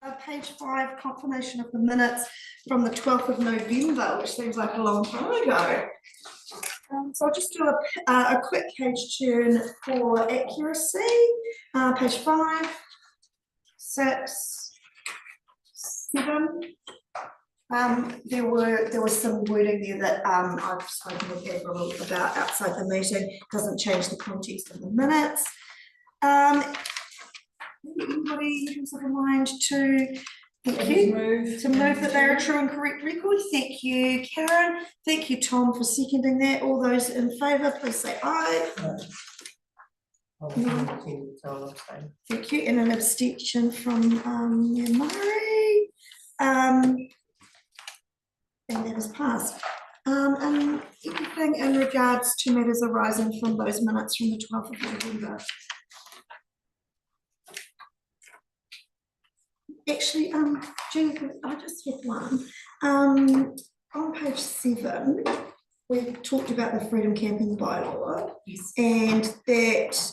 Page 5, confirmation of the minutes from the 12th of November, which seems like a long time ago. So I'll just do a quick page turn for accuracy. Page 5, 6, 7. There was some wording there that I've spoken with Gabriel about outside the meeting. Doesn't change the context of the minutes. Anybody who's of a mind to move that they're a true and correct record? Thank you, Karen. Thank you, Tom, for seconding that. All those in favour, please say aye. Thank you. And an abstention from Murray. And that is passed. And anything in regards to matters arising from those minutes from the 12th of November? Actually, Jennifer, I just had one. On page 7, we talked about the freedom camping bylaw, yes, and that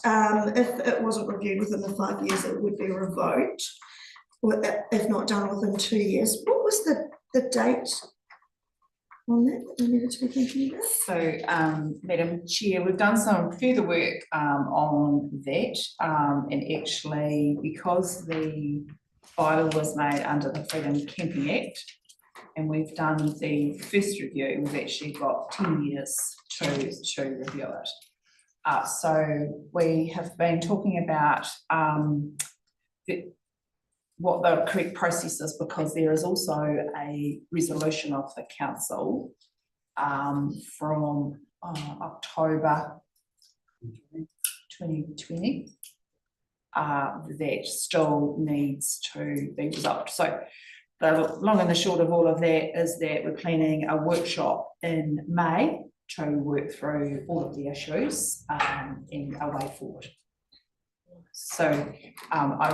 if it wasn't reviewed within the 5 years, it would be revoked, or if not done within 2 years. What was the date on that we needed to be thinking about? So, Madam Chair, we've done some further work on that, and actually, because the bylaw was made under the Freedom Camping Act, and we've done the first review, we've actually got 10 years to review it. So we have been talking about what the correct process is, because there is also a resolution of the council from October 2020 that still needs to be resolved. So the long and the short of all of that is that we're planning a workshop in May to work through all of the issues and a way forward. So I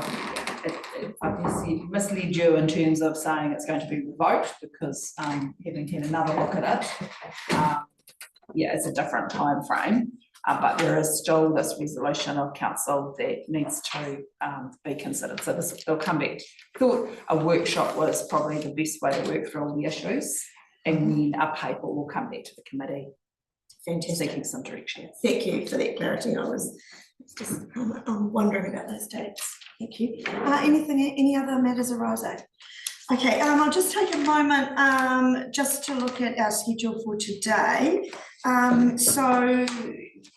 obviously misled you in terms of saying it's going to be revoked, because having had another look at it, yeah, it's a different time frame. But there is still this resolution of council that needs to be considered. So they'll come back. Thought a workshop was probably the best way to work through all the issues, and then a paper will come back to the committee. Fantastic. Seeking some direction. Thank you for that clarity. I was just wondering about those dates. Thank you. Any other matters arising? Okay, I'll just take a moment just to look at our schedule for today.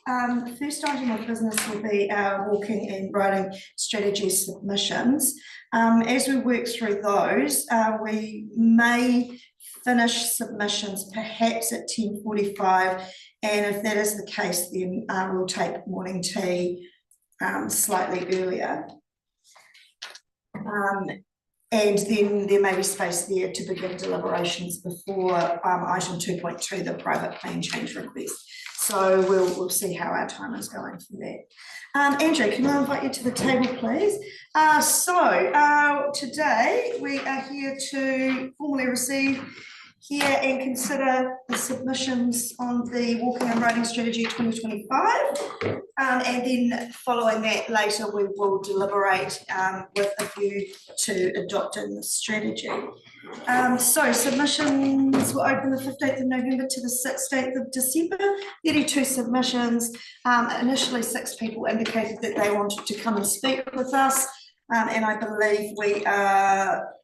The first item of business will be our walking and riding strategy submissions. As we work through those, we may finish submissions perhaps at 10:45, and if that is the case, then we'll take morning tea slightly earlier. And then there may be space there to begin deliberations before item 2.2, the private plan change request. So we'll see how our time is going for that. Andrew, can I invite you to the table, please? Today we are here to formally receive, hear and consider the submissions on the Walking and Riding Strategy 2025. And then following that later we will deliberate with a view to adopting the strategy. So submissions were open the 15th of November to the 16th of December. 32 submissions. Initially 6 people indicated that they wanted to come and speak with us, and I believe we are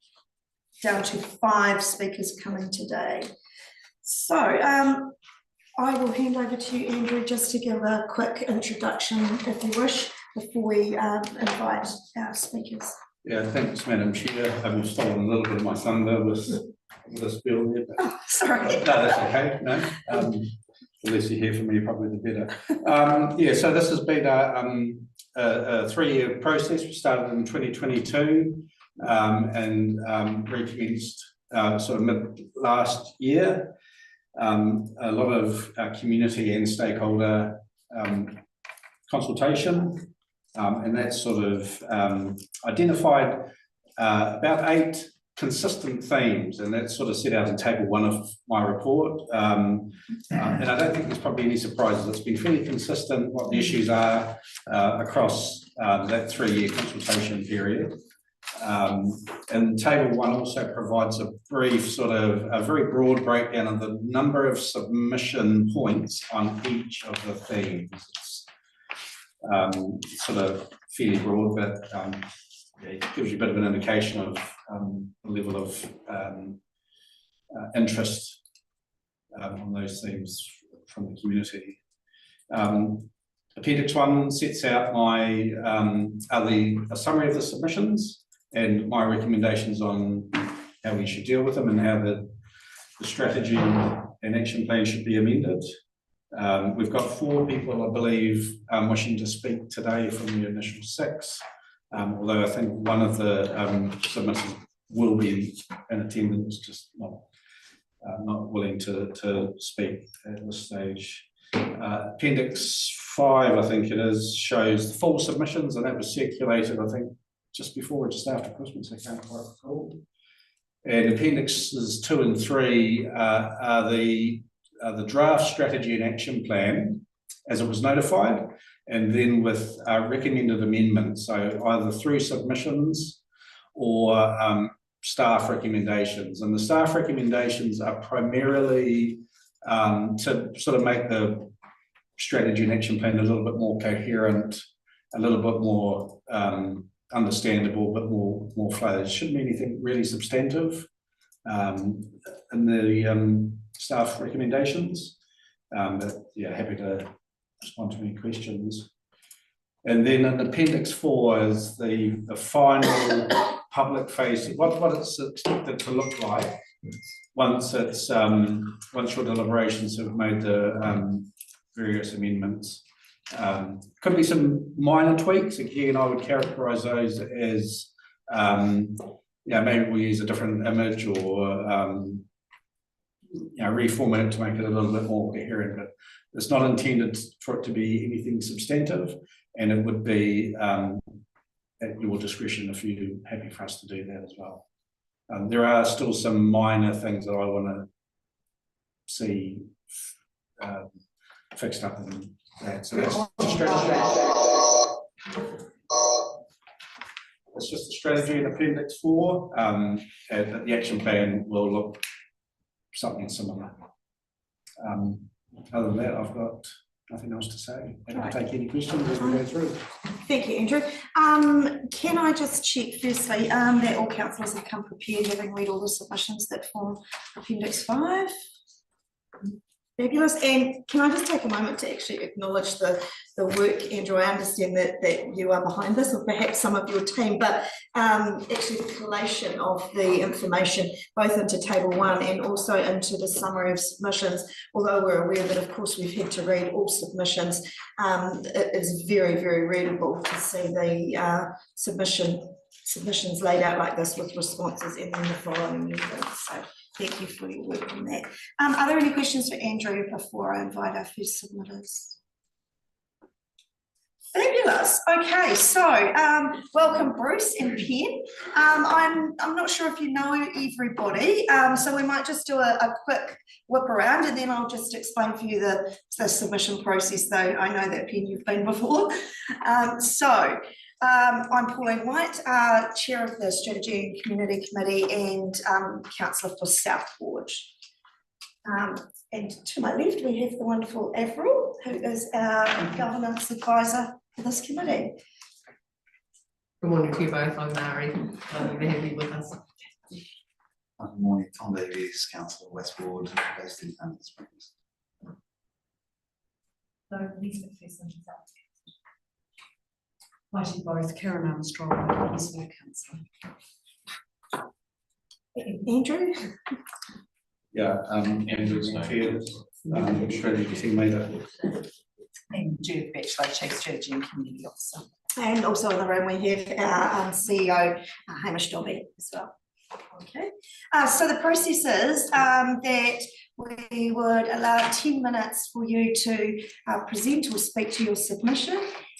down to 5 speakers coming today. So I will hand over to you, Andrew, just to give a quick introduction, if you wish, before we invite our speakers. Yeah, thanks, Madam Chair. I've stolen a little bit of my thunder with this bill there. Oh, sorry. No, that's okay. No, the less you hear from me, probably the better. Yeah, so this has been a 3-year process. We started in 2022 and recommenced sort of mid last year. A lot of community and stakeholder consultation. And that sort of identified about 8 consistent themes, and that's sort of set out in table 1 of my report. And I don't think there's probably any surprises. It's been fairly consistent what the issues are across that 3-year consultation period. And table 1 also provides a brief a very broad breakdown of the number of submission points on each of the themes. It's sort of fairly broad, but yeah, it gives you a bit of an indication of the level of interest on those themes from the community. Appendix 1 sets out a summary of the submissions and my recommendations on how we should deal with them and how the strategy and action plan should be amended. We've got 4 people, I believe, wishing to speak today from the initial 6, although I think one of the submitters will be in attendance, just not willing to speak at this stage. Appendix 5, I think it is, shows the full submissions, and that was circulated, I think, just before or just after Christmas, I can't quite recall. And appendixes 2 and 3 are the draft strategy and action plan as it was notified, and then with recommended amendments, so either through submissions or staff recommendations. And the staff recommendations are primarily to sort of make the strategy and action plan a little bit more coherent, a little bit more understandable, but more flow. It shouldn't be anything really substantive in the staff recommendations. But yeah, happy to respond to any questions. And then in Appendix 4 is the final public facing, what it's expected to look like once your deliberations have made the various amendments. Could be some minor tweaks. Again, I would characterise those as maybe we use a different image or reformat it to make it a little bit more coherent, but it's not intended for it to be anything substantive, and it would be at your discretion if you're happy for us to do that as well. There are still some minor things that I want to see fixed up in that. So that's the strategy. It's just the strategy in Appendix 4, and the action plan will look something similar. Other than that, I've got nothing else to say. Happy to take any questions as we go through. Thank you, Andrew. Can I just check firstly that all councillors have come prepared, having read all the submissions that form Appendix 5? Fabulous. And can I just take a moment to actually acknowledge the work, Andrew? I understand that you are behind this, or perhaps some of your team, but actually the collation of the information both into Table 1 and also into the summary of submissions, although we're aware that of course we've had to read all submissions, it is very, very readable to see the submissions laid out like this with responses and then the following methods. So thank you for your work on that. Are there any questions for Andrew before I invite our first submitters? Fabulous. Okay, so welcome Bruce and Pen. I'm not sure if you know everybody, so we might just do a quick whip around and then I'll just explain for you the submission process, though I know that Pen you've been before. I'm Pauline White, Chair of the Strategy and Community Committee and Councillor for South Ward. And to my left we have the wonderful Avril, who is our Governance Advisor for this committee. Good morning to you both. I'm Mary. Lovely to have you with us. Good morning, Tom Davies, Councillor West Ward, based in Alice Springs. So Lisa McPherson is up. Fighting both Karen Armstrong, Councillor Councillor. Andrew? Yeah, Andrew's here, strategy team leader. And Judith Batchelor, Chief Strategy and Community Officer. And also in the room we have our CEO, Hamish Dobby, as well. Okay, so the process is that we would allow 10 minutes for you to present or speak to your submission,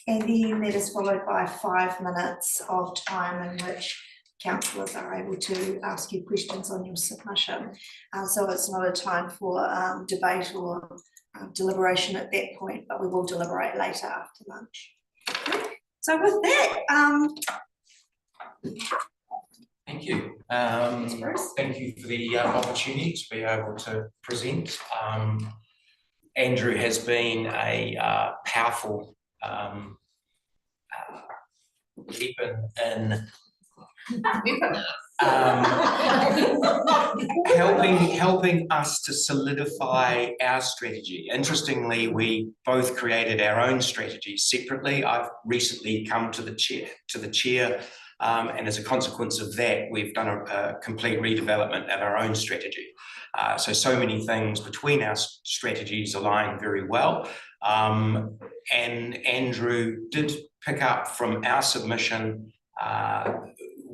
and then that is followed by 5 minutes of time in which councillors are able to ask you questions on your submission. So it's not a time for debate or deliberation at that point, but we will deliberate later after lunch. Okay. So with that, Thank you. Thank you for the opportunity to be able to present. Andrew has been a powerful weapon in helping us to solidify our strategy. Interestingly, we both created our own strategies separately. I've recently come to the chair, and as a consequence of that, we've done a complete redevelopment of our own strategy. So many things between our strategies align very well. And Andrew did pick up from our submission.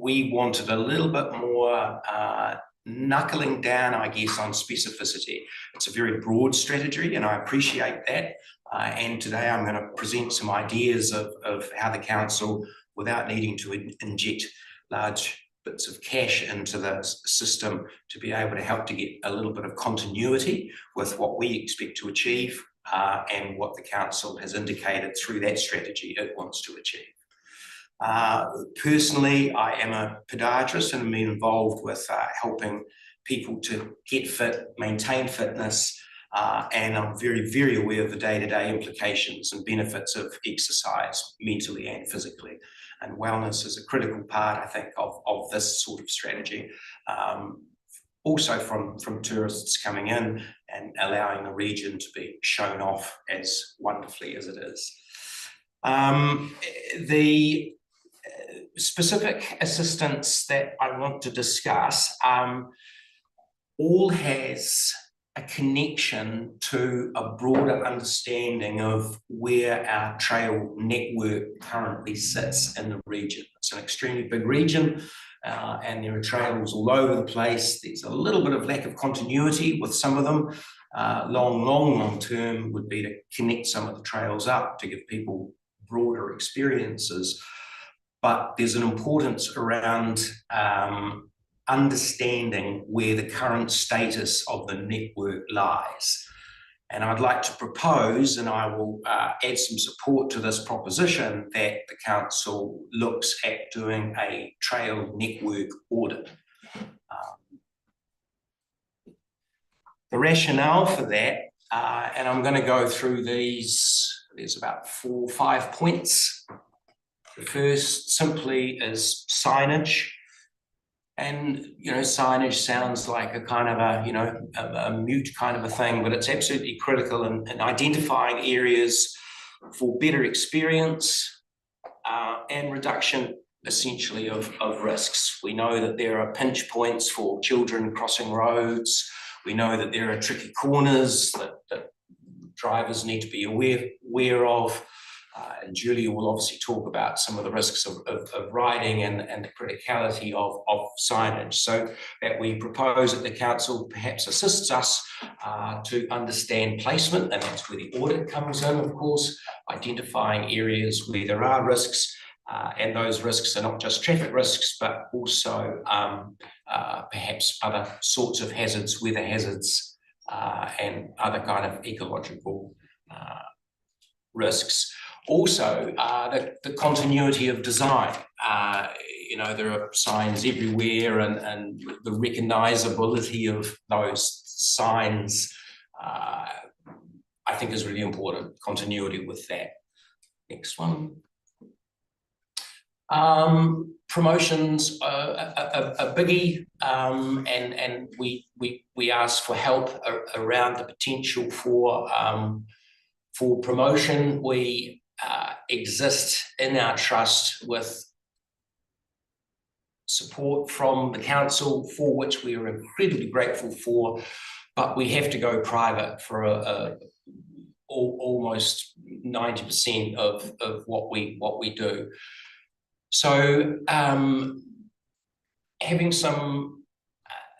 We wanted a little bit more knuckling down, I guess, on specificity. It's a very broad strategy, and I appreciate that. And today I'm going to present some ideas of how the council, without needing to inject large bits of cash into the system, to be able to help to get a little bit of continuity with what we expect to achieve and what the council has indicated through that strategy it wants to achieve. Personally, I am a podiatrist and I'm involved with helping people to get fit, maintain fitness, and I'm very, very aware of the day-to-day implications and benefits of exercise, mentally and physically. And wellness is a critical part, I think, of this sort of strategy. Also from tourists coming in and allowing the region to be shown off as wonderfully as it is. The specific assistance that I want to discuss all has a connection to a broader understanding of where our trail network currently sits in the region. It's an extremely big region, and there are trails all over the place. There's a little bit of lack of continuity with some of them. Long term would be to connect some of the trails up to give people broader experiences. But there's an importance around understanding where the current status of the network lies. And I'd like to propose, and I will add some support to this proposition, that the council looks at doing a trail network audit. The rationale for that, and I'm going to go through these, there's about 4 or 5 points. The first simply is signage. And, signage sounds like a kind of a mute kind of a thing, but it's absolutely critical in identifying areas for better experience and reduction, essentially, of risks. We know that there are pinch points for children crossing roads. We know that there are tricky corners that drivers need to be aware of. And Julia will obviously talk about some of the risks of riding and the criticality of signage. So that we propose that the council perhaps assists us to understand placement, and that's where the audit comes in, of course, identifying areas where there are risks, and those risks are not just traffic risks, but also perhaps other sorts of hazards, weather hazards, and other kind of ecological risks. Also, the continuity of design. There are signs everywhere, and the recognisability of those signs, I think, is really important. Continuity with that. Next one. Promotions are a biggie, and we ask for help around the potential for promotion. We exist in our trust with support from the council, for which we are incredibly grateful for, but we have to go private for almost 90% of what we do. So having some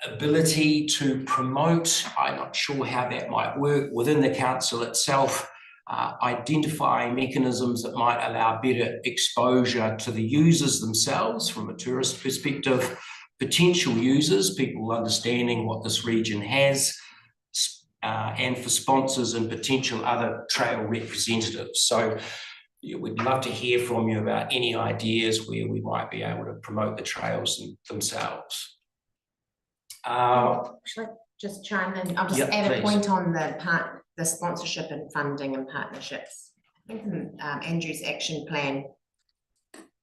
ability to promote, I'm not sure how that might work within the council itself. Identifying mechanisms that might allow better exposure to the users themselves from a tourist perspective, potential users, people understanding what this region has, and for sponsors and potential other trail representatives. So we'd love to hear from you about any ideas where we might be able to promote the trails themselves. Should I just chime in? I'll just Yeah, add a please. point on the sponsorship and funding and partnerships. I think in Andrew's action plan,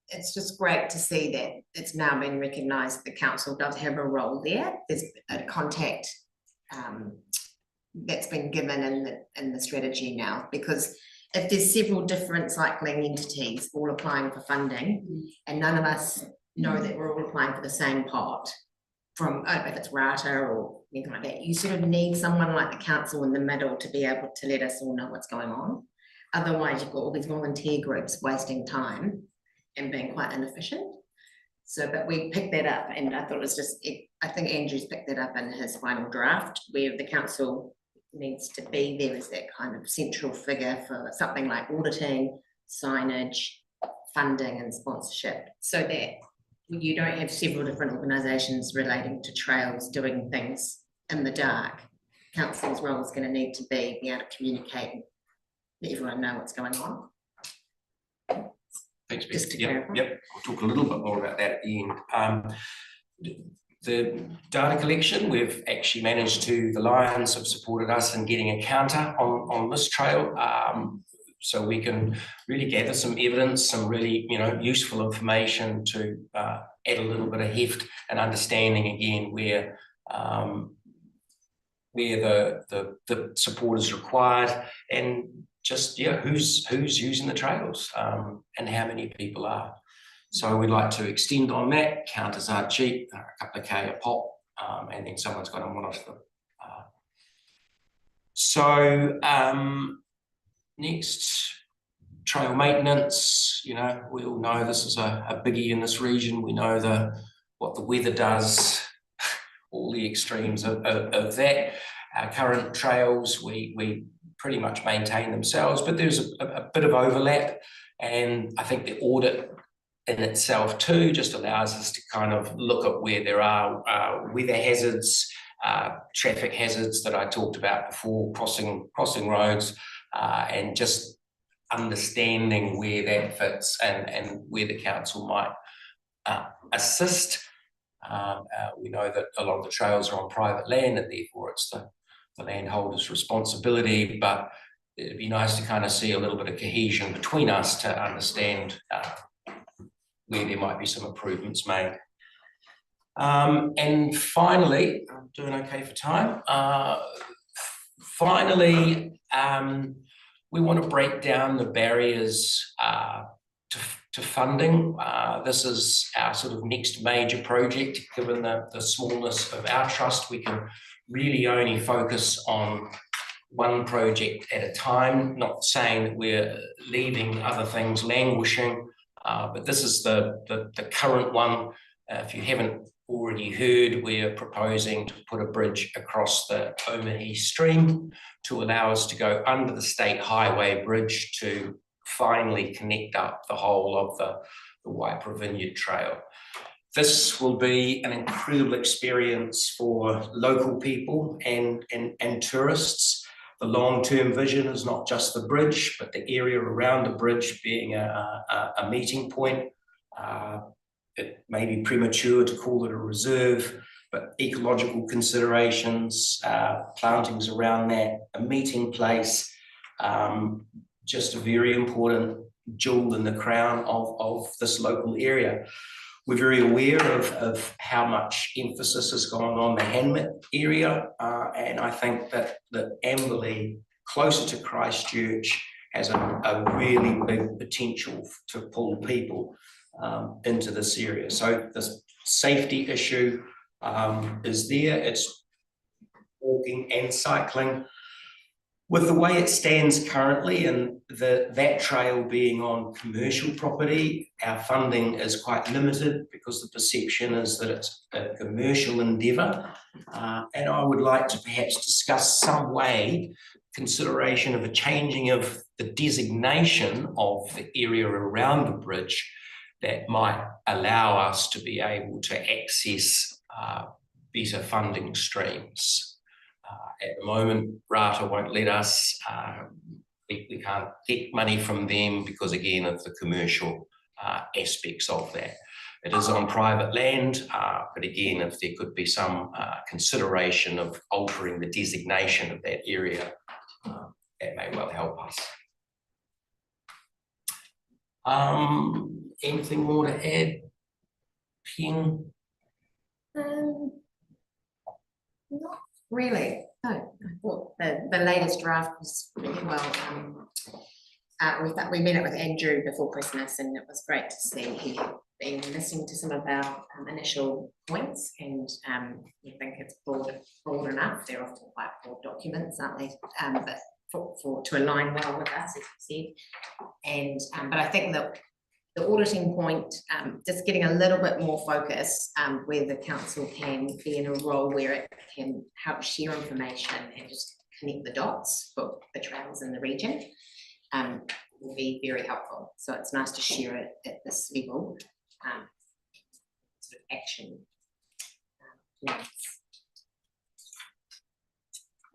it's just great to see that it's now been recognised the council does have a role there. There's a contact that's been given in the strategy now, because if there's several different cycling entities all applying for funding and none of us know that we're all applying for the same pot from, if it's RATA or anything like that, you sort of need someone like the council in the middle to be able to let us all know what's going on. Otherwise, you've got all these volunteer groups wasting time and being quite inefficient. So, but we picked that up, and I thought it was just, I think Andrew's picked that up in his final draft, where the council needs to be there as that kind of central figure for something like auditing, signage, funding and sponsorship, so that you don't have several different organisations relating to trails doing things in the dark. Council's role is going to need to be able to communicate and let everyone know what's going on. Thanks, Just to Beth. clarify. Yep, we'll talk a little bit more about that at the end. The data collection, we've actually managed to, the Lions have supported us in getting a counter on this trail, so we can really gather some evidence, some really, useful information to add a little bit of heft and understanding again where the support is required, and just who's using the trails and how many people are. So we'd like to extend on that. Counters are cheap, they're a couple of K a pop, and then someone's got to monitor them. Next, trail maintenance. We all know this is a biggie in this region. We know what the weather does, all the extremes of that. Our current trails, we pretty much maintain themselves, but there's a bit of overlap, and I think the audit in itself too just allows us to kind of look at where there are weather hazards, traffic hazards that I talked about before, crossing roads, and just understanding where that fits and where the council might assist. We know that a lot of the trails are on private land, and therefore it's the landholder's responsibility, but it'd be nice to kind of see a little bit of cohesion between us to understand where there might be some improvements made. And finally, I'm doing okay for time. Finally, we want to break down the barriers to funding. This is our sort of next major project. Given the smallness of our trust, we can really only focus on one project at a time, not saying that we're leaving other things languishing, but this is the current one. If you haven't already heard, we're proposing to put a bridge across the Omahi stream to allow us to go under the state highway bridge to finally connect up the whole of the Waipara Vineyard Trail. This will be an incredible experience for local people and tourists. The long-term vision is not just the bridge, but the area around the bridge being a meeting point. It may be premature to call it a reserve, but ecological considerations, plantings around that, a meeting place, just a very important jewel in the crown of this local area. We're very aware of how much emphasis has gone on the Hanmet area, and I think that Amberley, closer to Christchurch, has a really big potential to pull people into this area. So the safety issue is there. It's walking and cycling. With the way it stands currently and that trail being on commercial property, our funding is quite limited because the perception is that it's a commercial endeavour. And I would like to perhaps discuss some way consideration of a changing of the designation of the area around the bridge that might allow us to be able to access better funding streams. At the moment, RATA won't let us we can't get money from them because again of the commercial aspects of that. It is on private land, but again, if there could be some consideration of altering the designation of that area, that may well help us. Anything more to add, Pen? Not really, no. I thought the latest draft was really well. We met up with Andrew before Christmas and it was great to see he had been listening to some of our initial points, and we think it's broad enough. They're often quite broad documents, aren't they? But to align well with us, as you said. And but I think that the auditing point, just getting a little bit more focus where the council can be in a role where it can help share information and just connect the dots for the trails in the region, will be very helpful. So it's nice to share it at this level, sort of action.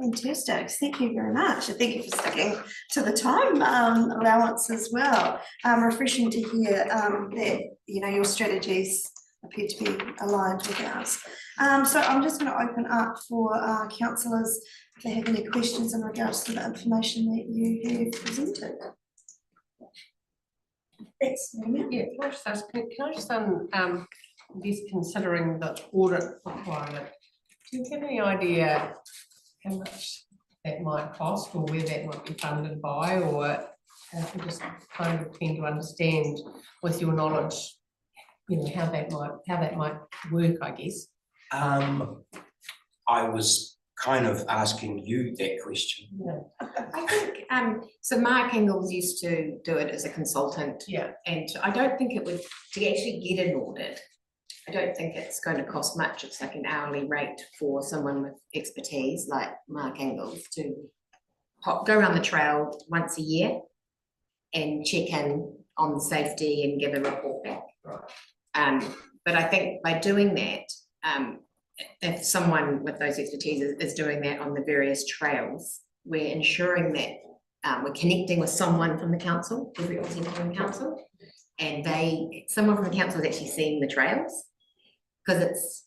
Fantastic, thank you very much, and thank you for sticking to the time allowance as well. Refreshing to hear that your strategies appear to be aligned with ours. So I'm just going to open up for councillors if they have any questions in regards to the information that you have presented. Thanks, Naomi. Yeah, can I just ask, can I just just considering the audit requirement, do you have any idea how much that might cost or where that might be funded by, or I just kind of keen to understand with your knowledge, how that might work, I guess. I was kind of asking you that question. Yeah. I think so. Mark Ingalls used to do it as a consultant, and I don't think it would, to actually get an audit, I don't think it's going to cost much. It's like an hourly rate for someone with expertise like Mark Ingalls to go around the trail once a year and check in on the safety and give a report back. Right. But I think by doing that, if someone with those expertise is doing that on the various trails, we're ensuring that we're connecting with someone from the council, every representative from the council, and someone from the council is actually seeing the trails, because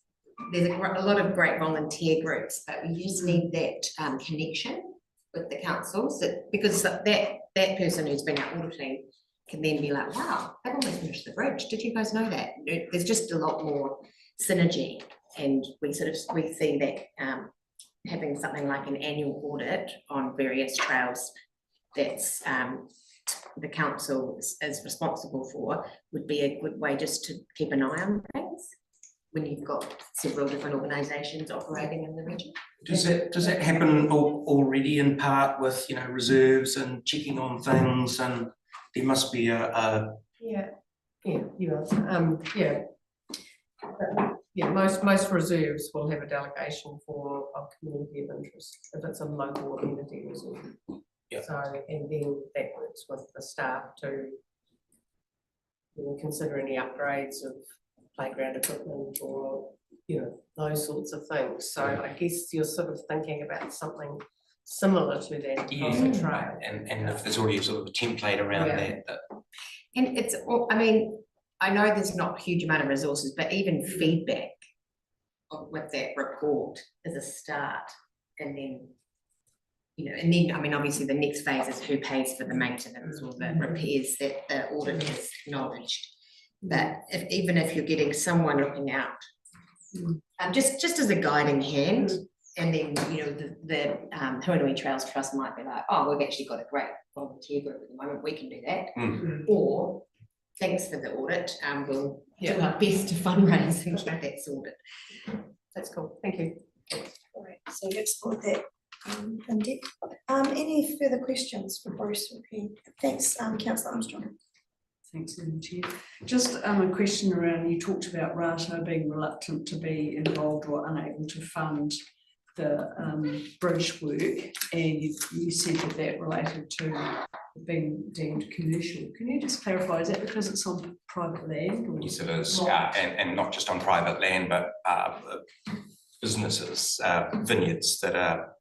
there's a lot of great volunteer groups, but we just need that connection with the councils, because that person who's been out auditing can then be like, wow, they've almost finished the bridge. Did you guys know that? There's just a lot more synergy, and we see that having something like an annual audit on various trails that's the council is responsible for would be a good way just to keep an eye on things when you've got several different organisations operating in the region. Does that happen already in part with reserves and checking on things, and there must be most reserves will have a delegation for a community of interest if it's a local community reserve. Yeah. So, and then that works with the staff to consider any upgrades of playground equipment or those sorts of things. So I guess you're sort of thinking about something similar to that across the trail. And if there's already sort of a template around that. And it's, I mean, I know there's not a huge amount of resources, but even feedback with that report is a start. And then, I mean, obviously the next phase is who pays for the maintenance or the repairs that the audit has acknowledged. But even if you're getting someone looking out, just as a guiding hand, and then the Huanui Trails Trust might be like, oh, we've actually got a great volunteer group at the moment, we can do that. Or thanks for the audit, we'll do our best to fundraise and get that sorted. That's cool, thank you. All right, so let's put that in depth. Any further questions for Bruce or Pen? Thanks, Councillor Armstrong. Thanks, Madam Chair. Just a question around, you talked about Rata being reluctant to be involved or unable to fund the bridge work, and you said that related to being deemed commercial. Can you just clarify, is that because it's on private land? Or Yes, it is, and not just on private land, but businesses, vineyards that are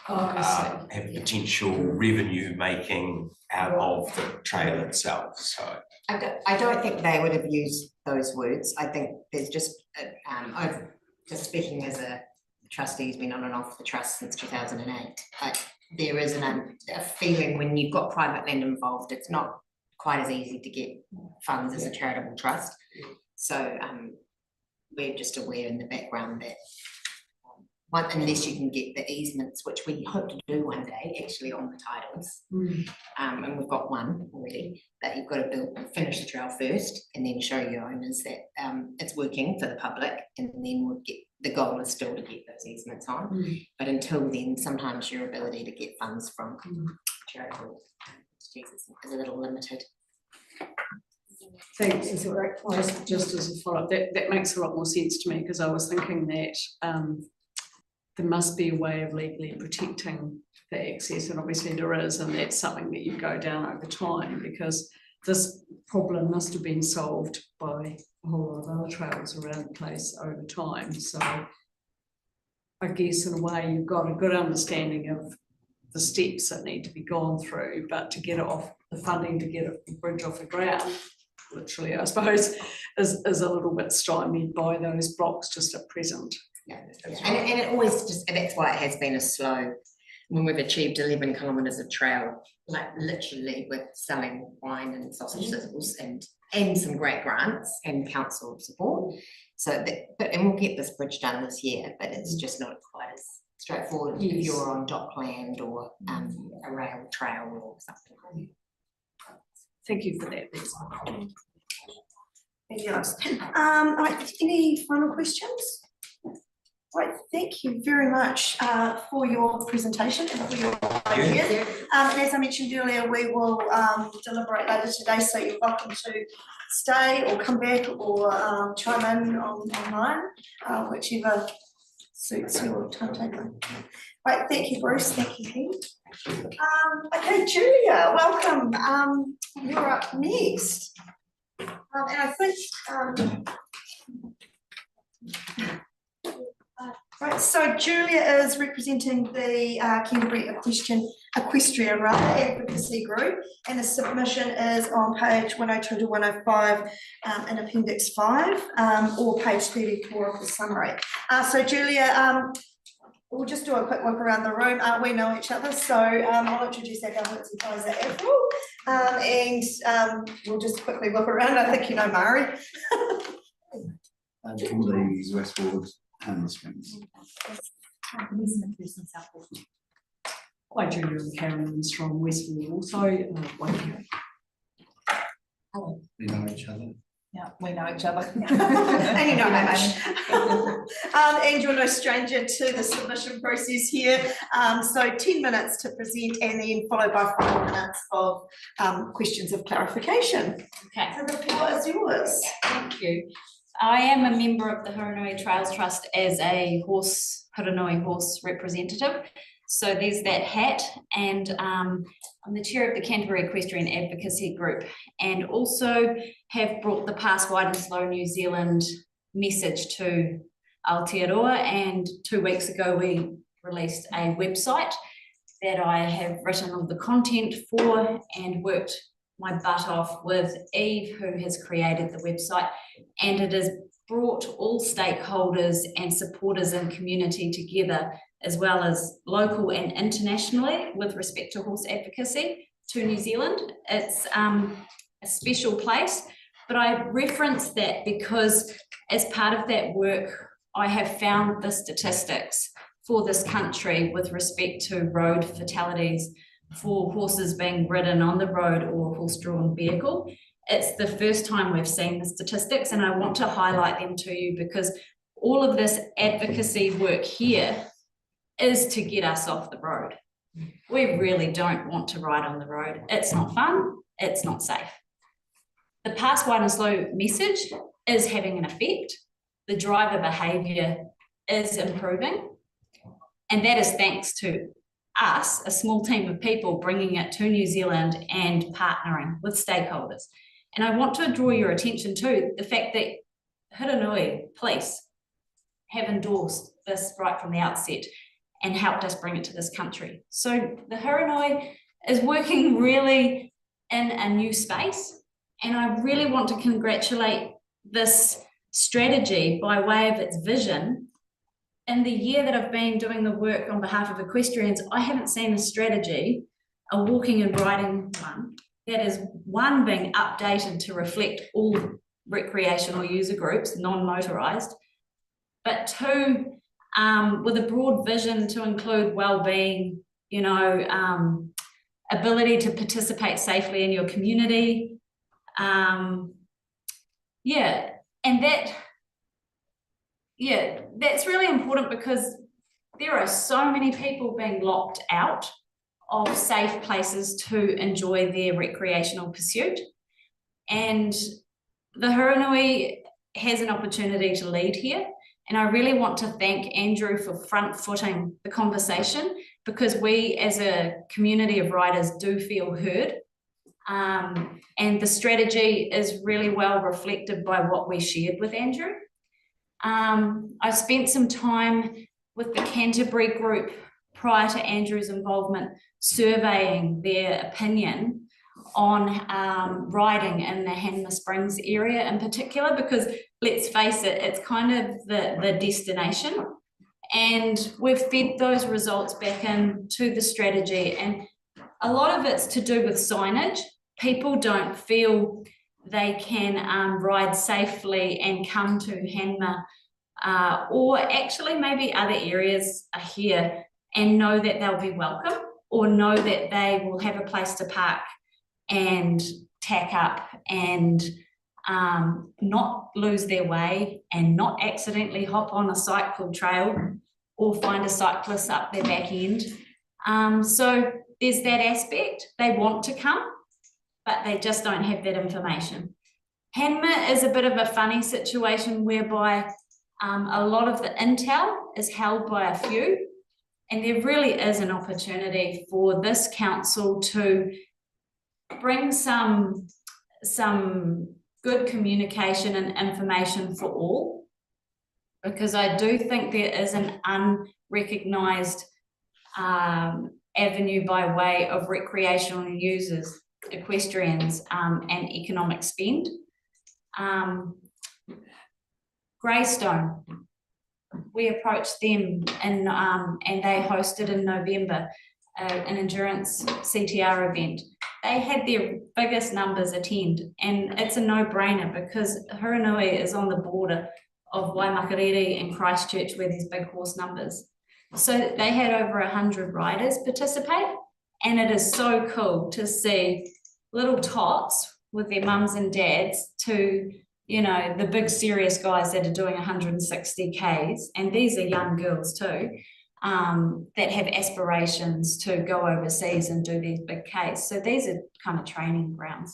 have potential revenue making out of the trail itself, so. I don't think they would have used those words. I think there's just, I've just speaking as a trustee who's been on and off the trust since 2008. There is a feeling when you've got private land involved, it's not quite as easy to get funds as a charitable trust. So we're just aware in the background that unless you can get the easements, which we hope to do one day, actually on the titles. And we've got one already, that you've got to finish the trail first and then show your owners that it's working for the public, and then we'll get, the goal is still to get those easements on. But until then, sometimes your ability to get funds from charitable entities is a little limited. Thanks. Just as a follow-up, that makes a lot more sense to me, because I was thinking that there must be a way of legally protecting the access, and obviously there is, and that's something that you go down over time, because this problem must have been solved by a whole lot of other trails around the place over time. So I guess in a way you've got a good understanding of the steps that need to be gone through, but to get it off, the funding to get the bridge off the ground, literally, I suppose, is a little bit stymied by those blocks just at present. Yeah. And it always just, and that's why it has been a slow, when we've achieved 11 kilometres of trail, like literally with selling wine and sausage sizzles and some great grants and council support. So that, and we'll get this bridge done this year, but it's just not quite as straightforward if you're on dockland or a rail trail or something. Thank you for that. Fabulous. Right, any final questions? Right, thank you very much for your presentation and for your ideas. And as I mentioned earlier, we will deliberate later today, so you're welcome to stay or come back or chime in online, whichever suits your timetable. Right, thank you, Bruce. Thank you, Pete. Okay, Julia, welcome. You're up next. And I think right, so Julia is representing the Canterbury Equestrian Advocacy Group, and the submission is on page 102 to 105 in Appendix 5, or page 34 of the summary. So Julia, we'll just do a quick look around the room. We know each other, so I'll introduce our governance advisor, April, and we'll just quickly look around. I think you know Mari. Tom Davies, Westward, and Springs. Hi, Julia and Karen from Westwood also. Hello. We know each other. Yeah, we know each other. And you know how much. And you're no stranger to the submission process here. So 10 minutes to present, and then followed by 5 minutes of questions of clarification. Okay. So the floor is yours. Thank you. I am a member of the Huranui Trails Trust as a Huranui horse representative. So there's that hat, and I'm the chair of the Canterbury Equestrian Advocacy Group, and also have brought the Pass Wide and Slow New Zealand message to Aotearoa, and 2 weeks ago we released a website that I have written all the content for and worked my butt off with Eve, who has created the website, and it has brought all stakeholders and supporters and community together, as well as local and internationally, with respect to horse advocacy to New Zealand. It's a special place, but I reference that because as part of that work, I have found the statistics for this country with respect to road fatalities for horses being ridden on the road or a horse-drawn vehicle. It's the first time we've seen the statistics, and I want to highlight them to you because all of this advocacy work here is to get us off the road. We really don't want to ride on the road. It's not fun, it's not safe. The Pass Wide and Slow message is having an effect. The driver behaviour is improving, and that is thanks to us, a small team of people, bringing it to New Zealand and partnering with stakeholders. And I want to draw your attention to the fact that Huranui Police have endorsed this right from the outset. and helped us bring it to this country. So the Haranui is working really in a new space, and I really want to congratulate this strategy by way of its vision. In the year that I've been doing the work on behalf of equestrians, I haven't seen a strategy, a walking and riding one, that is one being updated to reflect all recreational user groups, non-motorised, but two, with a broad vision to include well-being, you know, ability to participate safely in your community. Yeah, and that's really important because there are so many people being locked out of safe places to enjoy their recreational pursuit. And the Haranui has an opportunity to lead here. And I really want to thank Andrew for front-footing the conversation, because we as a community of riders do feel heard. And the strategy is really well reflected by what we shared with Andrew. I spent some time with the Canterbury group prior to Andrew's involvement, surveying their opinion on riding in the Hanmer Springs area in particular, because let's face it, it's kind of the destination. And we've fed those results back into the strategy, and a lot of it's to do with signage. People don't feel they can ride safely and come to Hanmer or actually maybe other areas here and know that they'll be welcome, or know that they will have a place to park and tack up and not lose their way and not accidentally hop on a cycle trail or find a cyclist up their back end. So there's that aspect. They want to come, but they just don't have that information. Hanmer is a bit of a funny situation whereby a lot of the intel is held by a few, and there really is an opportunity for this council to bring some good communication and information for all, because I do think there is an unrecognised avenue by way of recreational users, equestrians, and economic spend. Greystone, we approached them and they hosted in November an endurance CTR event. They had their biggest numbers attend, and it's a no-brainer because Haranui is on the border of Waimakariri and Christchurch, where there's big horse numbers. So they had over 100 riders participate, and it is so cool to see little tots with their mums and dads to, you know, the big serious guys that are doing 160 Ks, and these are young girls too, that have aspirations to go overseas and do these big Ks. So these are kind of training grounds.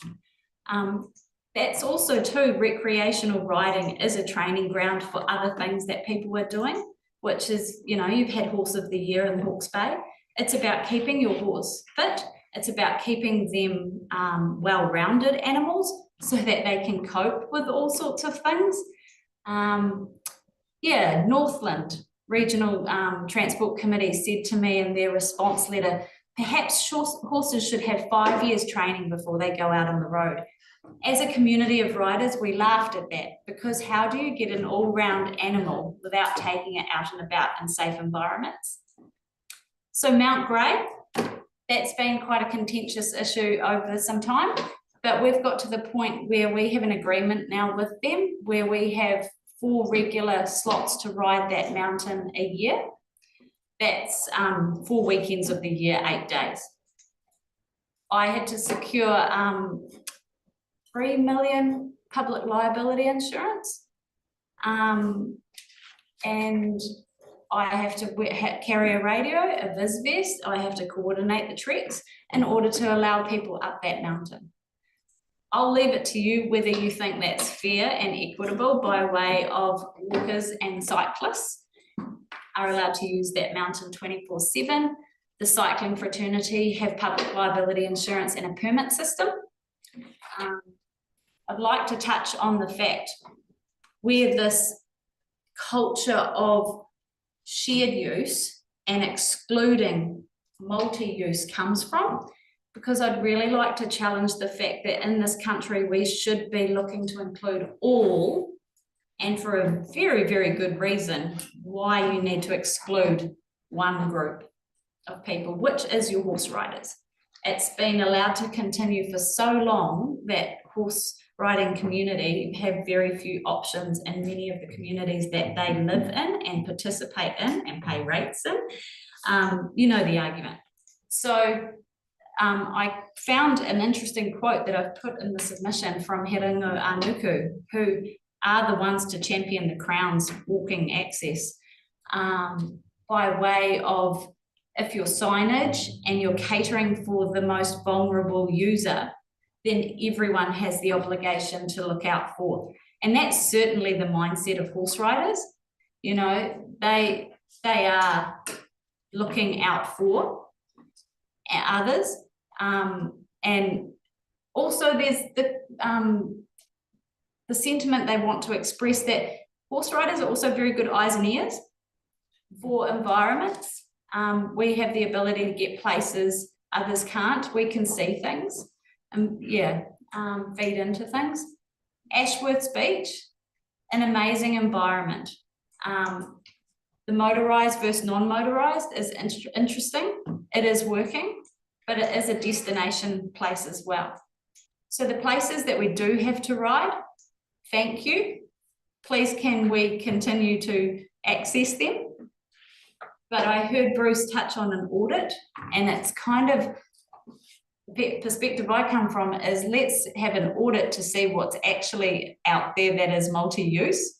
That's also too, recreational riding is a training ground for other things that people are doing, which is, you know, you've had Horse of the Year in Hawke's Bay. It's about keeping your horse fit. It's about keeping them well-rounded animals so that they can cope with all sorts of things. Yeah, Northland Regional Transport Committee said to me in their response letter, perhaps horses should have 5 years training before they go out on the road. As a community of riders, we laughed at that, because how do you get an all-round animal without taking it out and about in safe environments? So Mount Grey, that's been quite a contentious issue over some time, but we've got to the point where we have an agreement now with them where we have 4 regular slots to ride that mountain a year. That's 4 weekends of the year, 8 days. I had to secure 3 million public liability insurance, and I have to carry a radio, a Viz vest. I have to coordinate the treks in order to allow people up that mountain. I'll leave it to you whether you think that's fair and equitable by way of walkers and cyclists are allowed to use that mountain 24/7. The cycling fraternity have public liability insurance and a permit system. I'd like to touch on the fact where this culture of shared use and excluding multi-use comes from, because I'd really like to challenge the fact that in this country, we should be looking to include all, and for a very, very good reason, why you need to exclude one group of people, which is your horse riders. It's been allowed to continue for so long that horse riding community have very few options in many of the communities that they live in and participate in and pay rates in. You know the argument. So I found an interesting quote that I've put in the submission from Hiringo Anuku, who are the ones to champion the Crown's walking access, by way of, if you're signage and you're catering for the most vulnerable user, then everyone has the obligation to look out for. And that's certainly the mindset of horse riders. You know, they are looking out for others. And also there's the sentiment they want to express that horse riders are also very good eyes and ears for environments. We have the ability to get places others can't. We can see things and feed into things. Ashworth's Beach, an amazing environment. The motorised versus non-motorised is interesting. It is working, but it is a destination place as well. So the places that we do have to ride, thank you. Please can we continue to access them? But I heard Bruce touch on an audit, and it's kind of the perspective I come from is let's have an audit to see what's actually out there that is multi-use,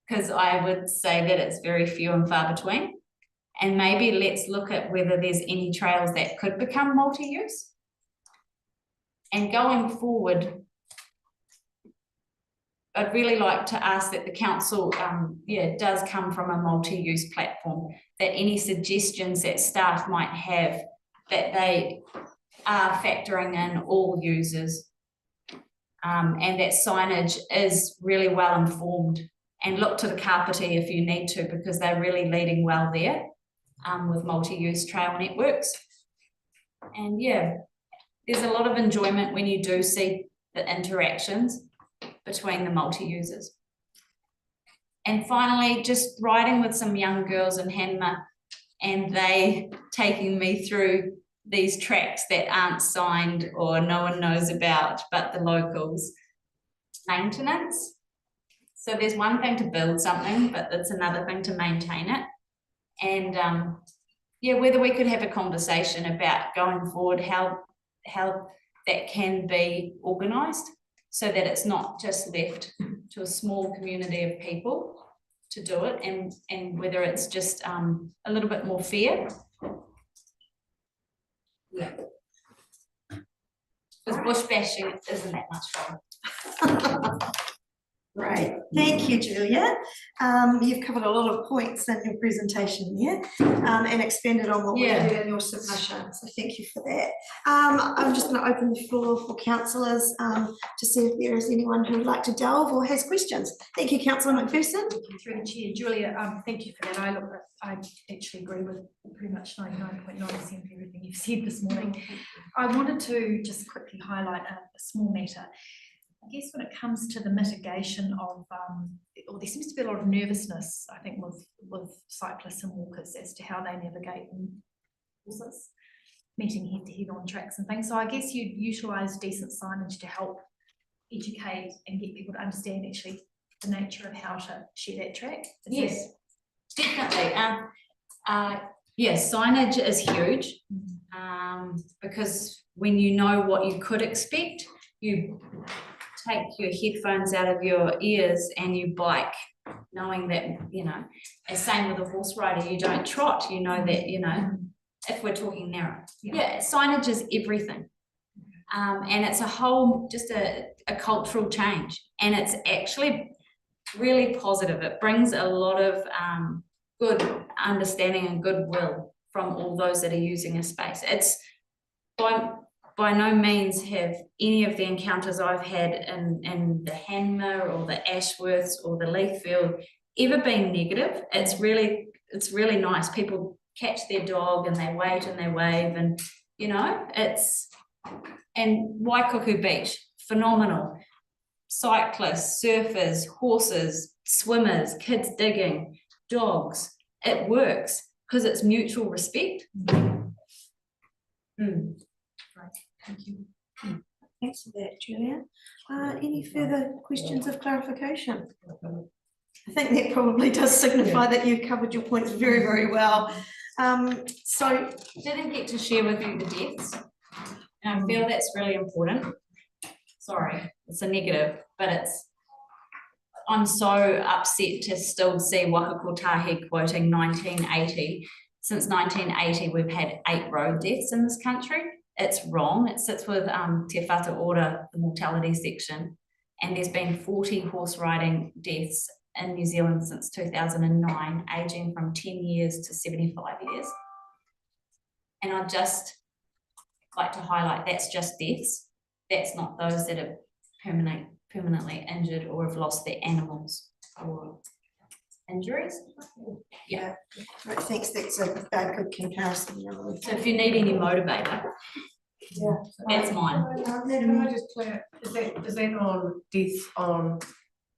because I would say that it's very few and far between. And maybe let's look at whether there's any trails that could become multi-use. And going forward, I'd really like to ask that the council, does come from a multi-use platform, that any suggestions that staff might have, that they are factoring in all users, and that signage is really well informed, and look to the Kapiti if you need to, because they're really leading well there with multi-use trail networks. And yeah, there's a lot of enjoyment when you do see the interactions between the multi-users. And finally, just riding with some young girls in Hanma, and they taking me through these tracks that aren't signed or no one knows about but the locals. Maintenance. So there's one thing to build something, but it's another thing to maintain it. And whether we could have a conversation about going forward how that can be organised, so that it's not just left to a small community of people to do it, and whether it's just a little bit more fair. Yeah. Because bush bashing isn't that much fun. Right, thank you, Julia. You've covered a lot of points in your presentation there, and expanded on what we did in your submission, so thank you for that. I'm just going to open the floor for councillors to see if there is anyone who would like to delve or has questions. Thank you, Councillor McPherson. Through the chair, Julia, thank you for that. I actually agree with pretty much 99.9% of everything you've said this morning. I wanted to just quickly highlight a small matter. I guess when it comes to the mitigation of, or there seems to be a lot of nervousness, I think, with cyclists and walkers as to how they navigate horses, meeting head to head on tracks and things. So I guess you'd utilise decent signage to help educate and get people to understand actually the nature of how to share that track. Yes, definitely. Yes, signage is huge, because when you know what you could expect, you take your headphones out of your ears and you bike, knowing that, as same with a horse rider, you don't trot, you know that, if we're talking narrow. Yeah, signage is everything. And it's a whole, just a cultural change. And it's actually really positive. It brings a lot of good understanding and goodwill from all those that are using a space. It's by no means have any of the encounters I've had in the Hanma or the Ashworths or the Leithfield ever been negative. It's really nice. People catch their dog and they wait and they wave and, you know, and Waikuku Beach, phenomenal. Cyclists, surfers, horses, swimmers, kids digging, dogs, it works because it's mutual respect. Thank you. Thanks for that, Julia. Any further questions of clarification? I think that probably does signify that you've covered your points very, very well. So Didn't get to share with you the deaths. And I feel that's really important. Sorry, it's a negative, but I'm so upset to still see Waka Kotahi quoting 1980. Since 1980, we've had 8 road deaths in this country. It's wrong. It sits with Te Whatu Ora, the mortality section, and there's been 40 horse riding deaths in New Zealand since 2009, aging from 10 years to 75 years. And I'd just like to highlight that's just deaths. That's not those that are permanently injured or have lost their animals or injuries. Yeah. I think that's a good comparison. So if you need any motivator, Yeah. that's mine. Can I just clear, is that on deaths on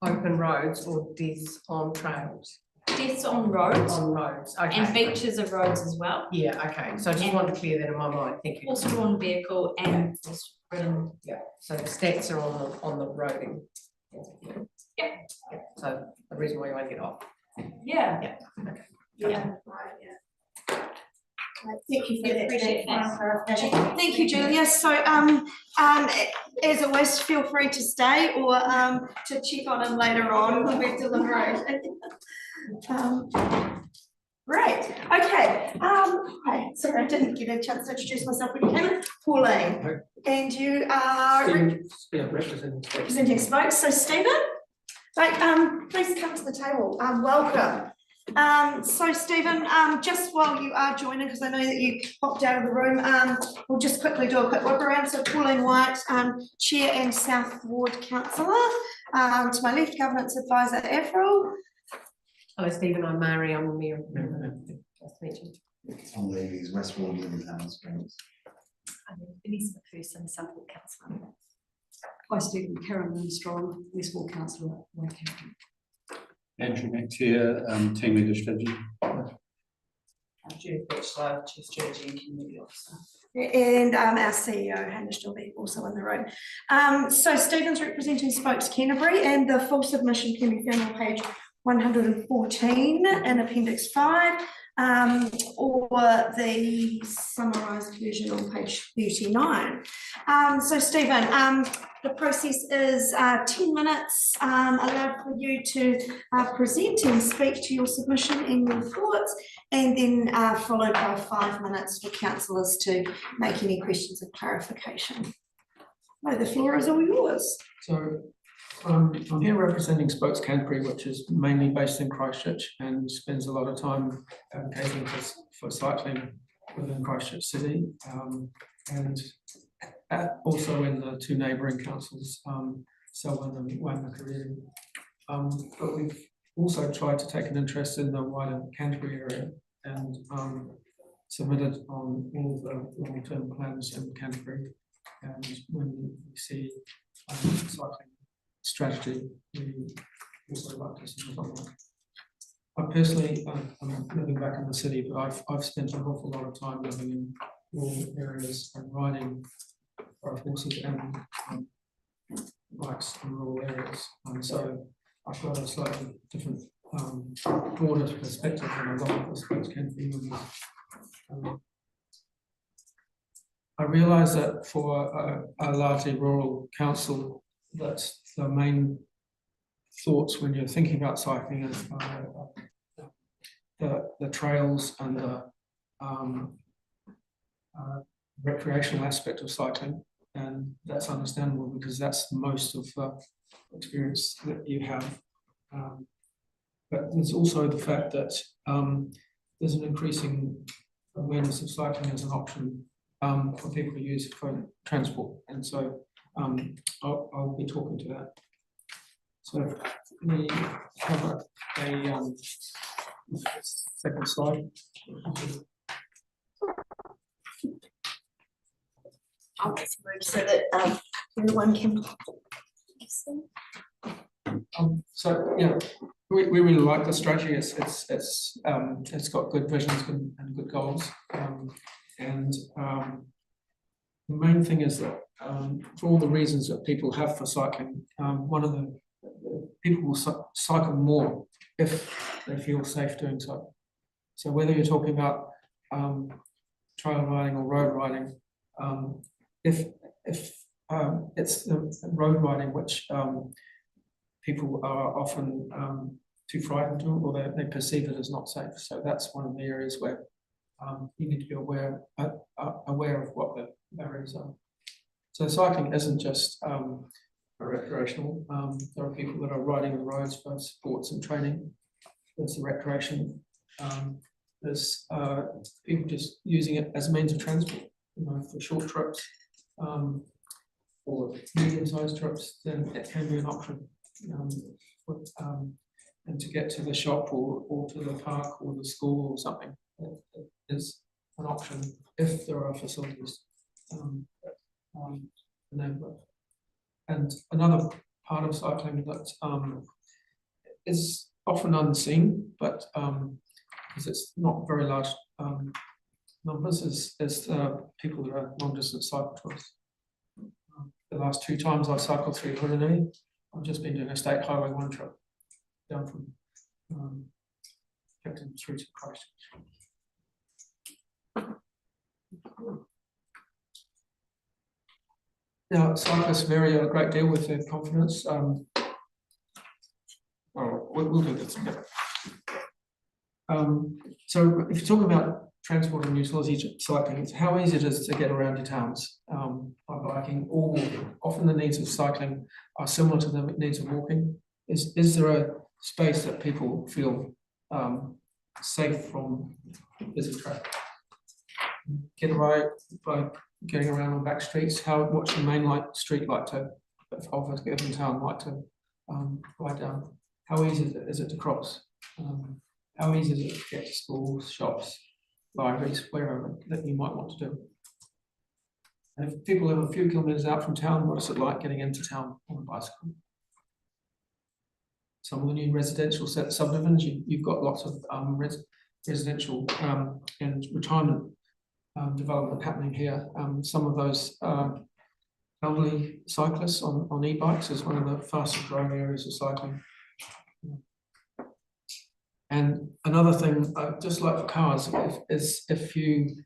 open roads or deaths on trails? Deaths on roads On roads, okay. and beaches of roads as well. Yeah, okay, so I just wanted to clear that in my mind, thank you. Horse-drawn vehicle and horse-ridden. Yeah, so the stats are on the roading. Yep. Yeah, so the reason why you want to get off. Yeah. Yeah, okay. Yeah. Thank you for that. Appreciate that. Clarification. Thank you, Julia. So, as always, feel free to stay or to check on him later on when we're deliberating. Great. Okay. Hi. Sorry, I didn't get a chance to introduce myself when you came in. Pauline, and you are representing Spokes. So, Stephen, please come to the table. Welcome. So Stephen, just while you are joining, because I know that you popped out of the room, we'll just quickly do a quick look around. So Pauline White, Chair and South Ward Councillor. To my left, Governance Advisor Avril. Hello Stephen, I'm Mary, I'm the Mayor. Nice to meet you. Tom Davies, West Ward, Lilytown Springs. I'm Denise McPherson, South Ward Councillor. Hi, Stephen. Karen Armstrong, West Ward Councillor, Waikato. Andrew McTeer, Team Leader Strategy. Judith Batchelor, Chief Strategy and Community Officer. And our CEO, Hamish Dilby, also in the room. So Stephen's representing Spokes Canterbury, and the full submission can be found on page 114 in Appendix 5, or the summarised version on page 39. So Stephen, the process is 10 minutes allowed for you to present and speak to your submission and your thoughts, and then followed by 5 minutes for councillors to make any questions of clarification. No, the floor is all yours. So I'm here representing Spokes Canterbury, which is mainly based in Christchurch and spends a lot of time advocating for cycling within Christchurch City, and also in the 2 neighbouring councils, Selwyn and Waimakariri. But we've also tried to take an interest in the wider Canterbury area and submitted on all the long-term plans in Canterbury. And when we see cycling strategy, we also like to submit on that. I personally, I'm living back in the city, but I've spent an awful lot of time living in rural areas and riding both horses and bikes in rural areas. And so I've got a slightly different, broader perspective than a lot of the Spokes Canterbury members. I realise that for a largely rural council, that the main thoughts when you're thinking about cycling is the trails and the recreational aspect of cycling, and that's understandable because that's most of the experience that you have. But there's also the fact that there's an increasing awareness of cycling as an option for people to use for transport, and so I'll be talking to that. So we have Second slide. I'll just move so that everyone can. So, yeah, we really like the strategy. It's got good visions and good goals. The main thing is that for all the reasons that people have for cycling, one of the people will cycle more if they feel safe doing so. So whether you're talking about trail riding or road riding, if it's the road riding which people are often too frightened to, or they perceive it as not safe. So that's one of the areas where you need to be aware of what the barriers are. So cycling isn't just recreational. There are people that are riding the roads for sports and training. There's the recreation. There's people just using it as a means of transport, for short trips or medium-sized trips. Then it can be an option. And to get to the shop or to the park or the school or something, it is an option if there are facilities enable it. And another part of cycling that is often unseen, but because it's not very large numbers, is people that are long distance cycle tours. The last 2 times I've cycled through Hurunui, I've just been doing a State Highway 1 trip down from Picton through to Christchurch. Now, cyclists vary a great deal with their confidence. We'll do this. So if you're talking about transport and utility cycling, it's how easy it is to get around your towns by biking or walking. Often the needs of cycling are similar to the needs of walking. Is there a space that people feel safe from busy traffic? Get away by getting around on back streets. What's your main street like to of a given town like to ride down? How easy is it to cross? How easy is it to get to schools, shops, libraries, wherever that you might want to do? And if people live a few kilometres out from town, what is it like getting into town on a bicycle? Some of the new residential subdivisions, you've got lots of residential and retirement development happening here. Some of those elderly cyclists on e-bikes is one of the fastest growing areas of cycling. And another thing, just like for cars, is if you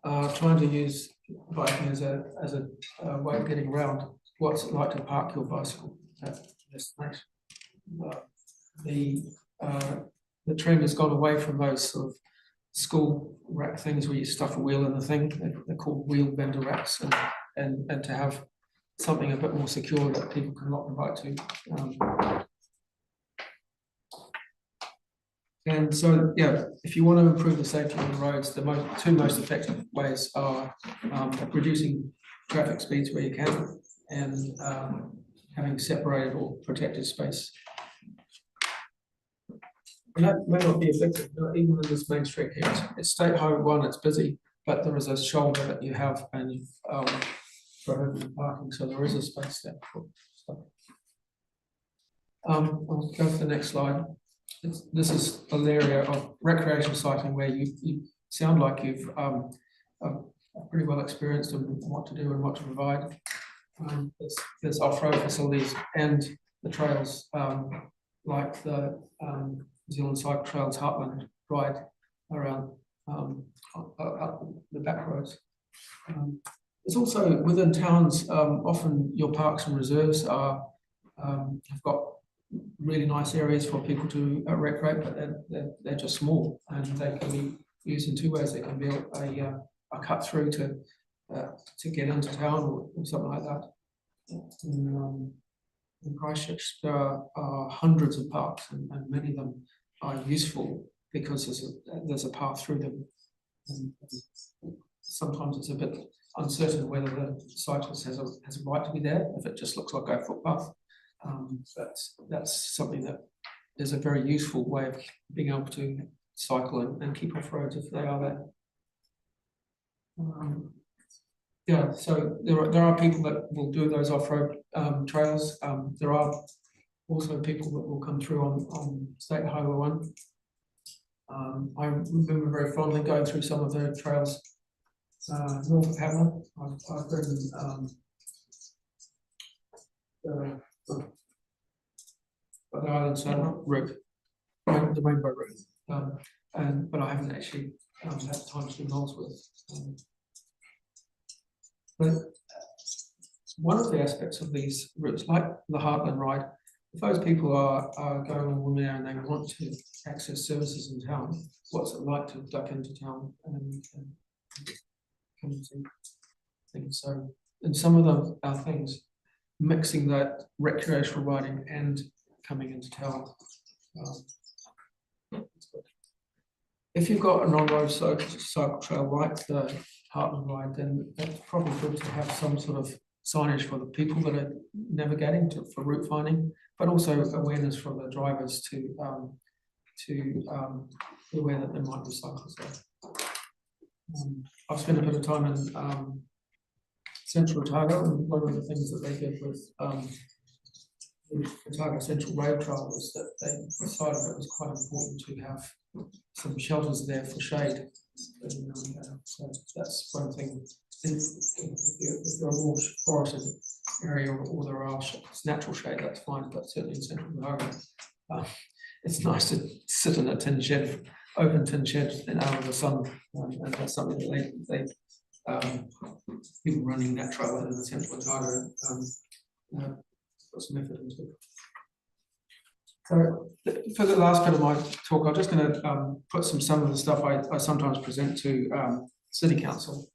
are trying to use biking as a way of getting around, what's it like to park your bicycle at the destination? The trend has gone away from those sort of school rack things where you stuff a wheel in the thing. They're called wheel bender racks, and to have something a bit more secure that people can lock the bike to. And so, yeah, if you want to improve the safety on the roads, the two most effective ways are reducing traffic speeds where you can, and having separated or protected space. And that may not be effective, even in this main street here. It's State Highway 1, it's busy, but there is a shoulder that you have, and you've prohibited parking, so there is a space there for stuff. I'll go to the next slide. This is an area of recreational cycling where you sound like you've pretty well experienced in what to do and what to provide. There's off-road facilities and the trails, like the New Zealand Cycle Trails Heartland ride around up the back roads. There's also within towns, often your parks and reserves have got really nice areas for people to recreate, but they're just small, and they can be used in 2 ways. They can be a cut through to get into town or something like that. In Christchurch, there are hundreds of parks, and many of them are useful because there's a path through them. And sometimes it's a bit uncertain whether the cyclist has a right to be there if it just looks like a footpath. That's something that is a very useful way of being able to cycle and keep off roads if they are there. Yeah, so there are people that will do those off-road trails. There are also people that will come through on State Highway 1. I remember very fondly going through some of the trails north of Hamlin. I've been the Island Saddle route, the Rainbow route, but I haven't actually had time to do Molesworth. But one of the aspects of these routes, like the Heartland Ride, if those people are going on there and they want to access services in town, what's it like to duck into town and come and see things? So, and some of them are things mixing that recreational riding and coming into town. If you've got a non-road cycle trail like the Heartland Ride, then it's probably good to have some sort of signage for the people that are navigating for route finding, but also awareness for the drivers to be aware that there might be cyclists there. I've spent a bit of time in Central Otago, and one of the things that they did with the Otago Central Rail Trail was that they decided it was quite important to have some shelters there for shade. So that's one thing. If there are more forested area or there are natural shade, that's fine, but certainly in Central Otago, it's nice to sit in a tin shed, open tin shed out of the sun, and that's something that they people running that trail in the Central Otago put some effort into. So for the last bit of my talk, I'm just going to put some of the stuff I sometimes present to City Council.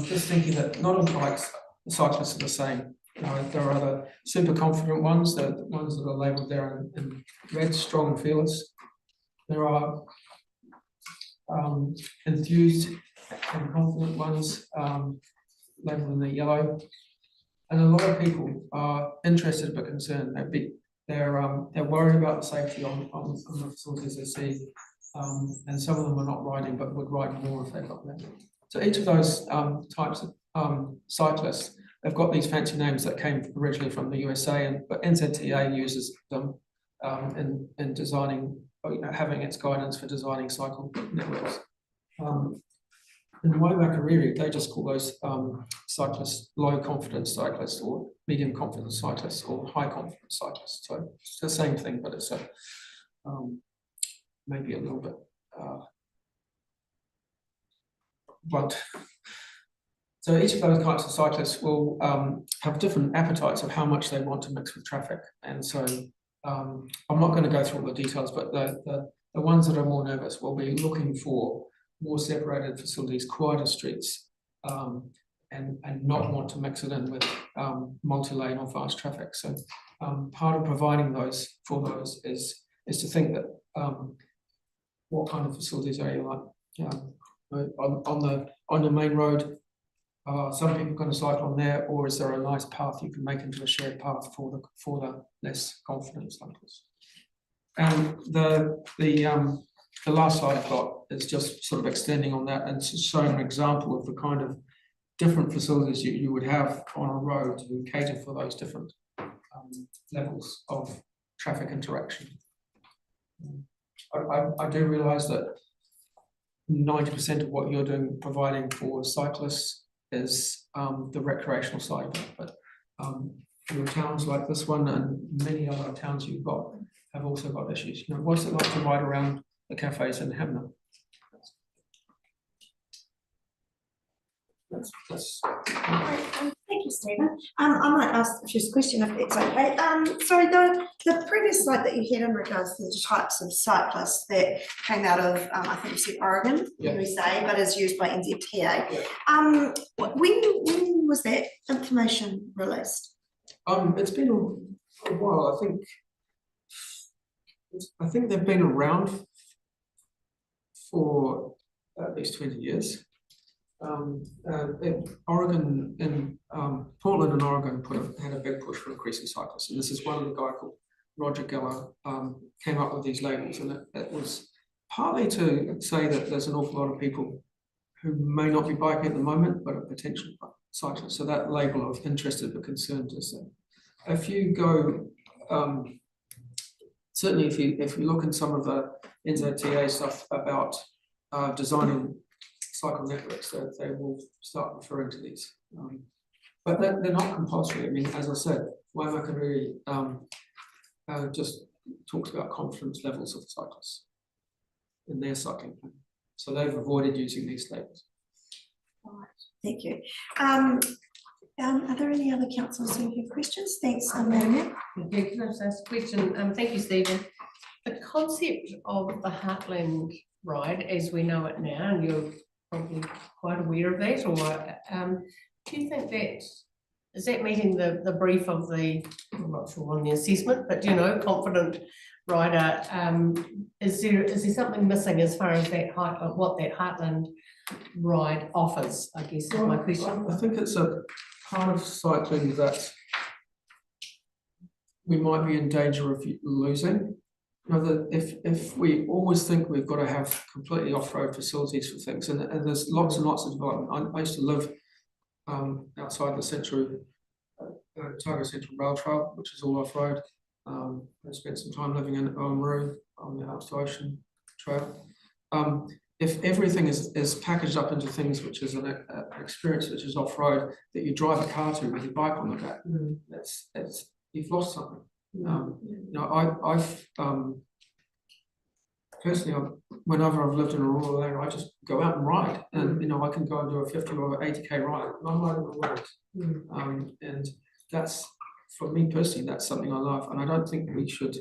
Just thinking that not all bikes, cyclists are the same. There are other super confident ones, the ones that are labelled there in red, strong and fearless. There are enthused and confident ones labelled in the yellow. And a lot of people are interested but concerned. They're worried about the safety on the facilities they see, and some of them are not riding but would ride more if they got there. So each of those types of cyclists, they've got these fancy names that came originally from the USA, but NZTA uses them in designing, having its guidance for designing cycle networks. In Waimakariri, they just call those cyclists low confidence cyclists, or medium confidence cyclists, or high confidence cyclists. So it's the same thing, but it's maybe a little bit blunt. So each of those types of cyclists will have different appetites of how much they want to mix with traffic. And so I'm not going to go through all the details, but the ones that are more nervous will be looking for more separated facilities, quieter streets, and not want to mix it in with multi-lane or fast traffic. So part of providing those for those is to think that what kind of facilities are you like? On the main road, some people are going to cycle on there, or is there a nice path you can make into a shared path for the less confident cyclists? And the last slide I've got is just sort of extending on that and showing an example of the kind of different facilities you would have on a road to cater for those different levels of traffic interaction. I do realise that 90% of what you're doing, providing for cyclists, is the recreational side of it, but your towns like this one and many other towns you've got have also got issues. What's it like to ride around the cafes in Hamner? Thank you, Stephen. I might ask just a question if it's okay. Sorry, the previous slide that you had in regards to the types of cyclists that came out of, I think you said Oregon, USA, but is used by NZTA. When was that information released? It's been a while. I think they've been around for at least 20 years. Oregon and Portland and Oregon had a big push for increasing cyclists, and this is one of the guy called Roger Geller came up with these labels, and it was partly to say that there's an awful lot of people who may not be biking at the moment, but are potential cyclists. So that label of interested but concerned is there. If you go, certainly if you look in some of the NZTA stuff about designing cycle networks, they will start referring to these. But they're not compulsory. I mean, as I said, Waimakariri just talks about confidence levels of cyclists in their cycling plan. So they've avoided using these labels. Right, thank you. Are there any other councillors who have questions? Thanks, Madam Mayor. Yeah, can I just ask a question? Thank you, Stephen. The concept of the Heartland Ride, as we know it now, and you're probably quite aware of that, or do you think that is that meeting the brief of the, I'm not sure on the assessment, but you know, confident rider? Is there something missing as far as that what that Heartland Ride offers? I guess is my question. I think it's a part of cycling that we might be in danger of losing. You know, that if we always think we've got to have completely off-road facilities for things, and there's lots and lots of development. I used to live outside the central Otago Central Rail Trail, which is all off-road. I spent some time living in Oamaru on the Alps to Ocean Trail. If everything is packaged up into things which is an experience which is off-road that you drive a car to with your bike on the back, that's you've lost something. You know, I've personally, whenever I've lived in a rural area, I just go out and ride, and you know, I can go and do a 50 or 80k ride, and I'm riding the road. And that's, for me personally, that's something I love, and I don't think we should.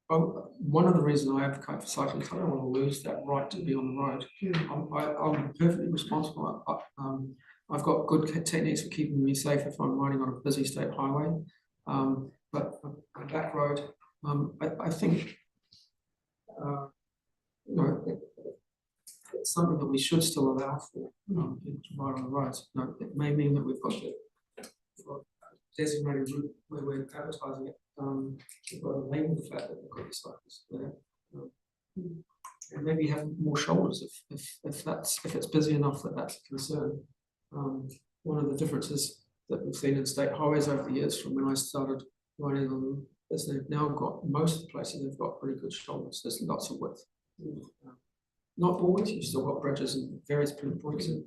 One of the reasons I advocate for cycling is I don't want to lose that right to be on the road. I'm perfectly responsible. I've got good techniques for keeping me safe if I'm riding on a busy state highway, but a back road, I think, you know, it's something that we should still allow for people to ride on the roads. Now, it may mean that we've got to designated route where we're advertising it. We've got a label for that we've got the cyclists there, and maybe have more shoulders if it's busy enough that that's a concern. One of the differences that we've seen in state highways over the years from when I started riding on them is they've now got, most of the places they've got pretty good shoulders. There's lots of width. Not always, you've still got bridges and various points, and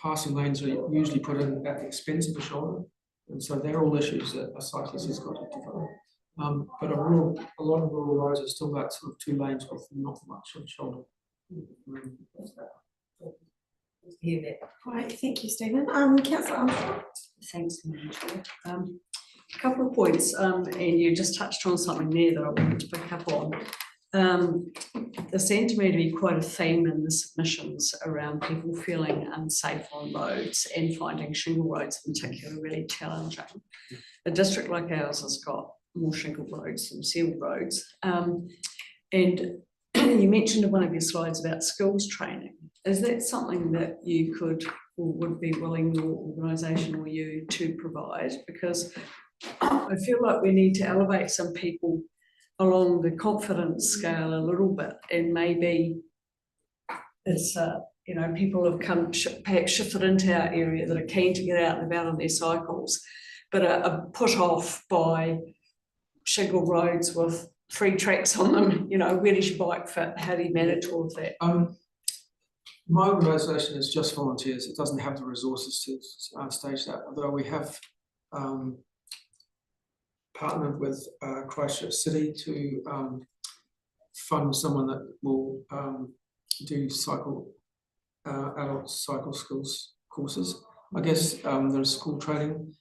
passing lanes are usually put in at the expense of the shoulder, and so they're all issues that a cyclist has got to develop. But a lot of rural roads are still that sort of 2 lanes with not much of shoulder. Hear that. Right, thank you, Stephen. Councillor Armstrong. Thanks, Madam Chair. A couple of points, and you just touched on something there that I wanted to pick up on. There seemed to me to be quite a theme in the submissions around people feeling unsafe on roads and finding shingle roads in particular really challenging. A district like ours has got more shingle roads than sealed roads. And you mentioned in one of your slides about skills training. Is that something that you could or would be willing, your organisation or you, to provide? Because I feel like we need to elevate some people along the confidence scale a little bit, and maybe it's you know, people have come perhaps shifted into our area that are keen to get out and about on their cycles, but are put off by shingle roads with 3 tracks on them. You know, where does your bike fit? How do you manage all of that? My organisation is just volunteers. It doesn't have the resources to stage that, although we have partnered with Christchurch City to fund someone that will do adult cycle skills courses. I guess there's school training.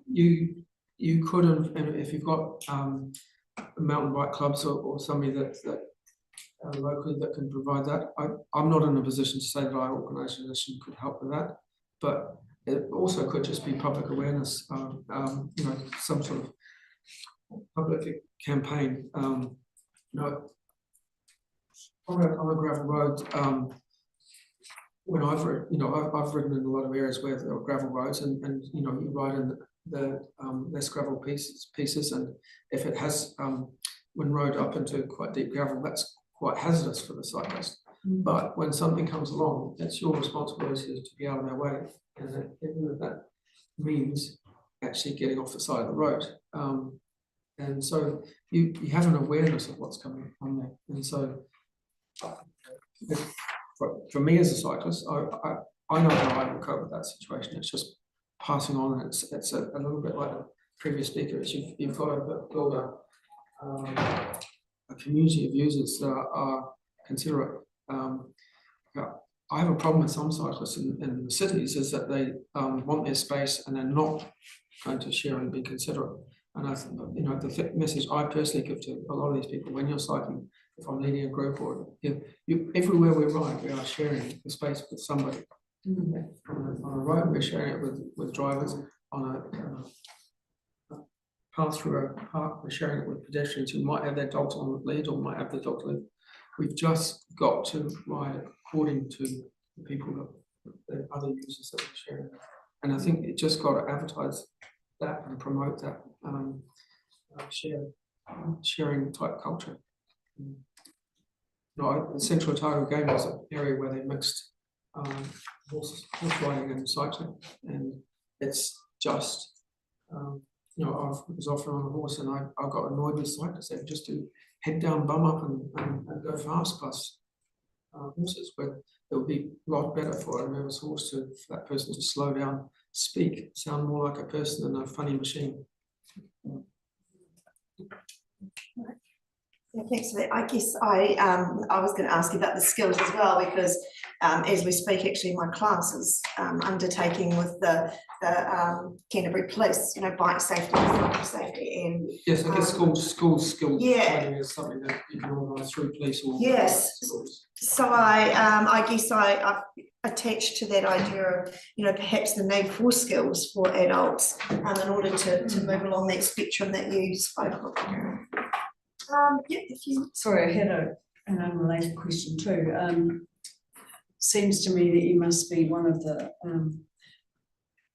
You could, if you've got mountain bike clubs or somebody that locally that can provide that. I'm not in a position to say that our organisation could help with that, but it also could just be public awareness, you know, some sort of public campaign. You know, on a gravel road, when I've ridden in a lot of areas where there are gravel roads, and you know, you ride in the less gravel pieces, and if it has, when rode up into quite deep gravel, that's quite hazardous for the cyclist. But when something comes along, it's your responsibility to be out of their way, and even if that means actually getting off the side of the road. And so you have an awareness of what's coming on there. And so for me as a cyclist, I know how I will cope with that situation. It's just passing on, and it's a little bit like the previous speaker, is you've got to build a community of users that are considerate. I have a problem with some cyclists in the cities, is that they want their space and they're not going to share and be considerate. And I think, you know, the message I personally give to a lot of these people, when you're cycling, if I'm leading a group, or everywhere we ride, we are sharing the space with somebody. On a road, we're sharing it with drivers. On a path through a park, we're sharing it with pedestrians who might have their dogs on the lead or might have their dog lead. We've just got to ride according to the people the other users that we're sharing with. And I think it just got to advertise that and promote that sharing type culture. The Central Otago Game was an area where they mixed horse riding and cycling, and it's just I was often on a horse, and I got annoyed with cyclists. They just do head down, bum up, and go fast past horses, where it would be a lot better for a nervous horse for that person to slow down, speak, sound more like a person than a funny machine. Yeah, thanks for that. I guess I was going to ask you about the skills as well, because as we speak, actually my class is undertaking with the Canterbury Police, you know, bike safety, cycle safety, and yes, I guess school skills training is something that you can organise through police or schools. So I guess I've attached to that idea of, you know, perhaps the need for skills for adults in order to move along that spectrum that you spoke of. Yeah, if you... Sorry, I had an unrelated question too. Seems to me that you must be one of the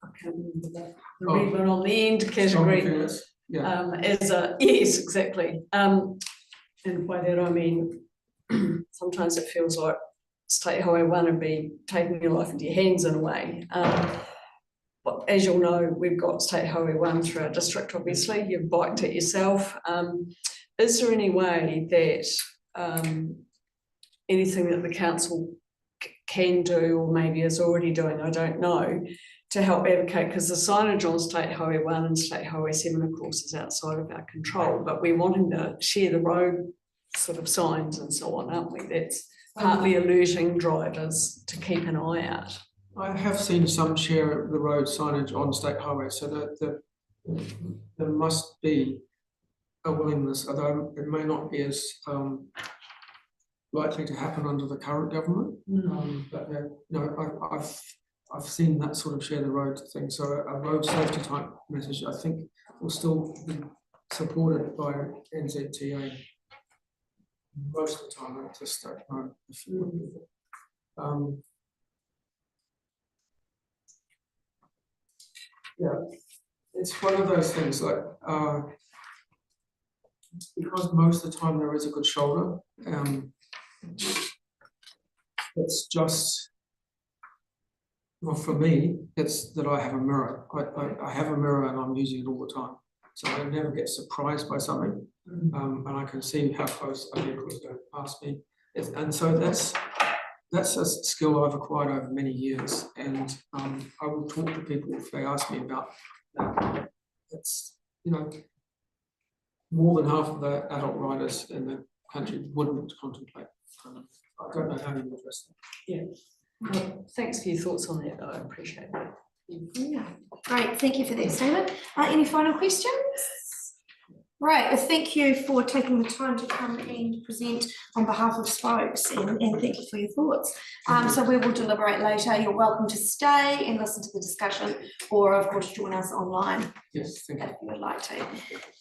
I can't remember that, the red one on the end category. Yeah. Yes, exactly. And by that I mean sometimes it feels like State Highway 1 would be taking your life into your hands in a way. But as you'll know, we've got State Highway 1 through our district, obviously. You've biked it yourself. Is there any way that anything that the council can do, or maybe is already doing, I don't know, to help advocate? Because the signage on State Highway 1 and State Highway 7, of course, is outside of our control, but we're wanting to share the road sort of signs and so on, aren't we? That's partly alerting drivers to keep an eye out. I have seen some share the road signage on State Highway, so that there must be a willingness, although it may not be as likely to happen under the current government. But I've seen that sort of share the road thing. So a road safety type message, I think, will still be supported by NZTA most of the time. I just don't know. Yeah, it's one of those things, like because most of the time there is a good shoulder. It's just, well, for me, it's that I have a mirror. I have a mirror and I'm using it all the time, so I never get surprised by something, and I can see how close a vehicle is going past me. And so that's a skill I've acquired over many years, and I will talk to people if they ask me about that. It's, you know, more than half of the adult riders in the country wouldn't contemplate. I don't know how you address that. Yeah. Well, thanks for your thoughts on that, though. I appreciate that. Yeah, great. Thank you for that, Stephen. Any final questions? Right, well, thank you for taking the time to come and present on behalf of Spokes, and thank you for your thoughts. So we will deliberate later. You're welcome to stay and listen to the discussion, or of course join us online Yes, thank you. if you would like to.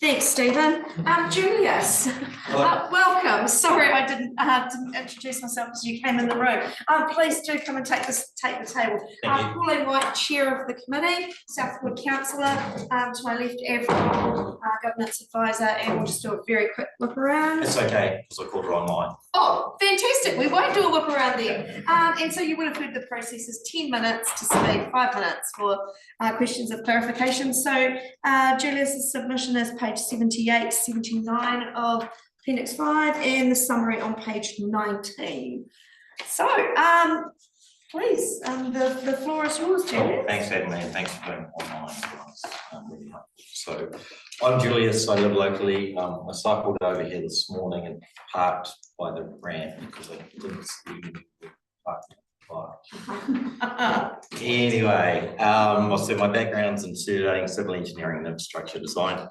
Thanks, Stephen. Julius, welcome. Sorry, I didn't introduce myself as you came in the room. Please do come and take the table. Pauline White, Chair of the committee, Southwood Councillor, to my left, Avril, Governance Advisor, and we'll just do a very quick look around. It's okay, because I called her online. Oh, fantastic. We won't do a whip around there. And so you would have heard the process is 10 minutes to speak, 5 minutes for questions of clarification. So Julius's submission is page 78, 79 of Appendix 5 and the summary on page 19. So please, the floor is yours, Julius. Thanks, Edna, and thanks for doing online. Really helpful. So I'm Julius, I live locally. I cycled over here this morning and parked by the ramp because I didn't see the parking bike. Anyway, so my background's in surveying, civil engineering and infrastructure design.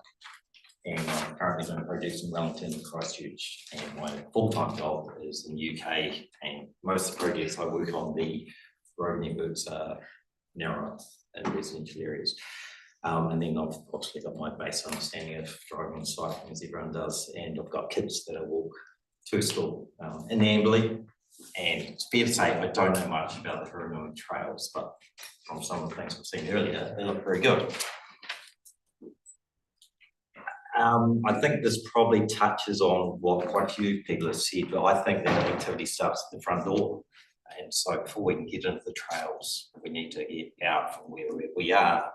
And I'm currently doing projects in Wellington and Christchurch, and my full-time job is in the UK, and most of the projects I work on, the road networks are narrow and residential areas. And then I've obviously got my base understanding of driving and cycling, as everyone does, and I've got kids that I walk to school in Amberley. And it's fair to say I don't know much about the Hurunui trails, but from some of the things I've seen earlier, they look very good. I think this probably touches on what quite a few people have said, but I think that activity starts at the front door. And so before we can get into the trails, we need to get out from where we are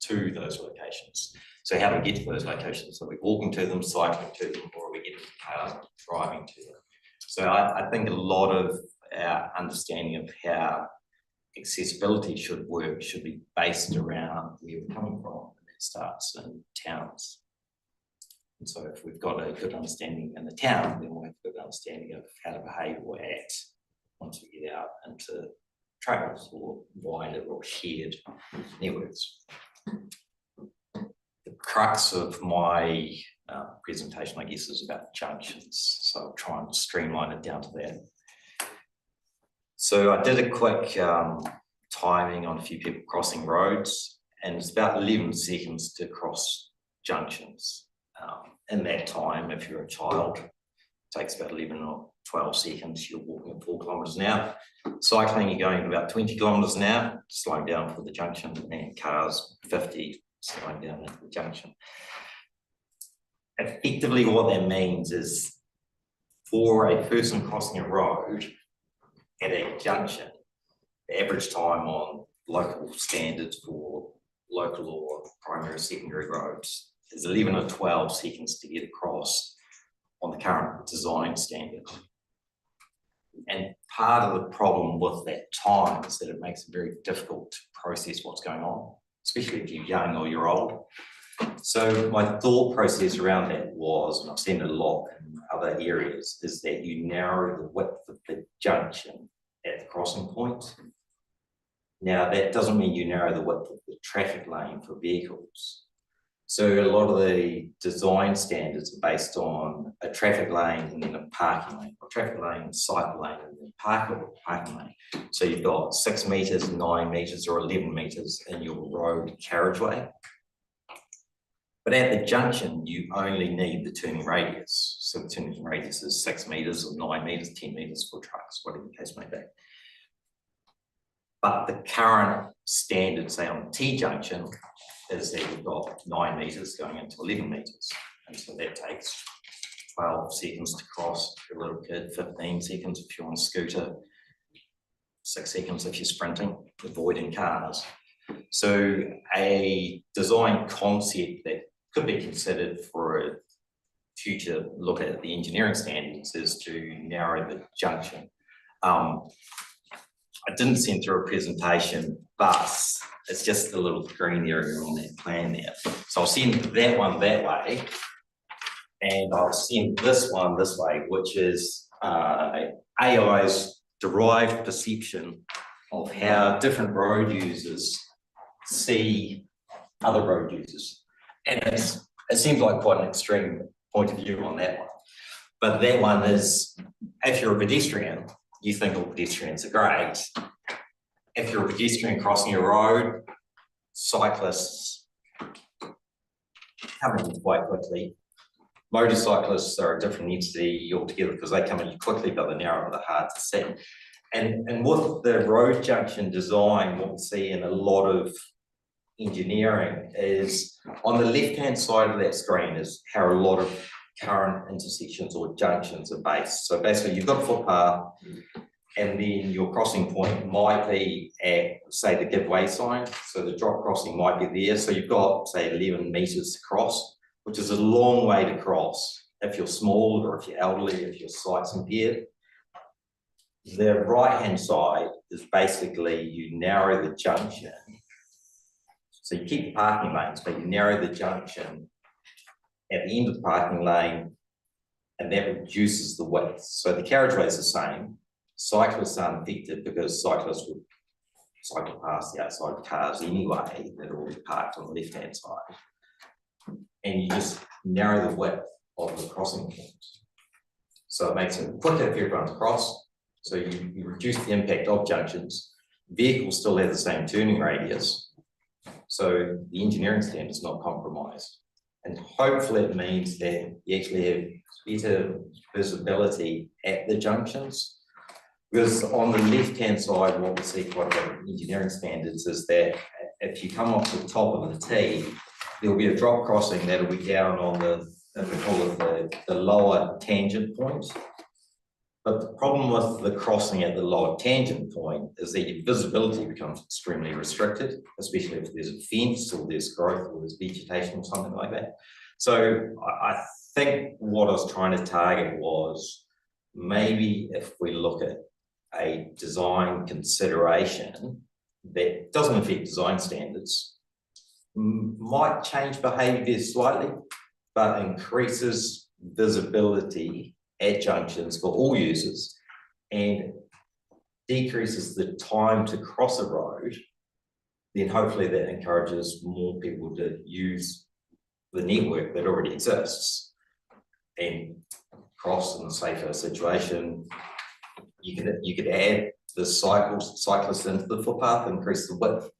to those locations. So how do we get to those locations? Are we walking to them, cycling to them, or are we getting cars driving to them? So I think a lot of our understanding of how accessibility should work should be based around where we're coming from, and it starts in towns. And so if we've got a good understanding in the town, then we'll have a good understanding of how to behave or act once we get out into trails or wider or shared networks. The crux of my presentation, I guess, is about junctions. So I'll try and streamline it down to that. So I did a quick timing on a few people crossing roads, and it's about 11 seconds to cross junctions. In that time, if you're a child, it takes about 11 or 12 seconds. You're walking at 4 kilometres an hour. Cycling, you're going at about 20 kilometres an hour, slowing down for the junction, and cars 50, slowing down at the junction. Effectively, what that means is for a person crossing a road at a junction, the average time on local standards for local or primary secondary roads is 11 or 12 seconds to get across on the current design standard. And part of the problem with that time is that it makes it very difficult to process what's going on, especially if you're young or you're old. So my thought process around that was, and I've seen it a lot in other areas, is that you narrow the width of the junction at the crossing point. Now, that doesn't mean you narrow the width of the traffic lane for vehicles. So a lot of the design standards are based on a traffic lane and then a parking lane, or traffic lane, cycle lane, and then parking lane. So you've got 6 metres, 9 metres, or 11 metres in your road carriageway. But at the junction, you only need the turning radius. So the turning radius is 6 metres or 9 metres, 10 metres for trucks, whatever the case may be. But the current standard, say on the T-junction, is that you've got 9 metres going into 11 metres. And so that takes 12 seconds to cross if you're a little kid, 15 seconds if you're on a scooter, 6 seconds if you're sprinting, avoiding cars. So a design concept that could be considered for a future look at the engineering standards is to narrow the junction. I didn't send through a presentation, but it's just a little green area on that plan there. So I'll send that one that way, and I'll send this one this way, which is AI's derived perception of how different road users see other road users. And it's it seems like quite an extreme point of view on that one. But that one is, if you're a pedestrian, you think all pedestrians are great. If you're a pedestrian crossing a road, cyclists come in quite quickly. Motorcyclists are a different entity altogether because they come in quickly, but they're narrow and they're hard to see. And with the road junction design, what we see in a lot of engineering is on the left-hand side of that screen is how a lot of current intersections or junctions are based. So basically you've got a footpath and then your crossing point might be at, say, the give way sign. So the drop crossing might be there. So you've got, say, 11 meters to cross, which is a long way to cross if you're small or if you're elderly, if your sight's impaired. The right-hand side is basically you narrow the junction. So you keep the parking lanes, but you narrow the junction at the end of the parking lane, and that reduces the width. So the carriageway is the same. Cyclists aren't affected because cyclists would cycle past the outside cars anyway that are already parked on the left-hand side. And you just narrow the width of the crossing point. So it makes it quicker if everyone's across. So you reduce the impact of junctions. Vehicles still have the same turning radius. So the engineering standard is not compromised. And hopefully it means that you actually have better visibility at the junctions. Because on the left-hand side, what we see quite a bit of engineering standards is that if you come off the top of the T, there'll be a drop crossing that'll be down on the, we call it the lower tangent point. But the problem with the crossing at the lower tangent point is that your visibility becomes extremely restricted, especially if there's a fence or there's growth or there's vegetation or something like that. So I think what I was trying to target was maybe if we look at a design consideration that doesn't affect design standards, might change behaviour slightly, but increases visibility at junctions for all users and decreases the time to cross a road, then hopefully that encourages more people to use the network that already exists and cross in a safer situation. You could add the cyclists into the footpath, increase the width,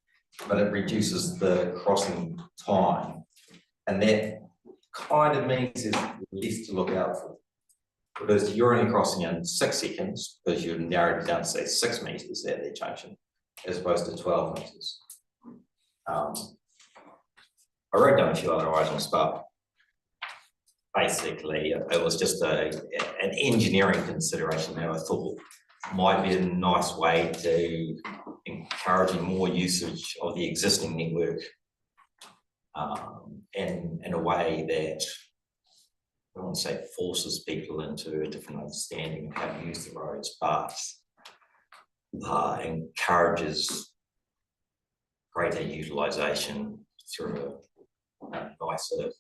but it reduces the crossing time. And that kind of means there's less to look out for. Because you're only crossing in 6 seconds because you've narrowed it down to say 6 meters at that junction, as opposed to 12 meters. I wrote down a few other items, but basically it was just an engineering consideration that I thought might be a nice way to encouraging more usage of the existing network in a way that I don't want to say forces people into a different understanding of how to use the roads, but encourages greater utilisation through a nicer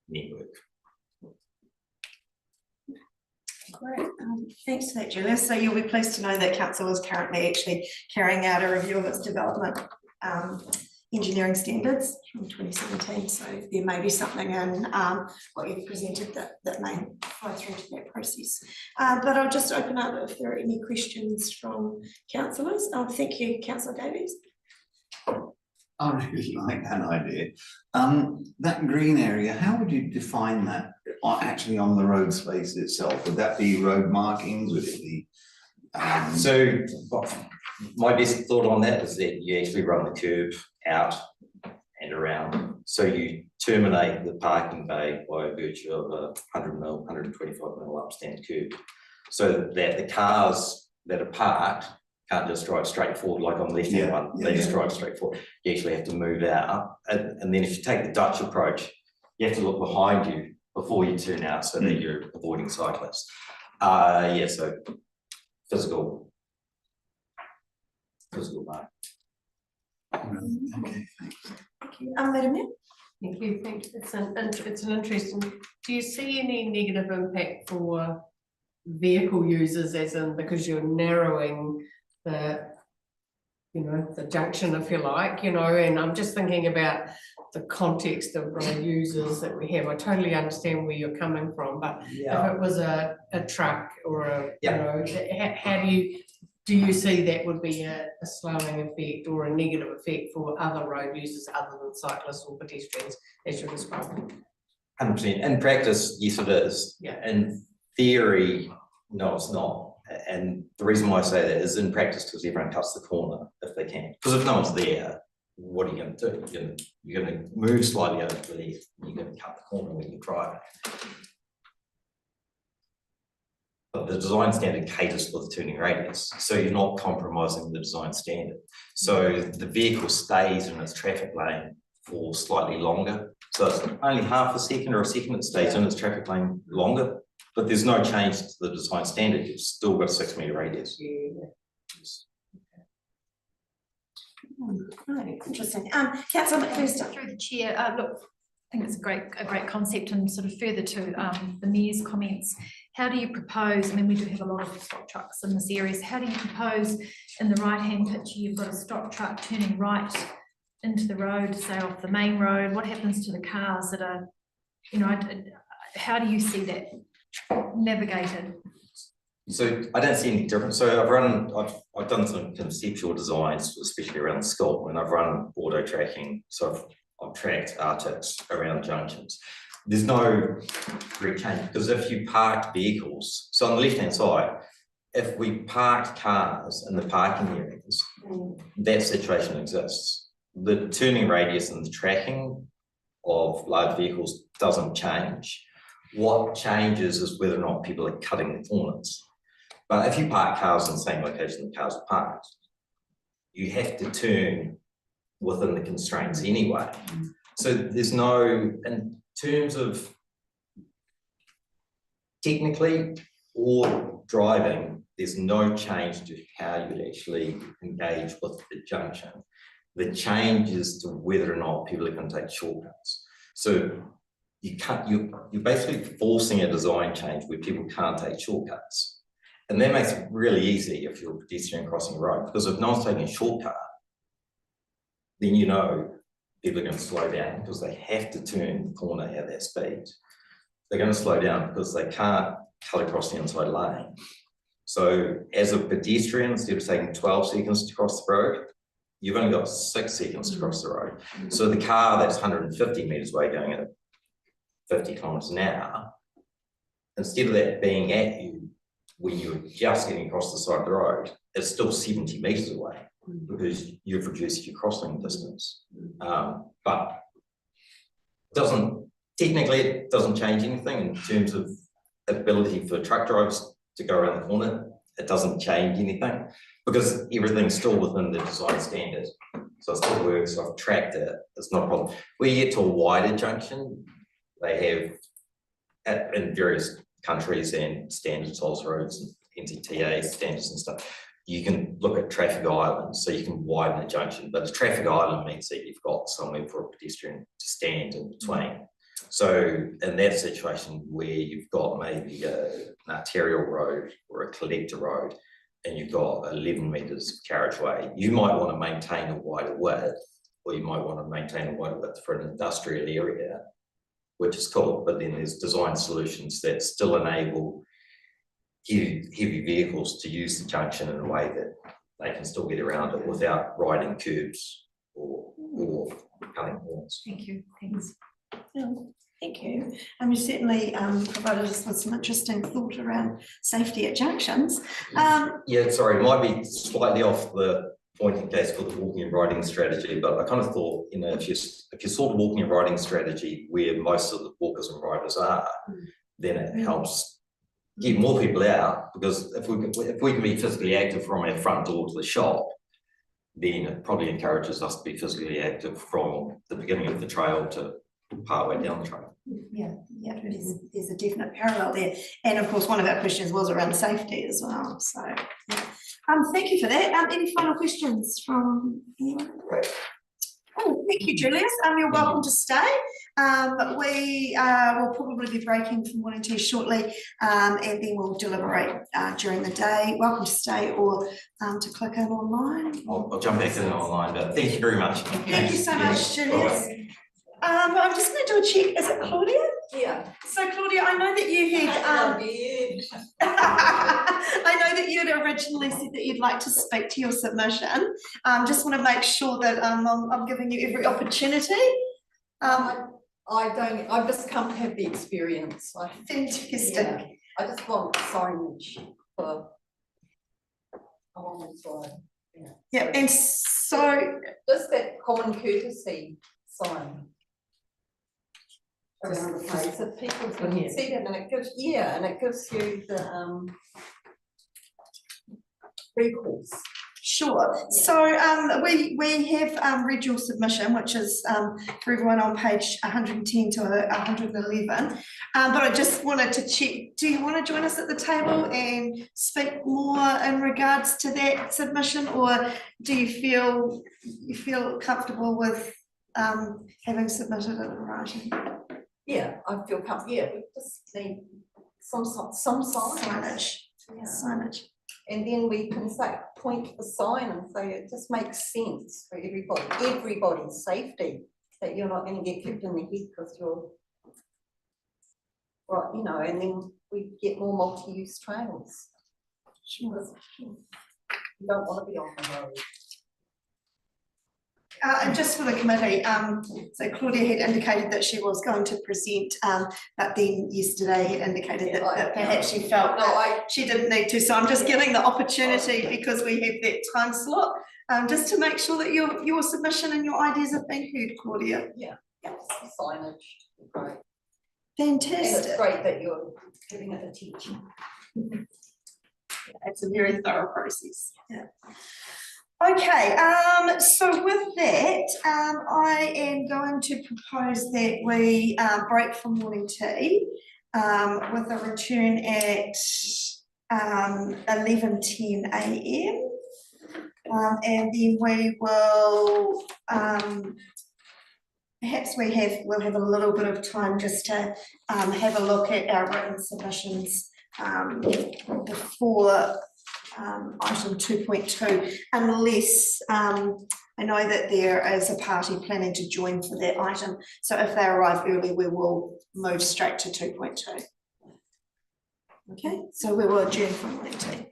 network. Great, thanks for that, Julia. So you'll be pleased to know that council is currently actually carrying out a review of its development engineering standards from 2017. So there may be something in what you've presented that may flow through to that process. But I'll just open up if there are any questions from councillors. Thank you, Councillor Davies. I really like that idea. That green area, how would you define that actually on the road space itself? Would that be road markings? Would it be? So my best thought on that is that you actually run the curve out and around. So you terminate the parking bay by virtue of a 100 mil, 125 mil upstand curve. So that the cars that are parked can't just drive straight forward like on the left-hand one. They just drive straight forward. You actually have to move out. And then if you take the Dutch approach, you have to look behind you before you turn out so that you're avoiding cyclists. So physical mark. Okay, thanks. Thank you. Madam Mayor? Thank you, it's an interesting, do you see any negative impact for vehicle users as in because you're narrowing the junction, if you like, and I'm just thinking about the context of road users that we have. I totally understand where you're coming from, but if it was a truck or you know, how do you see that would be a slowing effect or a negative effect for other road users other than cyclists or pedestrians as you're describing? 100%. In practice, yes, it is. Yeah. In theory, no, it's not. And the reason why I say that is in practice because everyone cuts the corner if they can. Because if no one's there, what are you going to do? You're going to move slightly over to the left. You're going to cut the corner when you're driving. But the design standard caters for the turning radius, so you're not compromising the design standard. So the vehicle stays in its traffic lane for slightly longer. So it's only half a second or a second it stays in its traffic lane longer, but there's no change to the design standard. You've still got a 6 metre radius. Right, interesting. Councillor McPherson. Through the chair, look, I think it's a great concept, and sort of further to the Mayor's comments, how do you propose, I mean, we do have a lot of stock trucks in this area, so how do you propose in the right-hand picture, you've got a stock truck turning right into the road, say off the main road, what happens to the cars that are, you know, how do you see that navigated? So I don't see any difference. So I've done some conceptual designs, especially around school, and I've run auto tracking. So I've tracked RTICs around junctions. There's no great change because if you parked vehicles, so on the left-hand side, if we parked cars in the parking areas, that situation exists. The turning radius and the tracking of large vehicles doesn't change. What changes is whether or not people are cutting the corners. But if you park cars in the same location the cars are parked, you have to turn within the constraints anyway. So there's no, in terms of technically or driving, there's no change to how you actually engage with the junction. The change is to whether or not people are going to take shortcuts. So you're basically forcing a design change where people can't take shortcuts. And that makes it really easy if you're a pedestrian crossing a road, because if no one's taking a shortcut, then you know people are going to slow down because they have to turn the corner at that speed. They're going to slow down because they can't cut across the inside lane. So as a pedestrian, instead of taking 12 seconds to cross the road, you've only got 6 seconds to cross the road. So the car that's 150 metres away going at 50 kilometres an hour, instead of that being at you when you're just getting across the side of the road, it's still 70 metres away because you've reduced your crossing distance. But technically it doesn't change anything in terms of ability for truck drivers to go around the corner. It doesn't change anything because everything's still within the design standard. So it still works. I've tracked it. It's not a problem. When you get to a wider junction, they have in various countries and standard tolls roads and NZTA standards and stuff, you can look at traffic islands, so you can widen the junction, but a traffic island means that you've got somewhere for a pedestrian to stand in between. So in that situation where you've got maybe an arterial road or a collector road and you've got 11 metres of carriageway, you might want to maintain a wider width, or you might want to maintain a wider width for an industrial area, which is cool, but then there's design solutions that still enable heavy vehicles to use the junction in a way that they can still get around it without riding curbs or cutting corners. Thank you, thanks. Thank you. You certainly provided us with some interesting thought around safety at junctions. Yeah, sorry, it might be slightly off the point in case for the walking and riding strategy, but I kind of thought, you know, if you saw the walking and riding strategy where most of the walkers and riders are, then it helps get more people out, because if we can be physically active from our front door to the shop, then it probably encourages us to be physically active from the beginning of the trail to partway down the trail. Yeah, there's a definite parallel there. And of course, one of our questions was around safety as well. So, yeah. Thank you for that. Any final questions from anyone? Oh, thank you, Julius. You're welcome to stay. We will probably be breaking for morning tea shortly, and then we'll deliberate during the day. Welcome to stay or to click in online. I'll jump back in online, but thank you very much. Thank you so much, Julius. I'm just gonna do a check, is it Claudia? Yeah. So Claudia, I know that you had, I know that you had originally said that you'd like to speak to your submission. Just want to make sure that I'm giving you every opportunity. I've just come to have the experience. Fantastic. Yeah, I just want signage for along the side. Yeah, and so Just that common courtesy sign around the place, that people can see it, and it gives, and it gives you the recourse. sure. So we have read your submission, which is for everyone on page 110 to 111. But I just wanted to check, do you want to join us at the table and speak more in regards to that submission, or do you feel comfortable with having submitted it in writing? Yeah, I feel comfortable. Yeah, we just need some signage. Yeah. Signage. And then we can say, point the sign and say it just makes sense for everybody's safety, that you're not going to get kicked in the head because you're right, you know, and then we get more multi-use trails. Sure. You don't want to be on the road. And just for the committee, so Claudia had indicated that she was going to present, but then yesterday had indicated that perhaps she felt that she didn't need to. So I'm just giving the opportunity because we have that time slot, just to make sure that your submission and your ideas have been heard, Claudia. Yeah, signage, great. Fantastic. And it's great that you're giving it a teaching. It's a very thorough process. Yeah. Okay, so with that, I am going to propose that we break for morning tea with a return at 11:10 a.m. And then we will perhaps we'll have a little bit of time just to have a look at our written submissions before item 2.2, unless I know that there is a party planning to join for that item. So if they arrive early, we will move straight to 2.2. Okay, so we will adjourn from morning tea.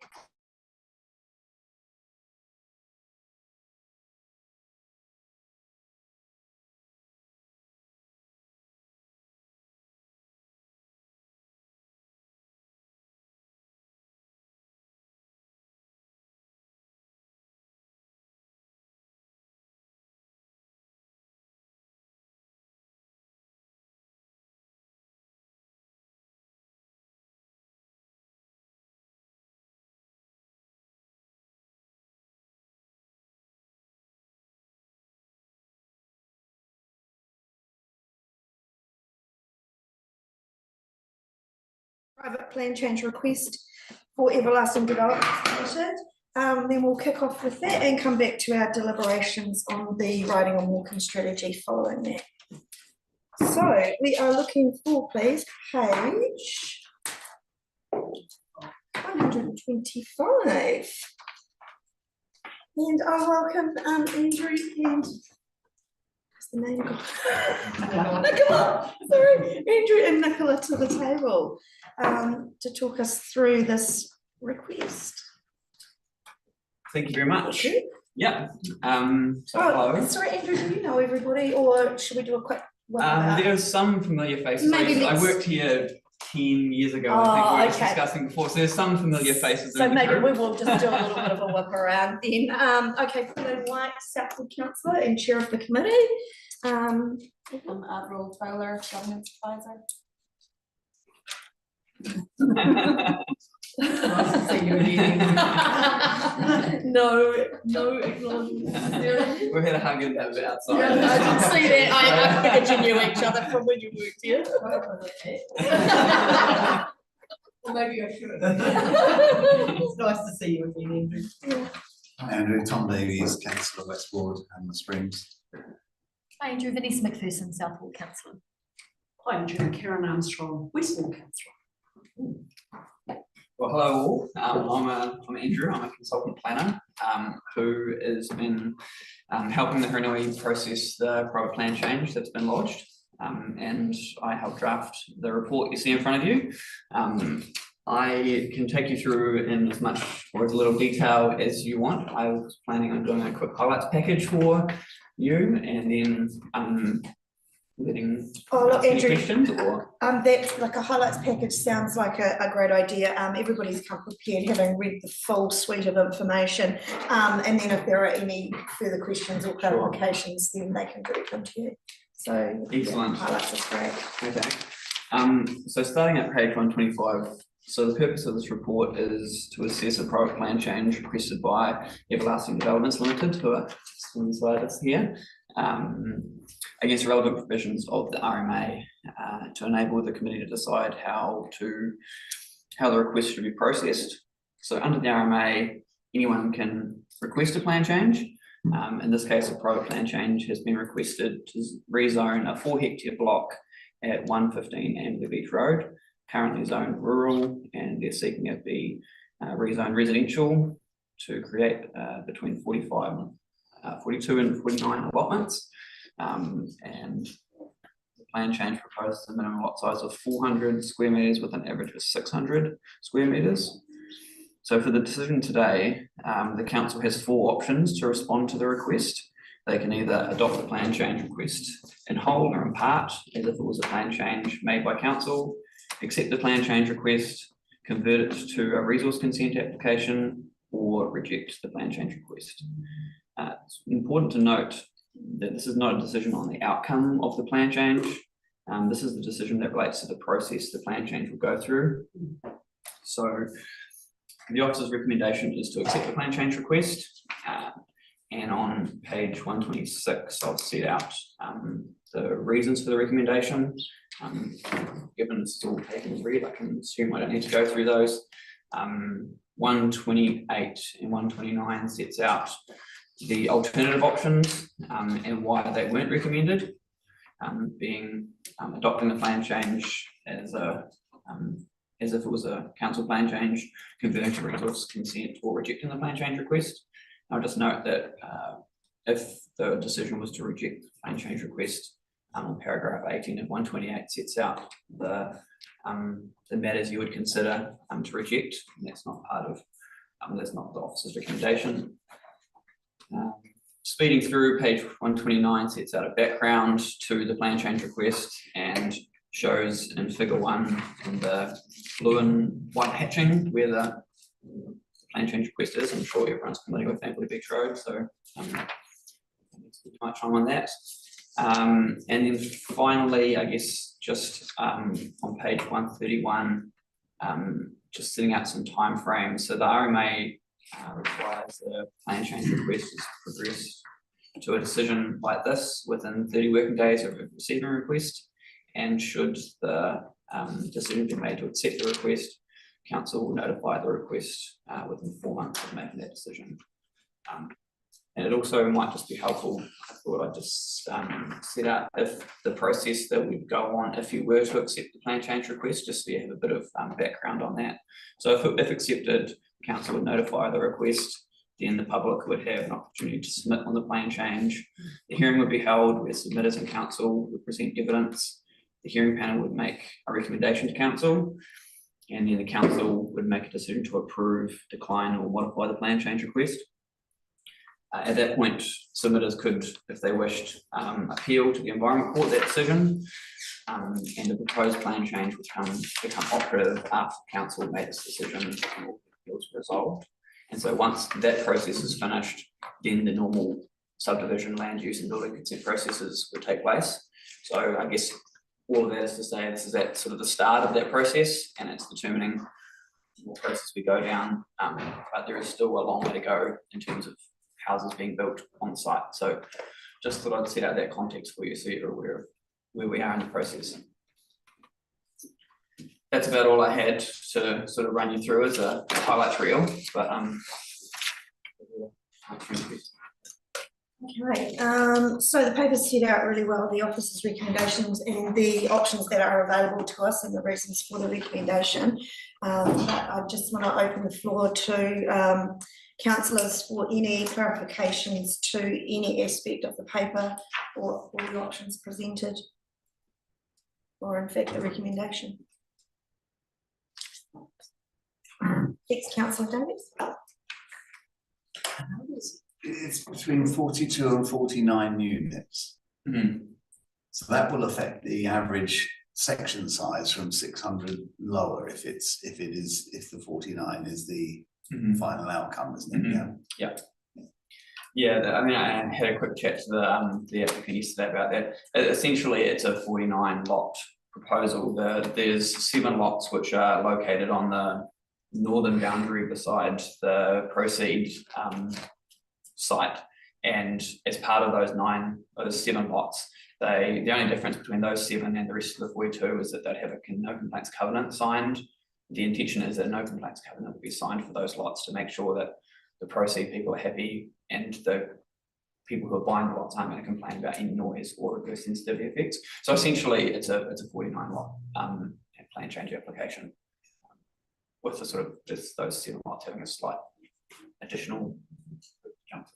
Private plan change request for Everlasting Development Limited. Then we'll kick off with that and come back to our deliberations on the riding and walking strategy following that. So we are looking for, please, page 125. And I welcome Andrew and what's the name? Nicola, sorry, Andrew and Nicola to the table to talk us through this request. Thank you very much. Yeah. So Oh, hello. sorry, Andrew, do you know everybody, or should we do a quick? There are some familiar faces. Maybe I worked here 10 years ago. I think we were just discussing before. So there's some familiar faces. So maybe we will just do a little bit of a whip around then. Okay, Pauline White, Southwood Councillor and Chair of the Committee. I'm Avril Fowler, Governance Advisor. No acknowledgement. We had a hug and that was outside. Yeah, I did see that. I figured you knew each other from when you worked here. Maybe I should. It's nice to see you again, Andrew. I'm Andrew, Tom Davies, Councillor West Ward and the Springs. Hi, Andrew, Vanessa McPherson, Southwood Councillor. Hi, Andrew, Karen Armstrong, Westwood Councillor. Well, hello all. I'm Andrew. I'm a consultant planner who has been helping the Hurunui process the private plan change that's been lodged. And I helped draft the report you see in front of you. I can take you through in as much or as little detail as you want. I was planning on doing a quick highlights package for you, and then letting Oh, look, any Andrew, questions or that's like a highlights package sounds like a great idea. Everybody's come prepared, having read the full suite of information. And then if there are any further questions or clarifications, then they can direct them to you. So excellent. Highlights is great. Okay. So starting at page 125, so the purpose of this report is to assess a private plan change requested by Everlasting Developments Limited, who are on the slide here, against relevant provisions of the RMA to enable the committee to decide how the request should be processed. So under the RMA, anyone can request a plan change. In this case, a private plan change has been requested to rezone a 4-hectare block at 115 Amberley Beach Road, currently zoned rural, and they're seeking it be rezoned residential to create between 42 and 49 allotments. And the plan change proposes a minimum lot size of 400 square metres with an average of 600 square metres. So for the decision today, the council has 4 options to respond to the request. They can either adopt the plan change request in whole or in part, as if it was a plan change made by council, accept the plan change request, convert it to a resource consent application, or reject the plan change request. It's important to note that this is not a decision on the outcome of the plan change. This is the decision that relates to the process the plan change will go through. So the officer's recommendation is to accept the plan change request. And on page 126, I'll set out the reasons for the recommendation. Given it's all taken as read, I can assume I don't need to go through those. 128 and 129 sets out the alternative options and why they weren't recommended, being adopting the plan change as if it was a council plan change, converting to resource consent, or rejecting the plan change request. I'll just note that if the decision was to reject the plan change request, paragraph 18 of 128 sets out the matters you would consider to reject, and that's not part of that's not the officer's recommendation. Speeding through, page 129 sets out a background to the plan change request and shows in figure 1 in the blue and white hatching where the plan change request is. I'm sure everyone's familiar with Amberley Beach Road, so I don't spend too much time on that. And then finally, I guess just on page 131, just setting out some timeframes. So the RMA requires the plan change request is progressed to a decision like this within 30 working days of receiving a request, and should the decision be made to accept the request, council will notify the request within 4 months of making that decision. And it also might just be helpful, I thought I'd just set out if the process that would go on if you were to accept the plan change request, just so you have a bit of background on that. So if accepted, council would notify the request, then the public would have an opportunity to submit on the plan change. The hearing would be held where submitters and council would present evidence. The hearing panel would make a recommendation to council, and then the council would make a decision to approve, decline, or modify the plan change request. At that point, submitters could, if they wished, appeal to the Environment Court that decision, and the proposed plan change would become operative after council made its decision and all appeals were resolved. And so once that process is finished, then the normal subdivision, land use and building consent processes would take place. So I guess all of that is to say this is at sort of the start of that process, and it's determining what process we go down, but there is still a long way to go in terms of houses being built on the site. So just thought I'd set out that context for you so you're aware of where we are in the process. That's about all I had to sort of run you through as a highlights reel, but Okay, so the paper's set out really well, the officer's recommendations and the options that are available to us and the reasons for the recommendation. But I just want to open the floor to councillors for any clarifications to any aspect of the paper or the options presented. Or in fact, the recommendation. Next, councillor Davies. It's between 42 and 49 units. So that will affect the average section size from 600 lower if the 49 is the final outcome, isn't it? Yeah. Yeah, I mean, I had a quick chat to the applicant yesterday about that. Essentially, it's a 49 lot proposal. There's 7 lots which are located on the northern boundary beside the Proceed site, and as part of those 7 lots, the only difference between those 7 and the rest of the 42 is that they'd have a no complaints covenant signed. The intention is that no complaints covenant will be signed for those lots to make sure that the Proceed people are happy and the people who are buying the lots aren't going to complain about any noise or adverse sensitivity effects. So essentially, it's a 49 lot plan change application with the sort of just those 7 lots having a slight additional jump.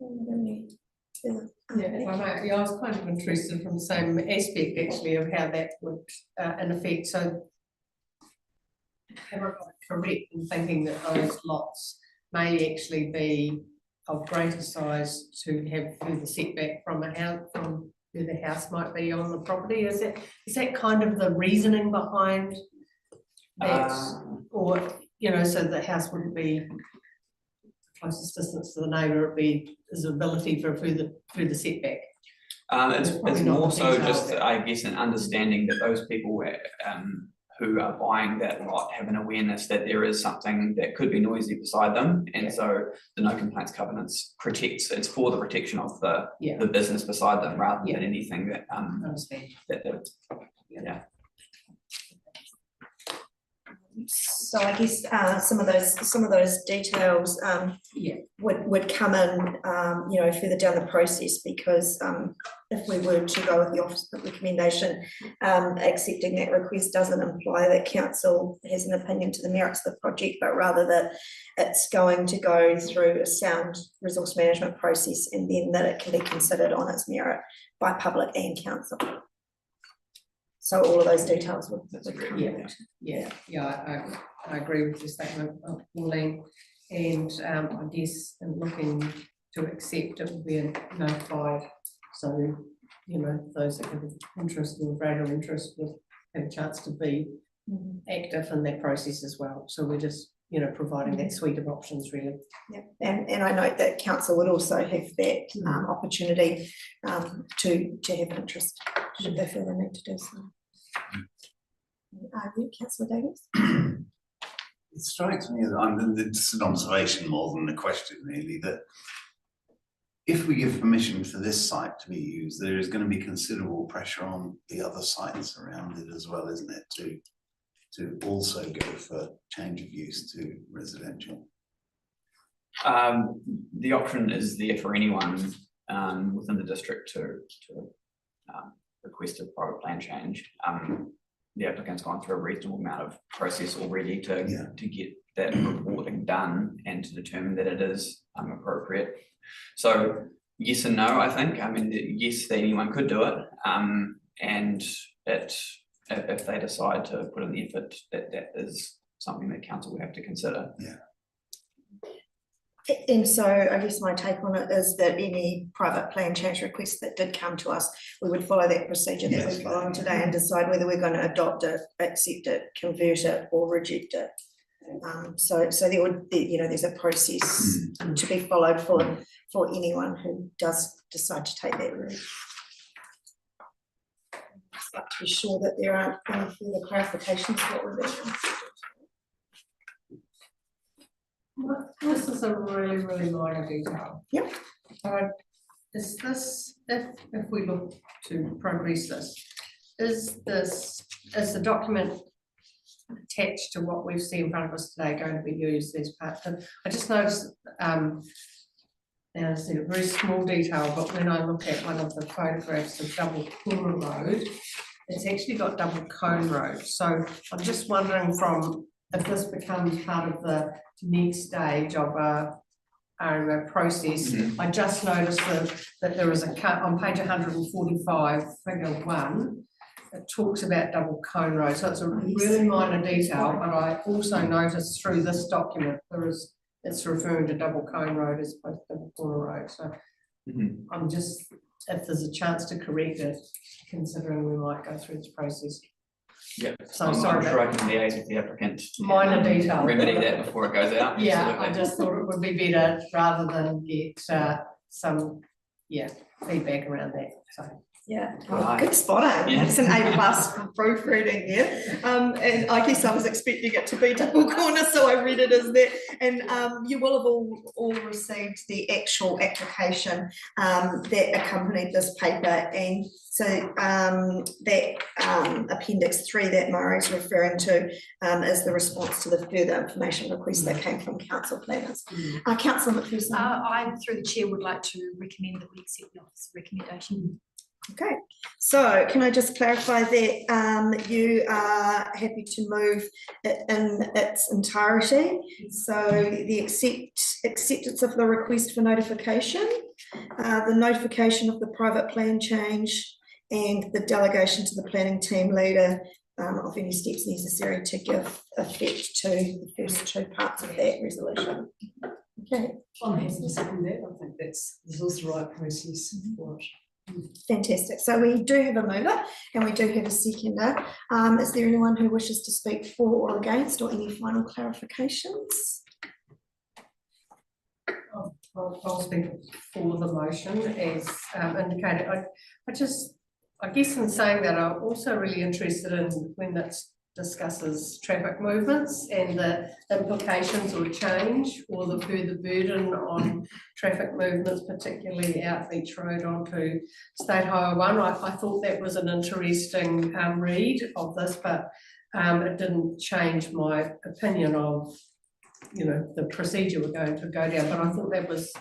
I was kind of interested from the same aspect actually of how that would in effect, so am I correct in thinking that those lots may actually be of greater size to have further setback from a house, from where the house might be on the property? Is that kind of the reasoning behind that? Or, you know, so the house wouldn't be closest distance to the neighbour, it'd be his ability for further setback? It's more so just, I guess, an understanding that those people who are buying that lot have an awareness that there is something that could be noisy beside them, and so the no complaints covenants it's for the protection of the business beside them rather than anything that So I guess some of those details would come in you know, further down the process, because if we were to go with the office recommendation, accepting that request doesn't imply that council has an opinion to the merits of the project, but rather that it's going to go through a sound resource management process and then that it can be considered on its merit by public and council. So all of those details would come in. I agree with your statement, Pauline, and I guess in looking to accept it will be notified, so you know those that have interest or greater interest will have a chance to be active in that process as well. So we're just providing that suite of options really. Yeah, and I note that council would also have that opportunity to have interest should they feel the need to do so. Councillor Davies. It strikes me as it's an observation more than a question really, that if we give permission for this site to be used, there is going to be considerable pressure on the other sites around it as well, isn't it, to also go for change of use to residential? The option is there for anyone within the district to request a private plan change. The applicant's gone through a reasonable amount of process already to get that reporting done and to determine that it is appropriate. So yes and no, I think. I mean, yes, that anyone could do it, and if they decide to put in the effort, that is something that council will have to consider. Yeah. And so I guess my take on it is that any private plan change request that did come to us, we would follow that procedure that we're following today and decide whether we're going to adopt it, accept it, convert it, or reject it. So there would be, there's a process to be followed for anyone who does decide to take that route. I'd like to be sure that there aren't any further clarifications to what we're doing. This is a really, really minor detail. Yep. Is this, if we look to progress this, is the document attached to what we've seen in front of us today going to be used as part. And I just noticed, now it's a very small detail, but when I look at one of the photographs of Double Pura Road, it's actually got Double Cone Road. So I'm just wondering if this becomes part of the next stage of a process. I just noticed that there is a cut on page 145, figure 1. It talks about Double Cone Road, so it's a really minor detail, but I also noticed through this document it's referring to Double Cone Road as opposed to Double Corner Road. So I'm just, if there's a chance to correct it, considering we might go through this process. Yeah, So I'm sorry sure I about can liaise with the applicant. minor detail. Remedy that before it goes out. Yeah, I absolutely. just thought it would be better rather than get some feedback around that. So Yeah, Right. good spot on. Yeah. It's an A+ proofreading there. And I guess I was expecting it to be double corner, so I read it as that. And you will have all received the actual application that accompanied this paper. And so that appendix 3 that Murray's referring to is the response to the further information request that came from council planners. Councillor McPherson. I, through the chair, would like to recommend that we accept the officer's recommendation. Okay, so can I just clarify that you are happy to move it in its entirety? So the acceptance of the request for notification, the notification of the private plan change, and the delegation to the planning team leader of any steps necessary to give effect to the first 2 parts of that resolution. Okay. I'm happy to second that. I think this is the right process for it. Fantastic. So we do have a mover and we do have a seconder. Is there anyone who wishes to speak for or against, or any final clarifications? I'll speak for the motion as indicated. I guess in saying that, I'm also really interested in when that discusses traffic movements and the implications or change or the further burden on traffic movements, particularly out Beach Road onto State Highway 1. I thought that was an interesting read of this, but it didn't change my opinion of, the procedure we're going to go down. But I thought that was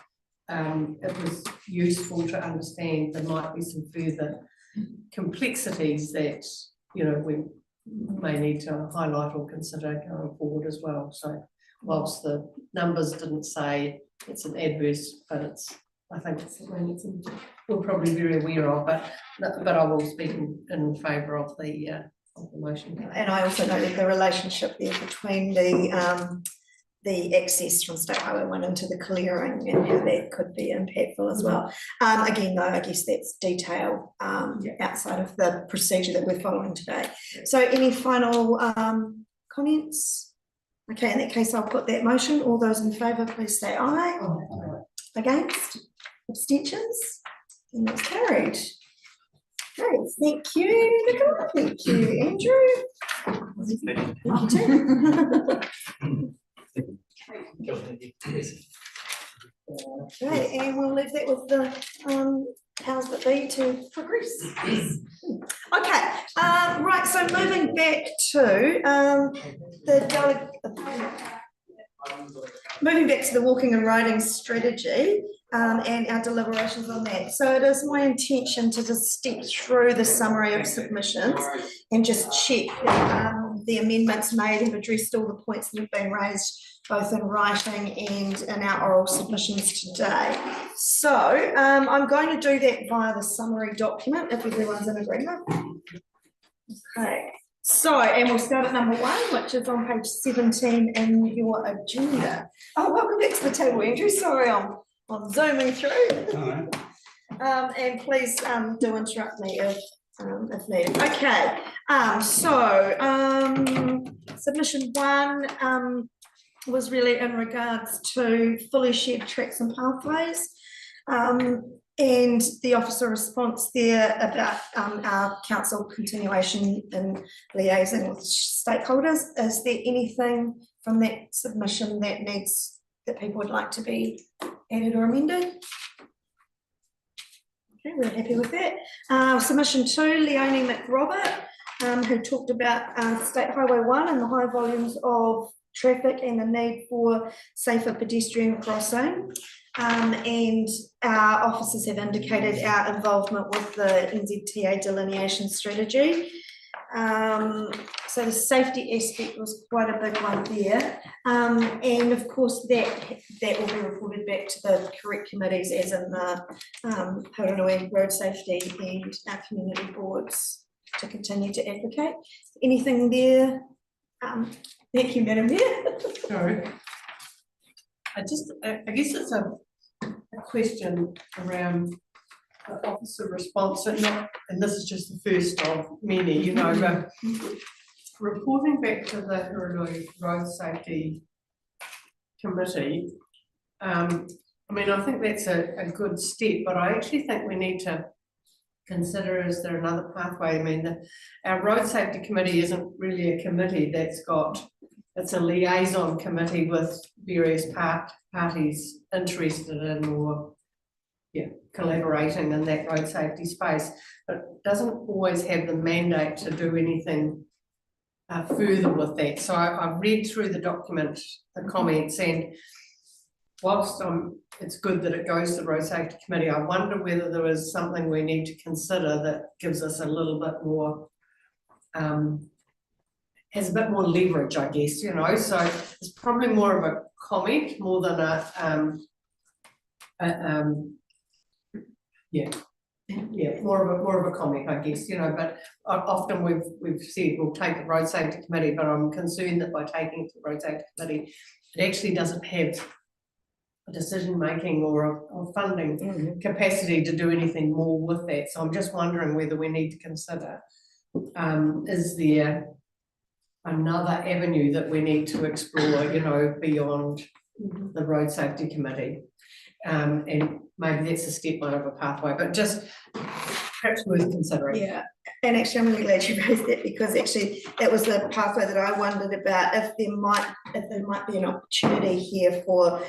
it was useful to understand there might be some further complexities that we may need to highlight or consider going forward as well. So whilst the numbers didn't say it's an adverse, but I think it's something we're probably very aware of, but I will speak in favour of the motion. And I also noted the relationship there between the access from State Highway 1 into the clearing and how that could be impactful as well. Again, though, I guess that's detail outside of the procedure that we're following today. So any final comments? Okay, in that case, I'll put that motion. All those in favour, please say aye. Against? Abstentions? And that's carried. Great, thank you, Nicola. Thank you, Andrew. Thank you too. Okay, and we'll leave that with the powers that be to progress. Okay, right, so moving back to the walking and riding strategy and our deliberations on that. So it is my intention to just step through the summary of submissions and just check the amendments made have addressed all the points that have been raised both in writing and in our oral submissions today. So I'm going to do that via the summary document if everyone's in agreement. Okay, so, and we'll start at number 1, which is on page 17 in your agenda. Oh, welcome back to the table, Andrew. Sorry, I'm zooming through. And please do interrupt me if needed. Okay, submission 1 was really in regards to fully shared tracks and pathways, and the officer response there about our council continuation in liaising with stakeholders. Is there anything from that submission that people would like to be added or amended? Okay, we're happy with that. Submission 2, Leonie McRobert. who talked about State Highway 1 and the high volumes of traffic and the need for safer pedestrian crossing. And our officers have indicated our involvement with the NZTA delineation strategy. So the safety aspect was quite a big one there. And of course that will be reported back to the correct committees, as in the Haranui Road Safety and our community boards, to continue to advocate. Anything there? Thank you, Madam Mayor. Sorry. I guess it's a question around the officer response, and this is just the first of many, you know, but reporting back to the Haranui Road Safety Committee, I mean, I think that's a good step, but I actually think we need to consider, is there another pathway? I mean, our Road Safety Committee isn't really a committee it's a liaison committee with various parties interested in or collaborating in that road safety space, but doesn't always have the mandate to do anything further with that. So I've read through the document, the comments, and whilst it's good that it goes to the Road Safety Committee, I wonder whether there is something we need to consider that gives us a little bit more, has a bit more leverage, I guess, you know. So it's probably more of a comment more than more of a comment, I guess, you know. But often we've said we'll take the Road Safety Committee, but I'm concerned that by taking it to the Road Safety Committee, it actually doesn't have a decision-making or a funding capacity to do anything more with that. So I'm just wondering whether we need to consider, is there another avenue that we need to explore, you know, beyond the Road Safety Committee? And maybe that's a step one of a pathway, but just perhaps worth considering. Yeah, and actually I'm really glad you raised that, because actually that was the pathway that I wondered about, if there might be an opportunity here for,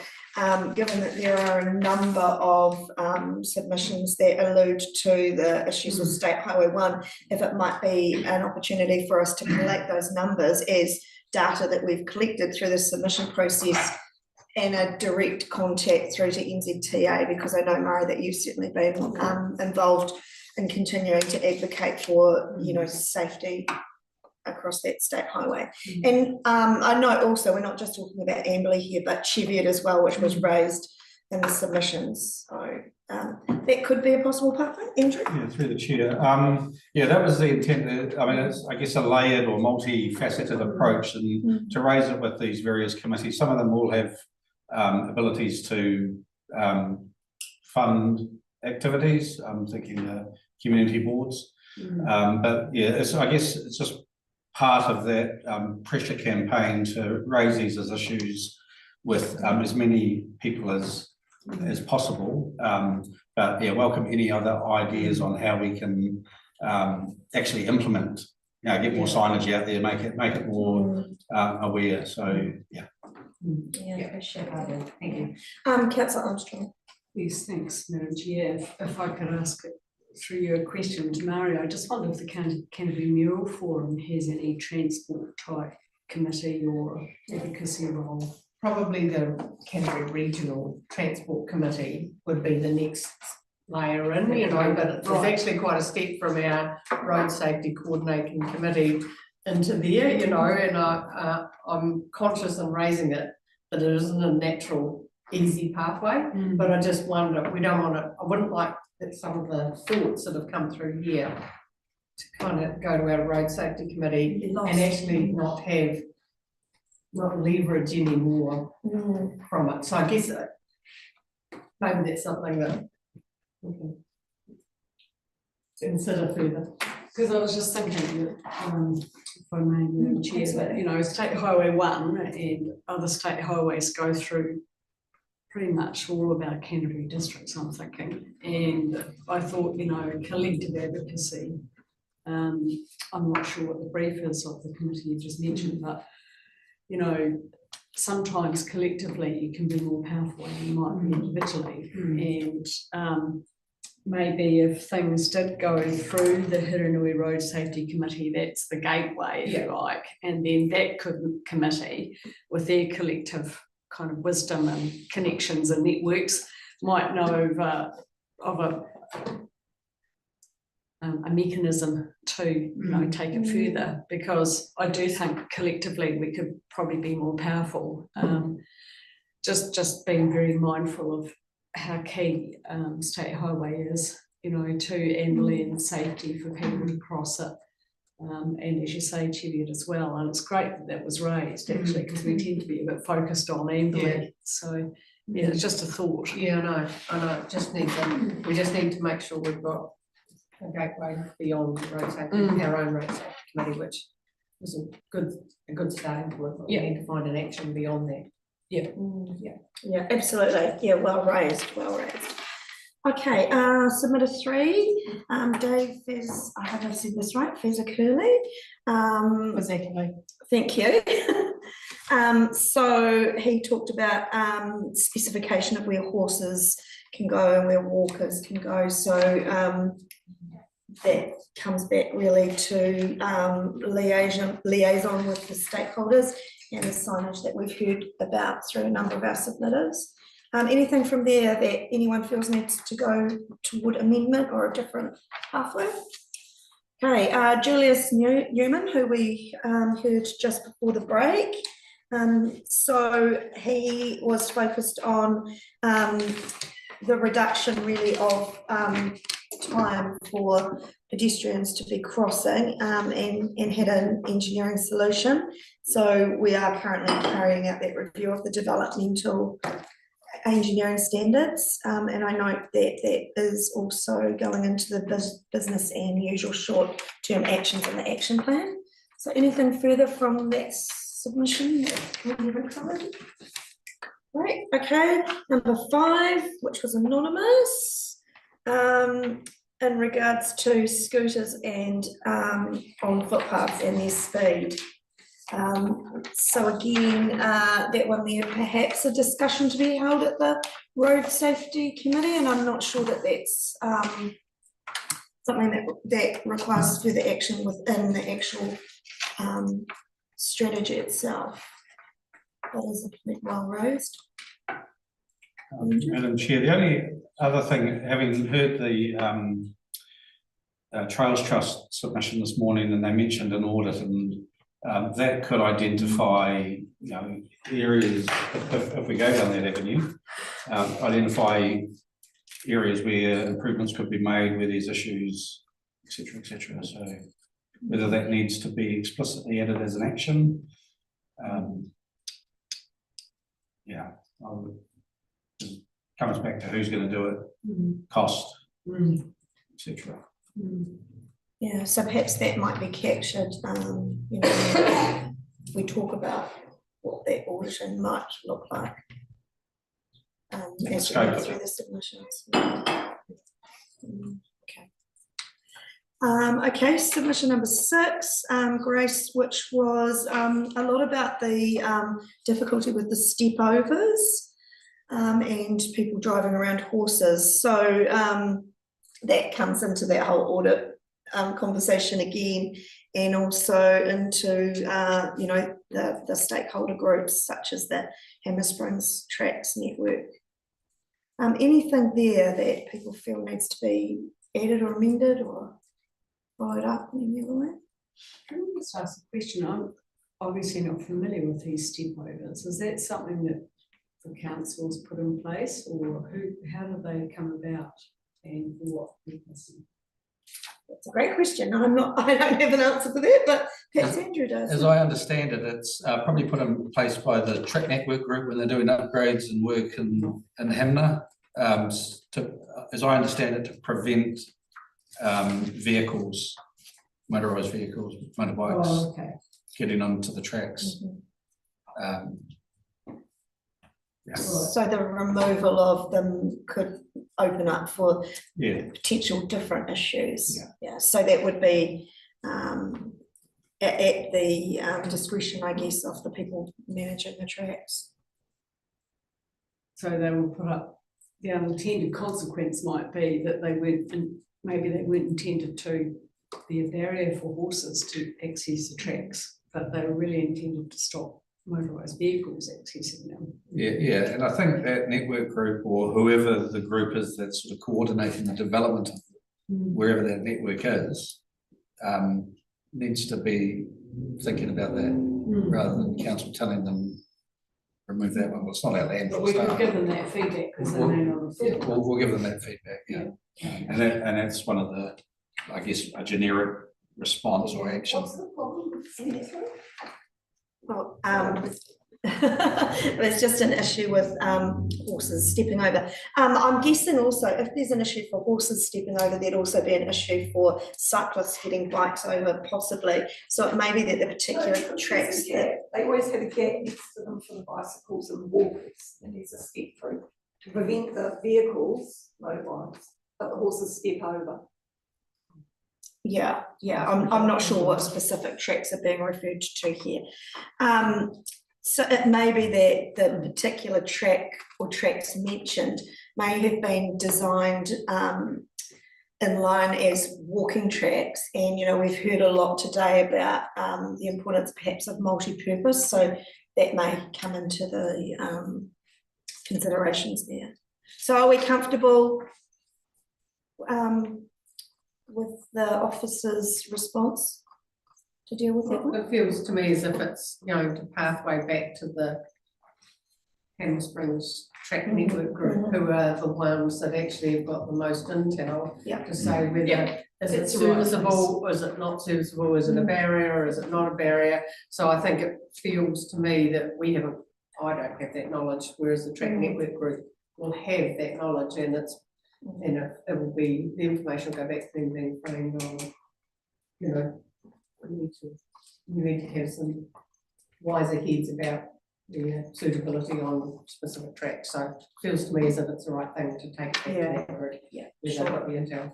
given that there are a number of submissions that allude to the issues with State Highway 1, if it might be an opportunity for us to collect those numbers as data that we've collected through the submission process, and a direct contact through to NZTA, because I know, Murray, that you've certainly been involved in continuing to advocate for, you know, safety across that state highway. And I know also we're not just talking about Amberley here, but Cheviot as well, which was raised in the submissions. So that could be a possible pathway. Andrew? Yeah, through the chair. Yeah, that was the intent. I mean, it's, I guess, a layered or multifaceted approach, and to raise it with these various committees. Some of them will have abilities to fund activities. I'm thinking community boards, but yeah, I guess it's just part of that pressure campaign to raise these as issues with as many people as possible. But yeah, welcome any other ideas on how we can actually implement, you know, get more signage out there, make it more aware. So yeah. Yeah, appreciate that. Thank you. Councillor Armstrong. Yes, thanks, Madam Chair. If I could ask it through your question to Mario, I just wonder if the Canterbury Mural Forum has any transport type committee or advocacy role. Probably the Canterbury Regional Transport Committee would be the next layer in, you know, but it's actually quite a step from our Road Safety Coordinating Committee into there, you know, and I'm conscious in raising it that it isn't a natural, easy pathway, but I just wonder, we don't want to, I wouldn't like that some of the thoughts that have come through here to kind of go to our Road Safety Committee and actually not leverage any more from it. So I guess maybe that's something that we can consider further. Because I was just thinking that, if I may, Madam Chair, that, you know, State Highway 1 and other state highways go through pretty much all of our Canterbury districts, I'm thinking. And I thought, you know, collective advocacy, I'm not sure what the brief is of the committee you just mentioned, but, you know, sometimes collectively you can be more powerful than you might be individually. And maybe if things did go through the Hiranui Road Safety Committee, that's the gateway, if you like, and then that committee, with their collective kind of wisdom and connections and networks, might know of a mechanism to, you know, take it further, because I do think collectively we could probably be more powerful. Just being very mindful of how key State Highway is, you know, to ambulance safety for people to cross it. And as you say, Cheviot as well, and it's great that that was raised actually, because we tend to be a bit focused on ambulance. So yeah, it's just a thought. Yeah, I know, we just need to make sure we've got a gateway beyond the road safety, our own road safety committee, which was a good starting point, but we need to find an action beyond that. Yeah. Yeah, absolutely. Yeah, well raised. Okay, submitter 3, Dave Fez, I hope I've said this right, Fezzacurley. Exactly. Thank you. So he talked about specification of where horses can go and where walkers can go. So that comes back really to liaison with the stakeholders and the signage that we've heard about through a number of our submitters. Anything from there that anyone feels needs to go toward amendment or a different pathway? Okay, Julius Newman, who we heard just before the break. So he was focused on the reduction really of time for pedestrians to be crossing and had an engineering solution. So we are currently carrying out that review of the developmental engineering standards, and I note that that is also going into the business and usual short-term actions in the action plan. So anything further from that submission that we haven't covered? Right, okay, number 5, which was anonymous, in regards to scooters and on footpaths and their speed. So again, that one there, perhaps a discussion to be held at the Road Safety Committee, and I'm not sure that that's something that requires further action within the actual strategy itself. That is a point well raised. Madam Chair, the only other thing, having heard the Trails Trust submission this morning, and they mentioned an audit, and that could identify, you know, areas, if we go down that avenue, identify areas where improvements could be made, where there's issues, etc., etc. So whether that needs to be explicitly added as an action, yeah, it comes back to who's going to do it, cost, etc. Yeah, so perhaps that might be captured, you know, we talk about what that audition might look like as we go through the submissions. Okay, submission number 6, Grace, which was a lot about the difficulty with the step overs and people driving around horses. So that comes into that whole audit conversation again, and also into you know, the stakeholder groups such as the Hammer Springs Tracks Network. Anything there that people feel needs to be added or amended or followed up in any other way? Can I just ask a question? I'm obviously not familiar with these step overs. Is that something that the council's put in place, or how do they come about and for what purpose? That's a great question. I don't have an answer for that, but perhaps Andrew does. As I understand it, it's probably put in place by the Track Network Group when they're doing upgrades and work in Hamner, as I understand it, to prevent vehicles, motorised vehicles, motorbikes, getting onto the tracks. Yeah. So the removal of them could open up for potential different issues. Yeah, so that would be at the discretion, I guess, of the people managing the tracks. So they will put up the unintended consequence might be that they weren't, and maybe they weren't intended to be a barrier for horses to access the tracks, but they were really intended to stop motorised vehicles accessing them. Yeah, and I think that network group or whoever the group is that's sort of coordinating the development of wherever that network is, needs to be thinking about that rather than council telling them remove that one. Well, it's not our land. But we can give them that feedback because they may not have. Yeah, we'll give them that feedback, yeah. And that's one of the, I guess, a generic response or action. What's the problem with seeing it through? Well, there's just an issue with horses stepping over. I'm guessing also if there's an issue for horses stepping over, there'd also be an issue for cyclists getting bikes over, possibly. So it may be that the particular tracks that They always have a gap next to them for the bicycles and walkers, and there's a step through to prevent the vehicles, motorised, but the horses step over. Yeah, I'm not sure what specific tracks are being referred to here. So it may be that the particular track or tracks mentioned may have been designed in line as walking tracks, and we've heard a lot today about the importance perhaps of multi-purpose, so that may come into the considerations there. So are we comfortable with the officer's response to deal with that one? It feels to me as if it's going to pathway back to the Hammer Springs Track Network Group, who are the ones that actually have got the most intel to say whether is it serviceable, or is it not serviceable, is it a barrier, or is it not a barrier? So I think it feels to me that we haven't, I don't have that knowledge, whereas the Track Network Group will have that knowledge, and it's it will be, the information will go back to them being framed on, we need to have some wiser heads about the suitability on specific tracks. So it feels to me as if it's the right thing to take it back to that group. Yeah, Sure. Got the intel.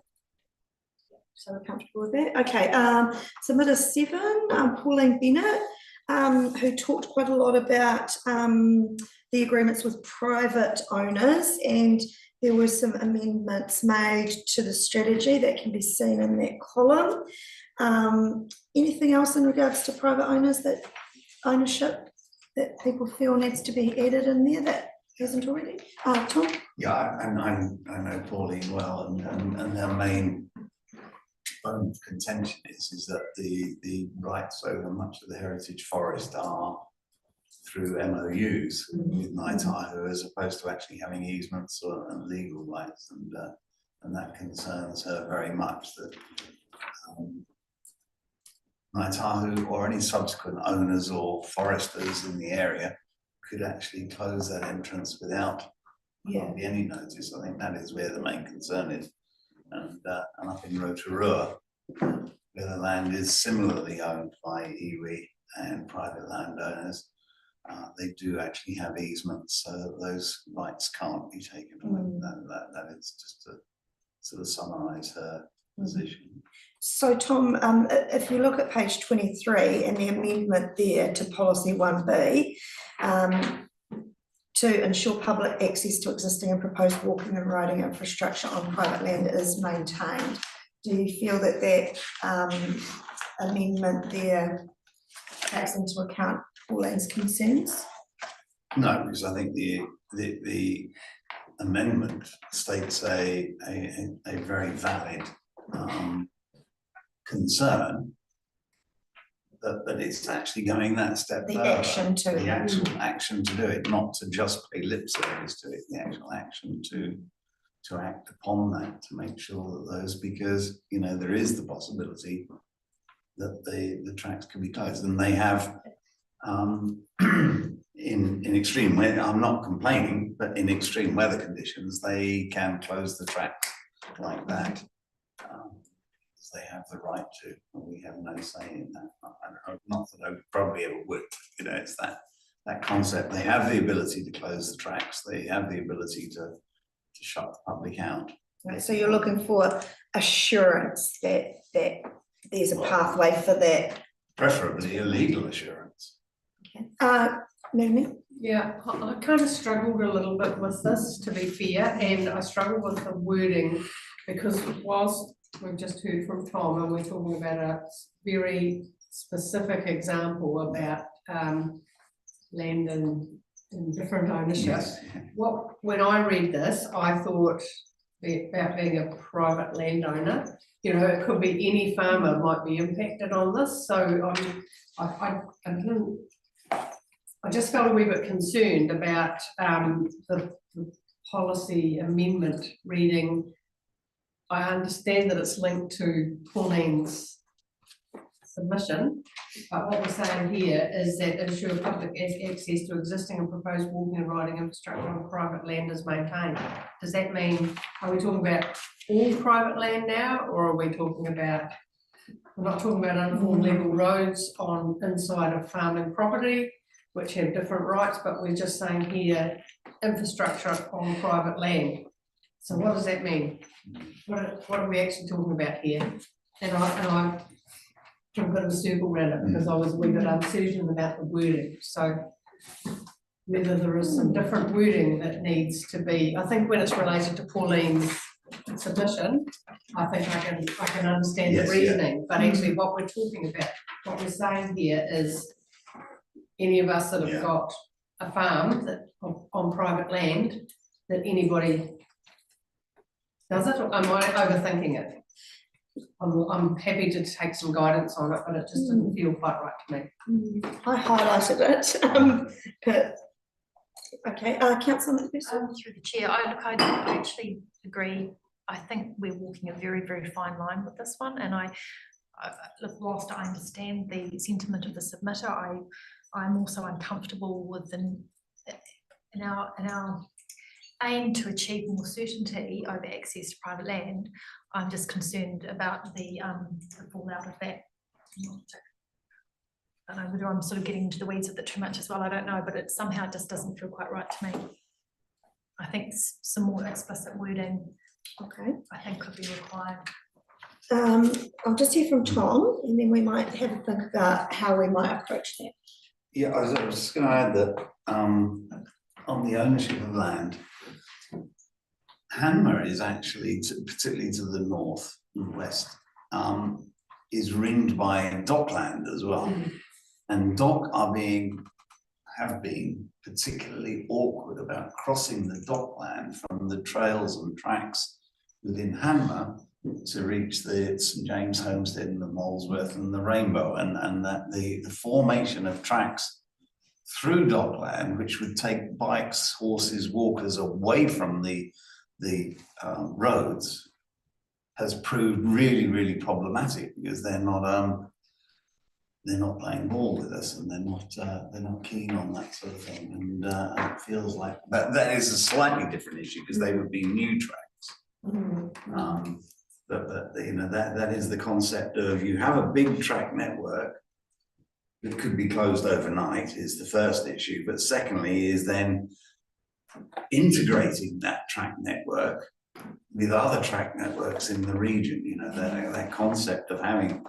So we're comfortable with that. Okay, submitter 7, Pauline Bennett, who talked quite a lot about the agreements with private owners, and there were some amendments made to the strategy that can be seen in that column. Anything else in regards to private owners, that ownership that people feel needs to be added in there that isn't already? Tom? Yeah, and I know Pauline well, and their main bone of contention is that the rights over much of the heritage forest are through MOUs with Ngāi Tahu, as opposed to actually having easements and legal rights, and that concerns her very much, that Ngāi Tahu or any subsequent owners or foresters in the area could actually close that entrance without any notice. I think that is where the main concern is. And up in Rotorua, where the land is similarly owned by iwi and private landowners, they do actually have easements, so that those rights can't be taken away. That is just to sort of summarise her position. So Tom, if you look at page 23 and the amendment there to policy 1B, to ensure public access to existing and proposed walking and riding infrastructure on private land is maintained. Do you feel that that amendment there takes into account Pauline's concerns? No, because I think the amendment states a very valid concern, that it's actually going that step further. The actual action to do it, not to just pay lip service to it, the actual action to act upon that, to make sure that those, because there is the possibility that the tracks can be closed, and they have in extreme weather. I'm not complaining, but in extreme weather conditions, they can close the tracks like that. They have the right to, and we have no say in that. Not that I probably ever would, it's that concept. They have the ability to close the tracks. They have the ability to shut the public out. Right, so you're looking for assurance that there's a pathway for that. Preferably a legal assurance. Okay. Madam Yeah, I kind of struggled a little bit with this, to be fair, and I struggled with the wording because whilst we've just heard from Tom and we're talking about a very specific example about land in different ownership. Yes. When I read this, I thought about being a private landowner. You know, it could be any farmer might be impacted on this, so I just felt a wee bit concerned about the policy amendment reading. I understand that it's linked to Pauline's submission, but what we're saying here is that ensure public access to existing and proposed walking and riding infrastructure on private land is maintained. Does that mean, are we talking about all private land now, or are we talking about, we're not talking about uniform level roads on inside of farming property, which have different rights, but we're just saying here, infrastructure on private land. So what does that mean? What are we actually talking about here? And I took a bit of a circle around it because I was a wee bit uncertain about the wording. So whether there is some different wording that needs to be, I think when it's related to Pauline's submission, I think I can understand the reasoning, but actually what we're talking about, what we're saying here is any of us that have got a farm that on private land, that anybody does it, or am I overthinking it? I'm happy to take some guidance on it, but it just didn't feel quite right to me. I highlighted it, but, okay, Councillor McPherson. Through the chair, I actually agree. I think we're walking a very, very fine line with this one, and look, whilst I understand the sentiment of the submitter, I'm also uncomfortable with in our aim to achieve more certainty over access to private land. I'm just concerned about the fallout of that. I don't know whether I'm sort of getting into the weeds of it too much as well, I don't know, but it somehow just doesn't feel quite right to me. I think some more explicit wording, okay, I think could be required. I'll just hear from Tom, and then we might have a think about how we might approach that. Yeah, I was just going to add that on the ownership of land, Hanmer is actually, particularly to the north and west, is ringed by dockland as well. And dock have been particularly awkward about crossing the dockland from the trails and tracks within Hanmer to reach the St James Homestead and the Molesworth and the Rainbow, and that the formation of tracks through dockland, which would take bikes, horses, walkers away from the roads, has proved really, really problematic because they're not playing ball with us, and they're not keen on that sort of thing. And it feels like that is a slightly different issue because they would be new tracks. But you know, that is the concept of, you have a big track network that could be closed overnight is the first issue, but secondly is then integrating that track network with other track networks in the region. You know, that concept of having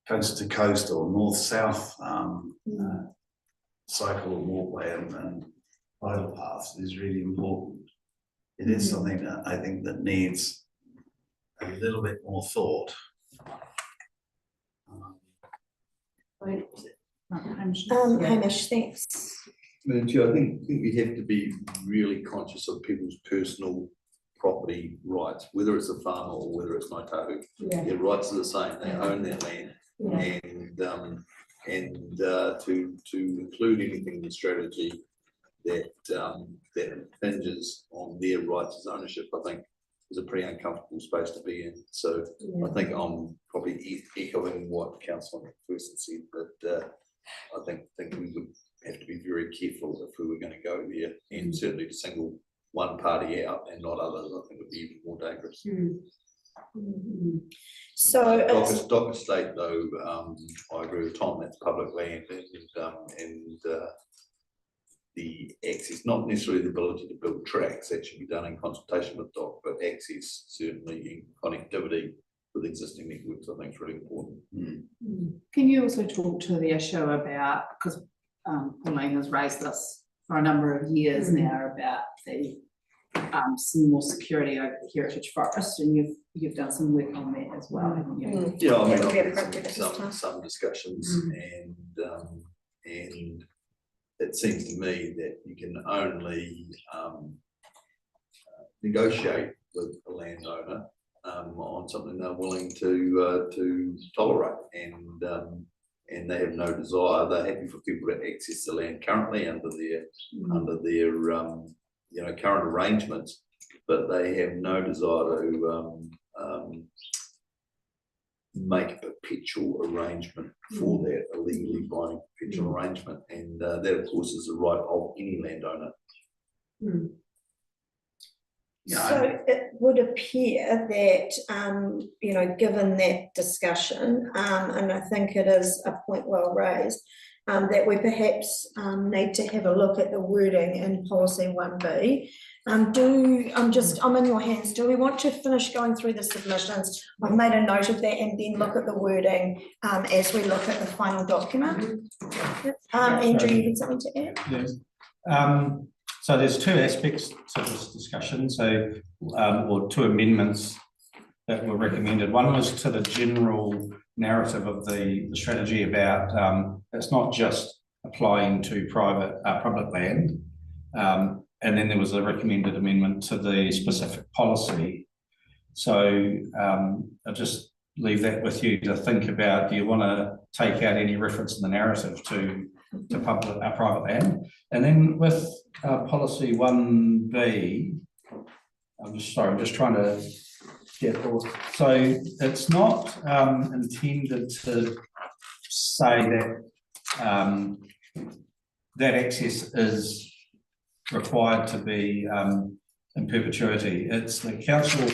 coast to coast or north-south cycle or walkway and bridle paths is really important. It is something that I think that needs a little bit more thought. Hamish, thanks. Madam Chair, I think we have to be really conscious of people's personal property rights, whether it's a farmer or whether it's Ngāi Tahu. Their rights are the same, they own their land. And to include anything in the strategy that impinges on their rights as ownership, I think is a pretty uncomfortable space to be in. So I think I'm probably echoing what Councillor McPherson said, but I think we would have to be very careful if we were going to go there, and certainly to single one party out and not others, I think would be even more dangerous. So Dock Estate, though, I agree with Tom, that's public land, and the access, not necessarily the ability to build tracks, that should be done in consultation with Dock, but access certainly in connectivity with existing networks, I think is really important. Can you also talk to the issue about, because Pauline has raised this for a number of years now about the some more security over the heritage forest, and you've done some work on that as well, haven't you? Yeah, I mean, That'll be I've appropriate had at this time. some discussions and it seems to me that you can only negotiate with a landowner on something they're willing to tolerate, and they have no desire. They're happy for people to access the land currently under their current arrangements, but they have no desire to make a perpetual arrangement for that, a legally binding perpetual arrangement, and that of course is the right of any landowner. So it would appear that, given that discussion, and I think it is a point well raised, that we perhaps need to have a look at the wording in policy 1B. I'm in your hands. Do we want to finish going through the submissions? I've made a note of that, and then look at the wording as we look at the final document. Andrew, you had something to add? Yes. So there's two aspects to this discussion, or two amendments that were recommended. One was to the general narrative of the strategy about it's not just applying to public land. And then there was a recommended amendment to the specific policy. So I'll just leave that with you to think about. Do you want to take out any reference in the narrative to private land? And then with policy 1B, I'm just trying to get all. So it's not intended to say that that access is required to be in perpetuity. It's the council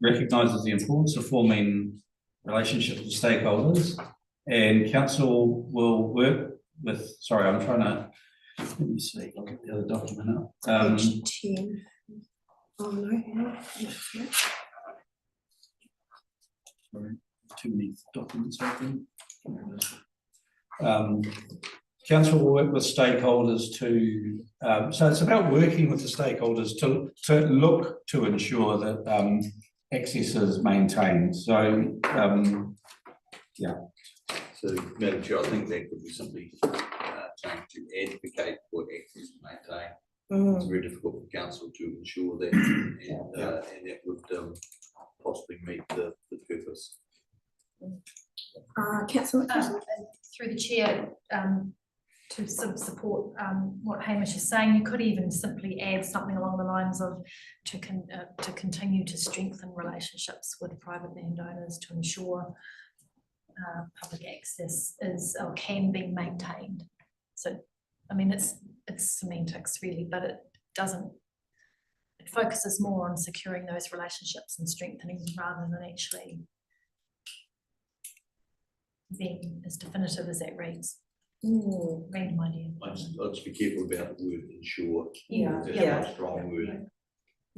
recognises the importance of forming relationships with stakeholders, and council will work with, sorry, I'm trying to, let me see, I'll get the other document up. Page 10. Oh, no. Sorry, too many documents open. Council will work with stakeholders to, so it's about working with the stakeholders to look to ensure that access is maintained. So, yeah. So, Madam Chair, I think that could be simply changed to advocate for access is maintained. It's very difficult for council to ensure that, and that would possibly meet the purpose. Councillor McPherson? Through the chair, to sort of support what Hamish is saying, you could even simply add something along the lines of to continue to strengthen relationships with private landowners to ensure public access is or can be maintained. So, I mean, it's semantics really, but it focuses more on securing those relationships and strengthening them rather than actually being as definitive as that reads. Random idea. I'll just be careful about the word ensure. Yeah. That's a strong word.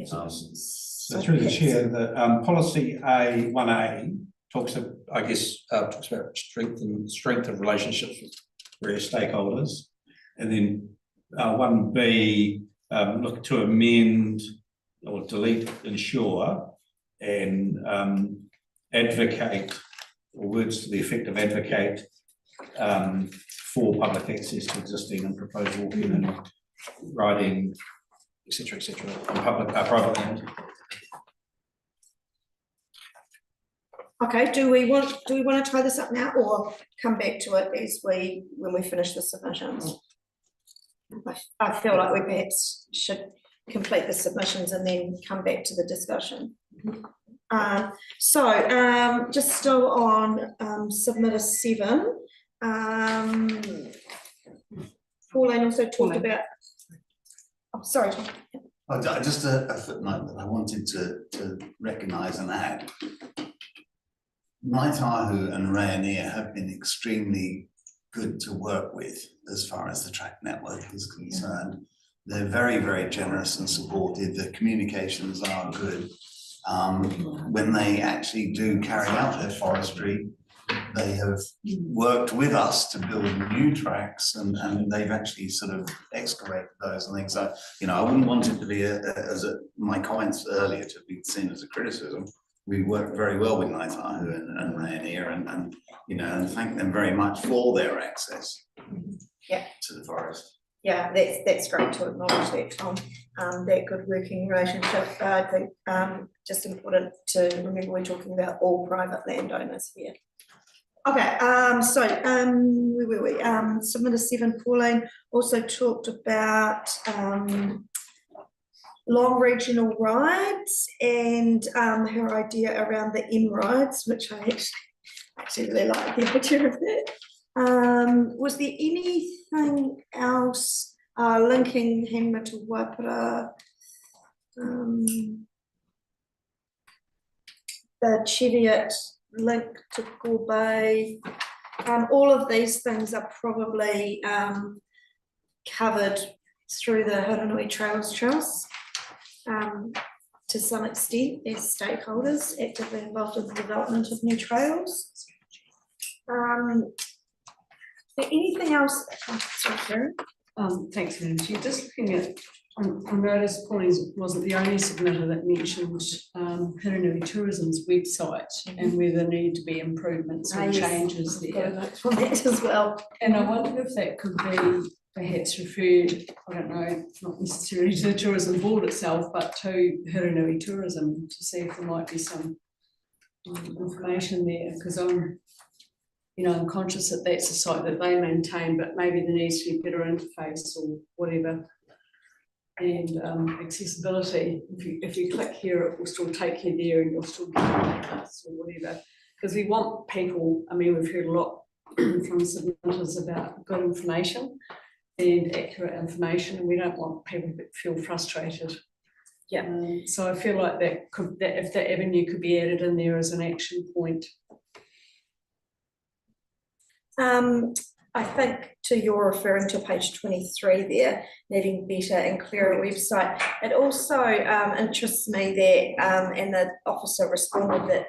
So through the chair, the policy 1A talks about strength of relationships with various stakeholders, and then 1B look to amend or delete ensure and advocate, or words to the effect of advocate for public access to existing and proposed walking and riding, etc., on private land. Okay, do we want to tie this up now or come back to it when we finish the submissions? I feel like we perhaps should complete the submissions and then come back to the discussion. Just still on submitter 7. Pauline also talked about. Oh, sorry. Just a footnote that I wanted to recognise and add. Ngāi Tahu and Rayonier have been extremely good to work with as far as the track network is concerned. They're very, very generous and supportive. The communications are good. When they actually do carry out their forestry, they have worked with us to build new tracks and they've actually sort of excavated those and things. So, you know, I wouldn't want it to be my comments earlier to be seen as a criticism. We work very well with Ngāi Tahu and Rayonier and, you know, and thank them very much for their access to the forest. Yeah, that's great to acknowledge that, Tom. That good working relationship. I think just important to remember we're talking about all private landowners here. Okay, where were we? Submitter 7, Pauline also talked about long regional rides and her idea around the M rides, which I actually really like the idea of that. Was there anything else linking Henma to Waipara? The Cheviot link to Gore Bay. All of these things are probably covered through the Haranui Trails Trust to some extent as stakeholders actively involved in the development of new trails. Anything else? Sorry, Karen. Thanks, Madam Chair. Just looking at, I noticed Pauline wasn't the only submitter that mentioned Hiranui Tourism's website and where there need to be improvements or changes there. On that as well. And I wondered if that could be perhaps referred, I don't know, not necessarily to the tourism board itself, but to Hiranui Tourism to see if there might be some information there, because I'm conscious that that's a site that they maintain, but maybe there needs to be a better interface or whatever. And accessibility, if you click here, it will still take you there and you'll still get us or whatever. Because we want people, I mean, we've heard a lot from submitters about good information and accurate information, and we don't want people to feel frustrated. Yeah. So I feel like that if that avenue could be added in there as an action point. I think to your referring to page 23 there, needing better and clearer website. It also interests me that, and the officer responded that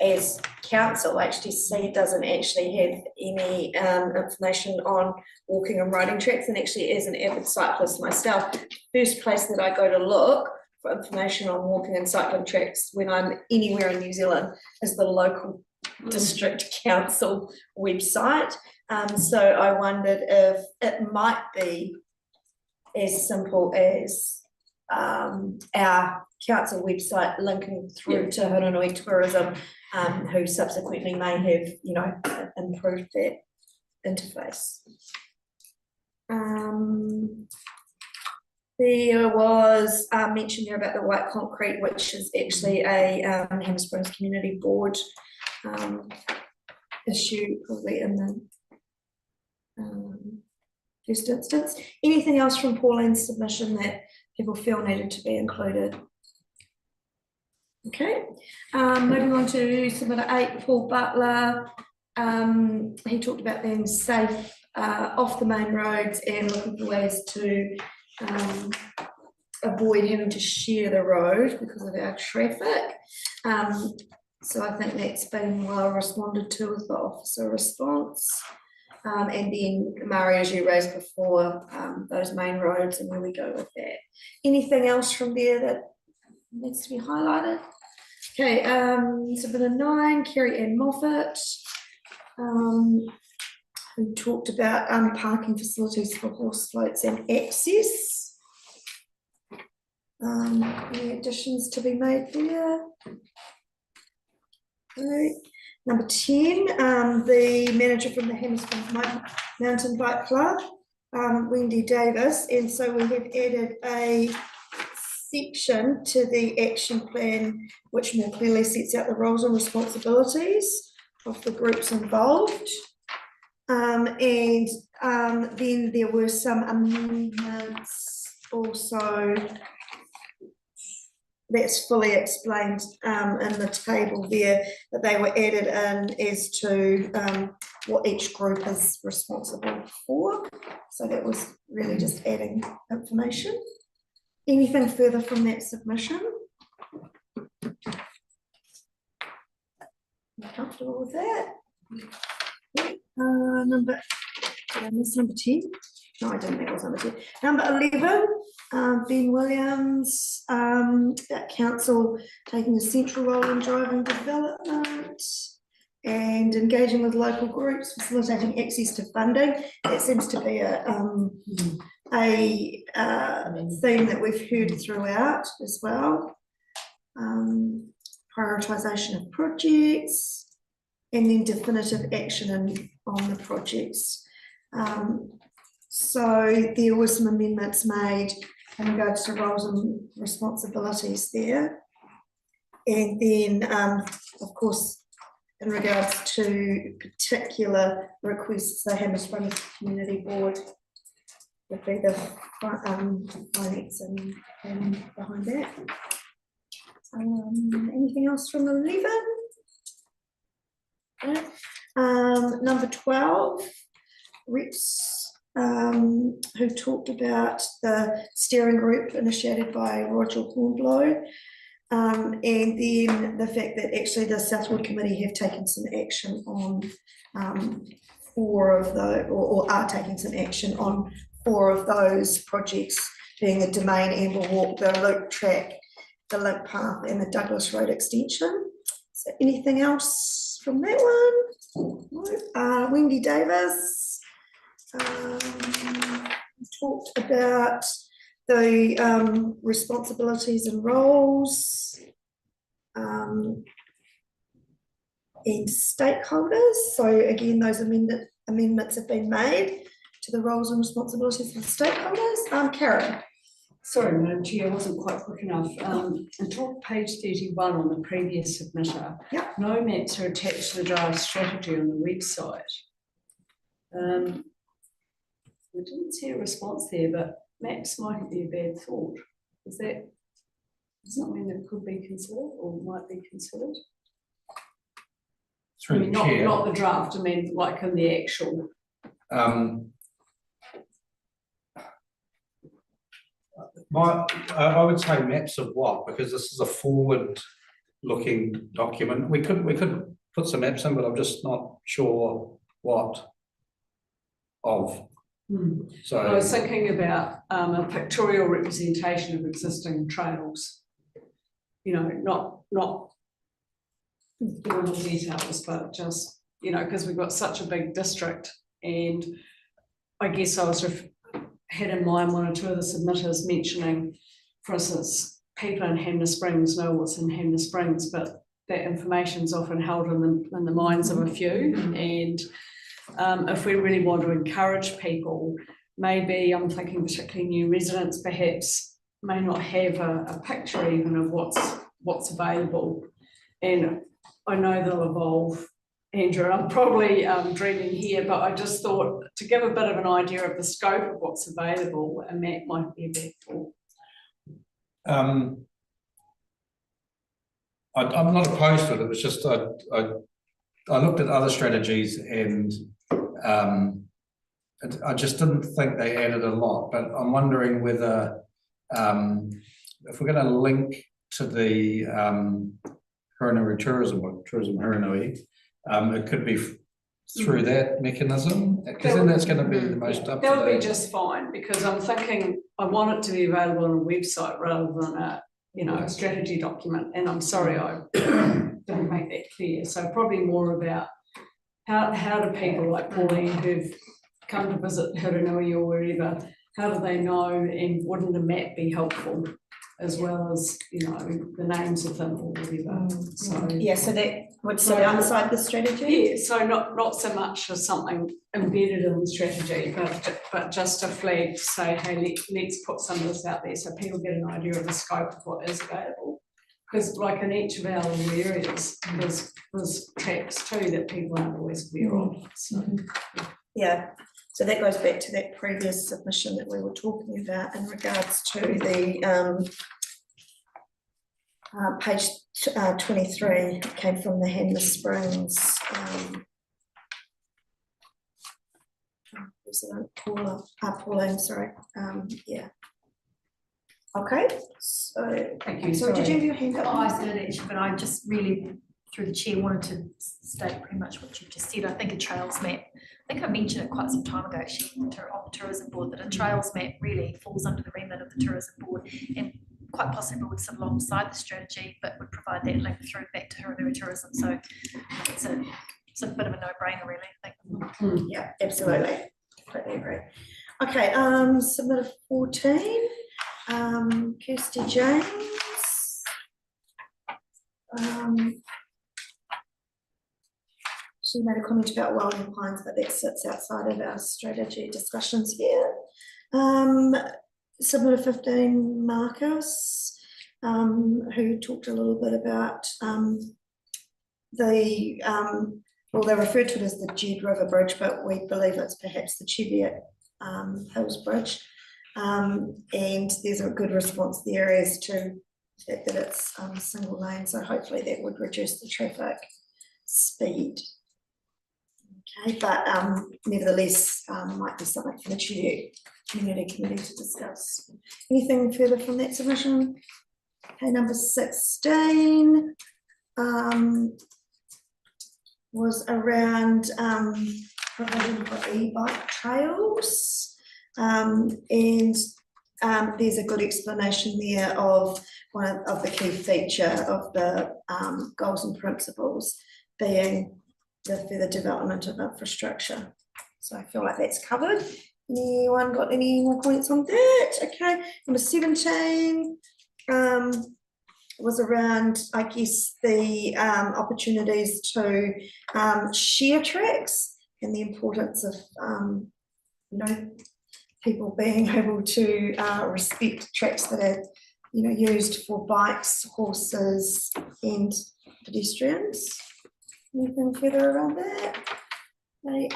as council, HDC doesn't actually have any information on walking and riding tracks, and actually as an avid cyclist myself, first place that I go to look for information on walking and cycling tracks when I'm anywhere in New Zealand is the local district council website. So I wondered if it might be as simple as our council website linking through to Haranui Tourism, who subsequently may have, improved that interface. There was mention there about the white concrete, which is actually a Hammer Springs Community Board issue, probably in the first instance. Anything else from Pauline's submission that people feel needed to be included? Okay, moving on to submitter 8, Paul Butler. He talked about being safe off the main roads and looking for ways to avoid having to share the road because of our traffic. So I think that's been well responded to with the officer response. And then Murray, as you raised before, those main roads and where we go with that. Anything else from there that needs to be highlighted? Okay, submitter 9, Kerry Ann Moffat, who talked about parking facilities for horse floats and access. Any additions to be made there? Okay. Number 10, the manager from the Hammer Springs Mountain Bike Club, Wendy Davis, and so we have added a section to the action plan which more clearly sets out the roles and responsibilities of the groups involved. And then there were some amendments also that's fully explained in the table there, that they were added in as to what each group is responsible for. So that was really just adding information. Anything further from that submission? You comfortable with that? Number, did I miss number 10? No, I didn't, that was number 10. Number 11, Ben Williams, that council taking a central role in driving development and engaging with local groups, facilitating access to funding. That seems to be a theme that we've heard throughout as well. Prioritisation of projects, and then definitive action on the projects. So there were some amendments made in regards to roles and responsibilities there. And then, of course, in regards to particular requests, the Hammer Springs Community Board would be the finance and behind that. Anything else from 11? Number 12, Rex, who talked about the steering group initiated by Roger Hornblow, and then the fact that actually the Southwood Committee have taken some action on 4 of the, or are taking some action on 4 of those projects, being the Domain Amber Walk, the Loop Track, the Link Path, and the Douglas Road Extension. So anything else from that one? No. Wendy Davis talked about the responsibilities and roles and stakeholders. So again, those amendments have been made to the roles and responsibilities of the stakeholders. Karen. Sorry, Madam Chair, I wasn't quite quick enough. On top page 31 on the previous submitter, no maps are attached to the draft strategy on the website. I didn't see a response there, but maps mightn't be a bad thought. Is that something that could be considered or might be considered? Through the chair. Not the draft, I mean, like in the actual. I would say maps of what, because this is a forward-looking document. We could put some maps in, but I'm just not sure what of. So I was thinking about a pictorial representation of existing trails. You know, not all the details, but just, you know, because we've got such a big district, and I guess I was had in mind 1 or 2 of the submitters mentioning, for instance, people in Hanmer Springs know what's in Hanmer Springs, but that information is often held in the minds of a few. And if we really want to encourage people, maybe I'm thinking particularly new residents perhaps may not have a picture even of what's available. And I know they'll evolve, Andrew, I'm probably dreaming here, but I just thought to give a bit of an idea of the scope of what's available, a map might be a bad thought. I'm not opposed to it. It was just I looked at other strategies and I just didn't think they added a lot. But I'm wondering whether if we're going to link to the Huronui tourism or tourism Huronui, it could be through that mechanism, because then that's going to be the most up to date. That would be just fine, because I'm thinking I want it to be available on a website rather than a strategy document. And I'm sorry I didn't make that clear. So probably more about how do people like Pauline who've come to visit Huronui or wherever, how do they know, and wouldn't a map be helpful, as well as, you know, the names of them or whatever. So yeah, so that would sit outside the strategy? Yeah, so not so much as something embedded in the strategy, but just a flag to say, hey, let's put some of this out there so people get an idea of the scope of what is available. Because like in each of our little areas, there's tracks too that people aren't always aware of. So yeah. So that goes back to that previous submission that we were talking about in regards to the page 23, came from the Hanmer Springs resident Pauline, sorry. Yeah. Okay, so thank you. So did you have your hand up? Oh, I did actually, but I just really through the chair, wanted to state pretty much what you've just said. I think a trails map, I think I mentioned it quite some time ago actually on the tourism board, that a trails map really falls under the remit of the tourism board and quite possibly would sit alongside the strategy, but would provide that link through back to Haranui tourism. So it's a bit of a no-brainer really, I think. Yeah, absolutely. Completely agree. Okay, submitted 14, Kirsty James. She made a comment about Weldon Pines, but that sits outside of our strategy discussions here. Submitted 15, Marcus, who talked a little bit about well, they referred to it as the Jed River Bridge, but we believe it's perhaps the Cheviot Hills Bridge. And there's a good response there as to the fact that it's single lane, so hopefully that would reduce the traffic speed. Okay, but nevertheless, might be something for the Cheviot Community Committee to discuss. Anything further from that submission? Okay, number 16 was around provision for e-bike trails, and there's a good explanation there of one of the key feature of the goals and principles being the further development of infrastructure. So I feel like that's covered. Anyone got any more points on that? Okay, number 17 was around, I guess, the opportunities to share tracks and the importance of, you know, people being able to respect tracks that are, you know, used for bikes, horses, and pedestrians. Anything further around that? Okay,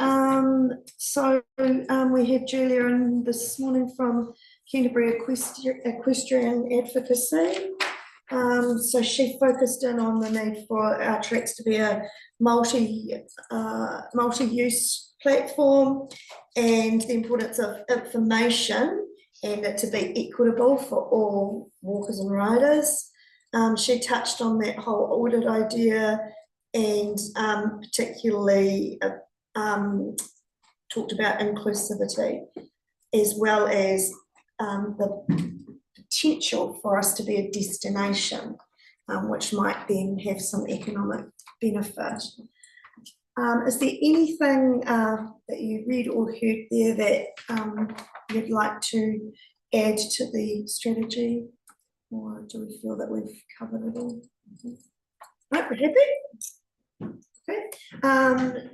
so we had Julia in this morning from Canterbury Equestrian Advocacy. So she focused in on the need for our tracks to be a multi-use platform and the importance of information and it to be equitable for all walkers and riders. She touched on that whole audit idea and particularly talked about inclusivity as well as the potential for us to be a destination, which might then have some economic benefit. Is there anything that you read or heard there that you'd like to add to the strategy, or do we feel that we've covered it all? Right, we're happy? Okay.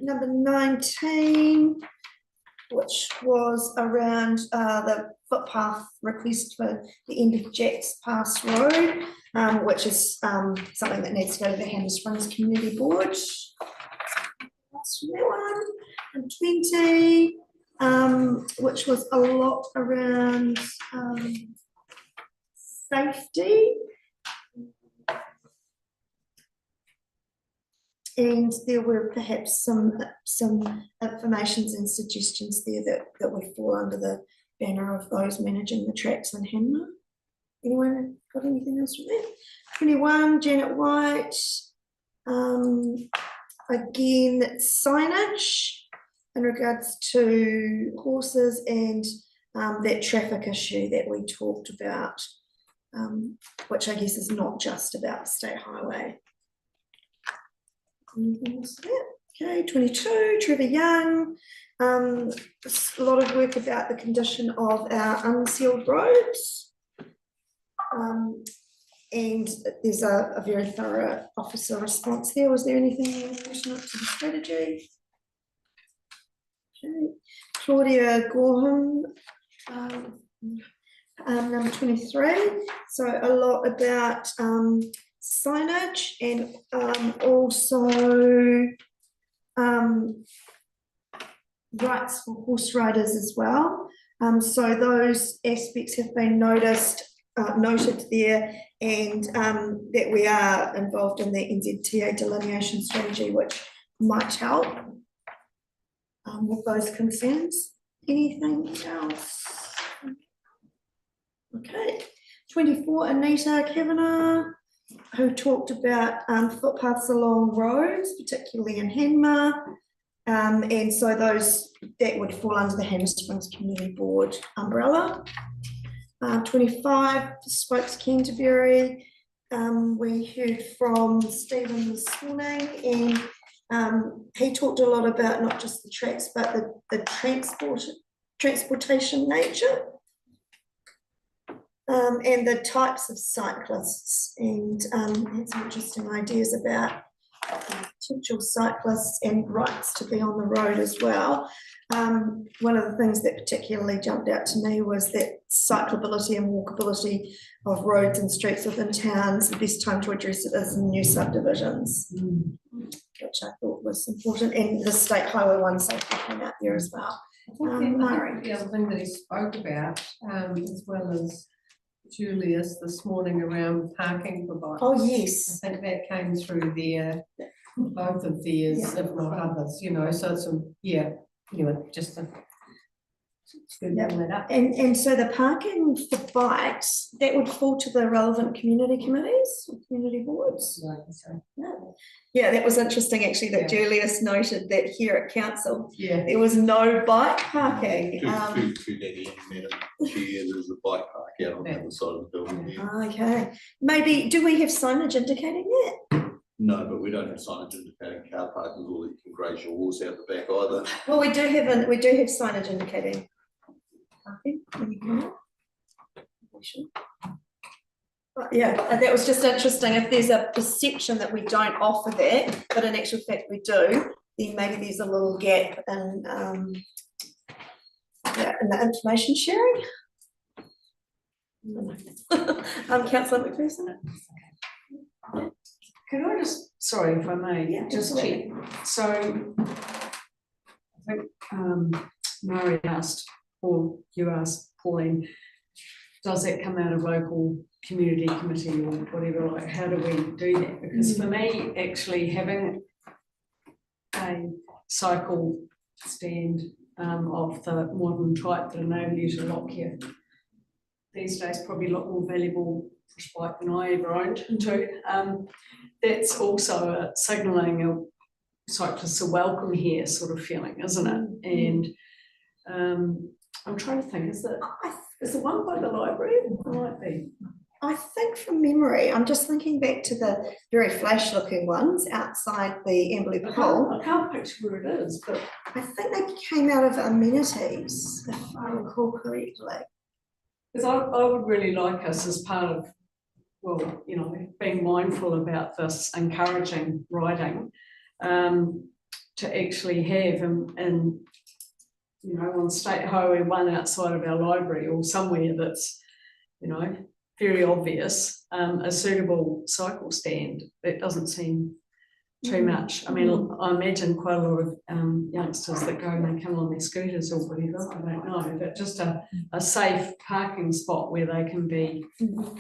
Number 19, which was around the footpath request for the end of Jack's Pass Road, which is something that needs to go to the Hanna Springs Community Board. That's that one. And 20, which was a lot around safety. And there were perhaps some informations and suggestions there that would fall under the banner of those managing the tracks in Hanma. Anyone got anything else from that? 21, Janet White. Again, signage in regards to horses and that traffic issue that we talked about, which I guess is not just about the state highway. Anything else for that? Okay, 22, Trevor Young. A lot of work about the condition of our unsealed roads. And there's a very thorough officer response there. Was there anything pertinent to the strategy? Okay. Claudia Gorham, number 23. So a lot about signage and also rights for horse riders as well. So those aspects have been noted there, and that we are involved in the NZTA delineation strategy, which might help with those concerns. Anything else? Okay, 24, Anita Kavanagh. who talked about footpaths along roads, particularly in Hanmar. And so those, that would fall under the Hanmar Springs Community Board umbrella. 25, Spokes Canterbury. We heard from Stephen this morning, and he talked a lot about not just the tracks, but the transportation nature. And the types of cyclists, and had some interesting ideas about potential cyclists and rights to be on the road as well. One of the things that particularly jumped out to me was that cyclability and walkability of roads and streets within towns, the best time to address it is in new subdivisions, which I thought was important, and the State Highway 1 safety came out there as well. Murray. The other thing that he spoke about, as well as Julius this morning around parking for bikes. Oh, yes. I think that came through their, both of theirs, if not others, you know, so it's, anyway, just a. And so the parking for bikes, that would fall to the relevant community committees, or community boards. Yeah, that was interesting actually that Julius noted that here at council, there was no bike parking. There's a bike park out on the other side of the building. Okay, maybe, do we have signage indicating that? No, but we don't have signage indicating car parking, or you can graze your horse out the back either. Well, we do have signage indicating parking when you come out. But yeah, that was just interesting. If there's a perception that we don't offer that, but in actual fact we do, then maybe there's a little gap in the information sharing. Councillor McPherson. Could I just, sorry if I may, just check. So I think Murray asked, or you asked Pauline, does that come out of local community committee or whatever, like how do we do that? Because for me, actually having a cycle stand of the modern type that enable you to lock here these days probably a lot more valuable for Spike than I ever owned too. That's also a signalling of cyclists are welcome here sort of feeling, isn't it? And I'm trying to think, is the one by the library? It might be. I think from memory, I'm just thinking back to the very flash looking ones outside the Amberley Pool. I can't picture where it is, but I think they came out of amenities, if I recall correctly. Because I would really like us as part of, well, you know, being mindful about this, encouraging riding, to actually have and you know, on State Highway 1 outside of our library or somewhere that's, you know, very obvious, a suitable cycle stand. That doesn't seem too much. I mean, I imagine quite a lot of youngsters that go and they come on their scooters or whatever, I don't know, but just a safe parking spot where they can be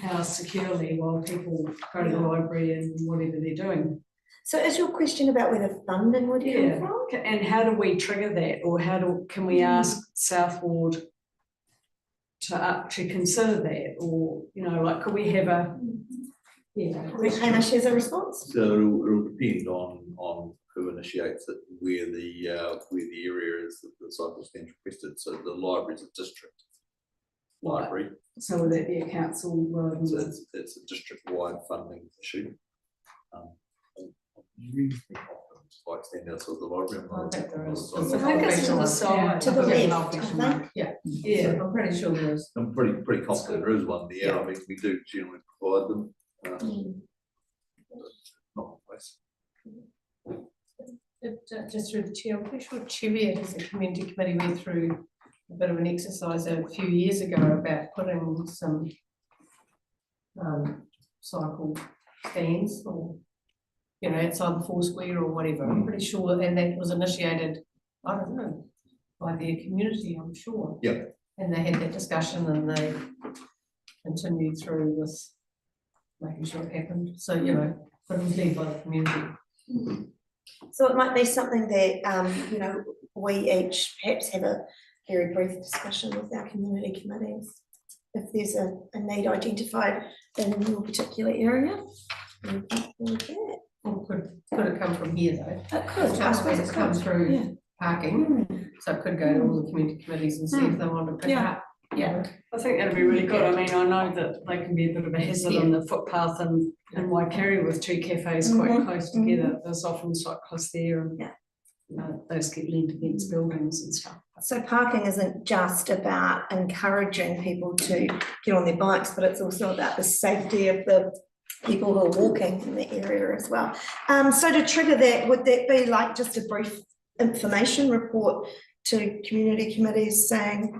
housed securely while people go to the library and whatever they're doing. So is your question about where the funding would come from? And how do we trigger that, or can we ask South Ward to consider that, or you know, like could we have a Hamish has a response? So it'll depend on who initiates it, where the area is that the cycle stands requested. So the library is a district library. So would that be a council? So it's a district-wide funding issue. Bike stand outside the library. I think there is. I think it's to the side. To the left, I think. Yeah, I'm pretty sure there is. I'm pretty confident there is one there. I mean, we do generally provide them. Not in place. Just through the chair, I'm pretty sure Cheviot as a community committee went through a bit of an exercise a few years ago about putting some cycle stands or, you know, outside the Foursquare or whatever. I'm pretty sure, and that was initiated, I don't know, by their community, I'm sure. Yeah. And they had that discussion and they continued through with making sure it happened. So, you know, but it was led by the community. So it might be something that, you know, we each perhaps have a very brief discussion with our community committees. if there's a need identified in your particular area. Are you comfortable with that? Or could it come from here though? It could, I Town suppose plans it come could, through yeah. parking, so it could go to all the community committees and see if they want to pick Yeah. up. Yeah, I think that'd be really good. I mean, I know that they can be a bit of a hazard on the footpath in Waikari with two cafes quite close together. There's often cyclists there and those get leaned against buildings and stuff. So parking isn't just about encouraging people to get on their bikes, but it's also about the safety of the people who are walking in the area as well. So to trigger that, would that be like just a brief information report to community committees saying?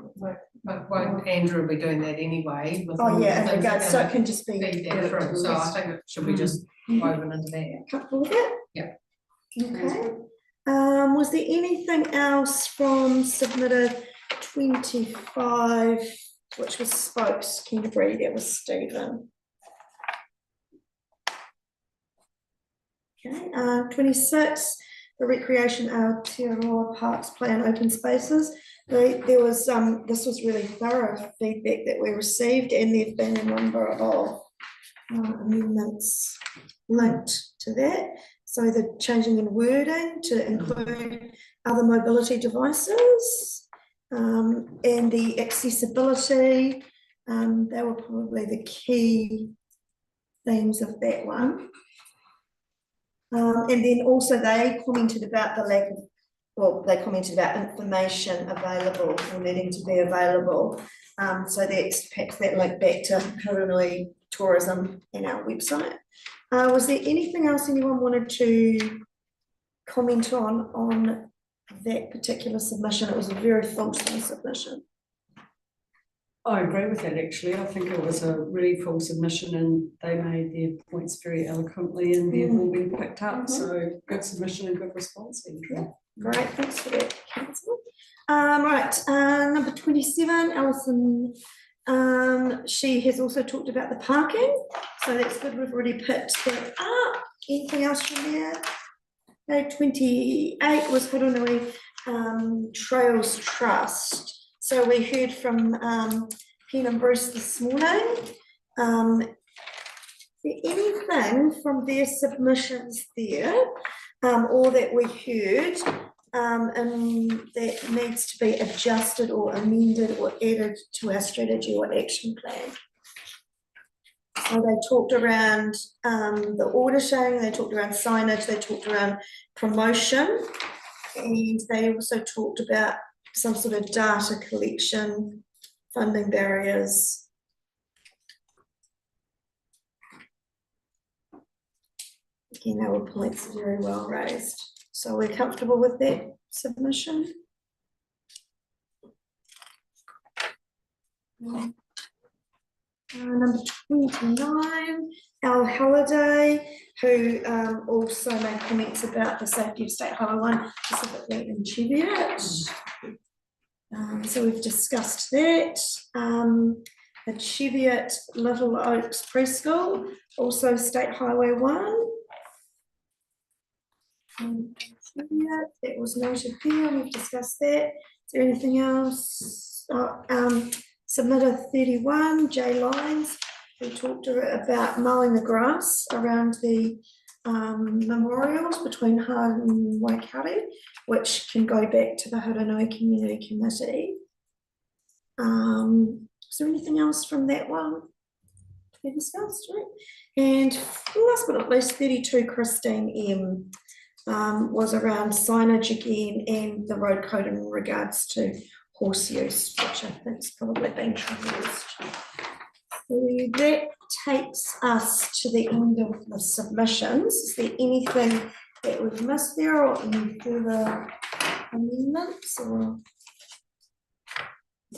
But won't Andrew be doing that anyway? with all Oh the yeah, in things regards, that so are it can just be. gonna feed that through, so I think it should be just woven into that. Comfortable with that? Yeah. Okay. Was there anything else from submitted 25, which was Spokes Canterbury, that was Stephen? Okay, 26, the Recreation Aotearoa Parks Plan Open Spaces. There was, this was really thorough feedback that we received, and there've been a number of amendments linked to that. So the changing in wording to include other mobility devices, and the accessibility, they were probably the key themes of that one. And then also they commented about the lack of, well, they commented about information available or needing to be available. So that's perhaps that link back to Haranui tourism in our website. Was there anything else anyone wanted to comment on that particular submission? It was a very fulsome submission. I agree with that, actually. I think it was a really full submission and they made their points very eloquently and they've all been picked up. So good submission and good response, Andrew. Great, thanks for that, Council. Right, number 27, Alison, she has also talked about the parking, so that's good, we've already picked that up. Anything else from there? Okay, 28 was Haranui Trails Trust. So we heard from Ken and Bruce this morning. Anything from their submissions there, or that we heard, and that needs to be adjusted or amended or added to our strategy or action plan? So they talked around the auditing, they talked around signage, they talked around promotion, and they also talked about some sort of data collection, funding barriers. Again, they were points very well raised. So we're comfortable with that submission? Number 29, Al Halliday, who also made comments about the safety of State Highway 1, specifically in Cheviot. So we've discussed that. The Cheviot Little Oaks Preschool, also State Highway 1. That was noted there, we've discussed that. Is there anything else? Submitter 31, Jay Lyons, who talked about mowing the grass around the memorials between Hard and Waikari, which can go back to the Haranui Community Committee. Is there anything else from that one to be discussed? Right? And last but not least, 32, Christine M, was around signage again and the road code in regards to horse use, which I think has probably been traversed. So that takes us to the end of the submissions. Is there anything that we've missed there or any further amendments? Or?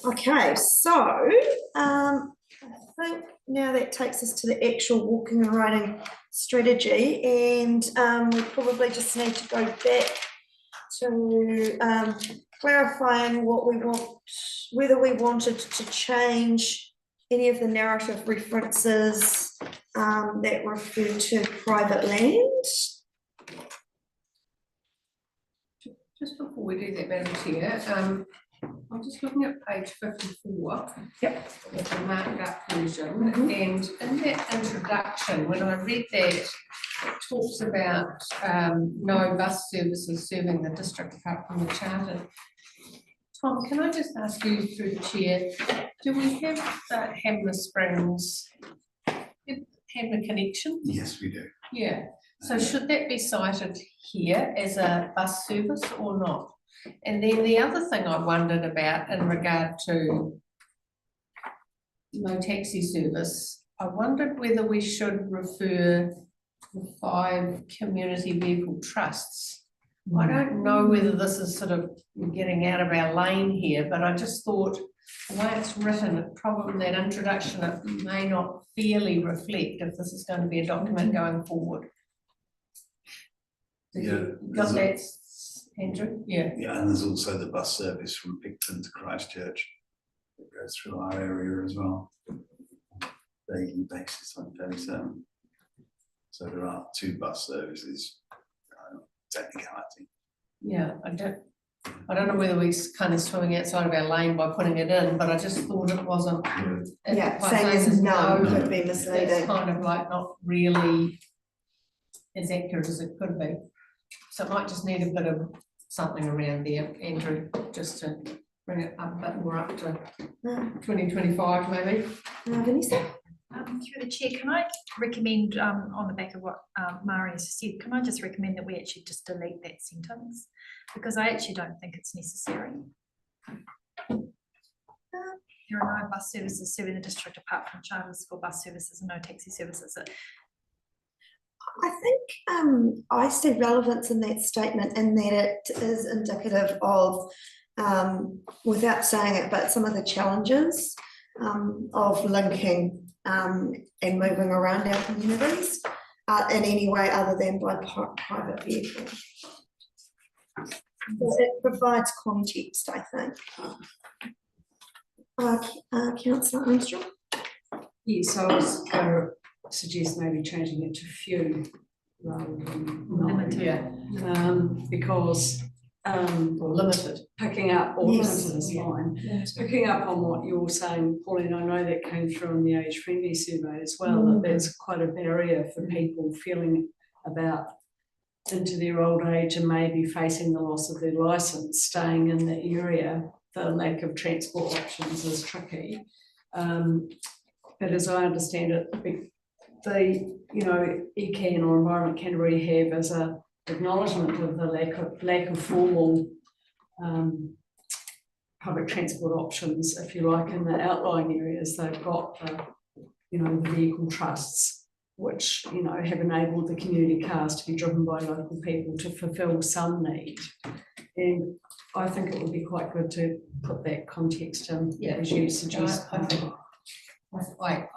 Okay, so I think now that takes us to the actual walking and riding strategy, and we probably just need to go back to clarifying what we want, whether we wanted to change any of the narrative references that refer to private land. Just before we do that, Madam Chair, I'm just looking at page 54. Yep. With the marked up version, and in that introduction, when I read that, it talks about no bus services serving the district apart from the chartered. Tom, can I just ask you through the chair, do we have Hammer Springs, Hammer Connection? Yes, we do. Yeah, so should that be cited here as a bus service or not? And then the other thing I wondered about in regard to no taxi service, I wondered whether we should refer the 5 community vehicle trusts. I don't know whether this is sort of getting out of our lane here, but I just thought the way it's written, it probably that introduction, it may not fairly reflect if this is going to be a document going forward. Got that, Andrew? Yeah. Yeah, and there's also the bus service from Picton to Christchurch that goes through our area as well. Daily basis on days. So there are 2 bus services. Technicality. Yeah, I don't know whether we're kind of swimming outside of our lane by putting it in, but I just thought it wasn't. Yeah, by saying saying as no no, could be misleading. It's kind of like not really as accurate as it could be. So it might just need a bit of something around there, Andrew, just to bring it up a bit more up to 2025 maybe. Vanessa? Through the chair, can I recommend, on the back of what Mari has said, can I just recommend that we actually just delete that sentence? Because I actually don't think it's necessary. There are no bus services serving the district apart from charter school bus services and no taxi services. I think I see relevance in that statement in that it is indicative of, without saying it, but some of the challenges of linking and moving around our communities in any way other than by private vehicle. It provides context, I think. Councillor Armstrong? Yes, I was going to suggest maybe changing it to few rather than limited. Yeah. Because or limited. Picking up, or Yes. limited is fine. Picking up on what you're saying, Pauline, I know that came through in the age friendly survey as well, that there's quite a barrier for people feeling about into their old age and maybe facing the loss of their licence, staying in the area. The lack of transport options is tricky. But as I understand it, the ECAN or Environment Canterbury have as a acknowledgement of the lack of formal public transport options, if you like, in the outlying areas. They've got the vehicle trusts, which have enabled the community cars to be driven by local people to fulfil some need. And I think it would be quite good to put that context in, as you suggest. I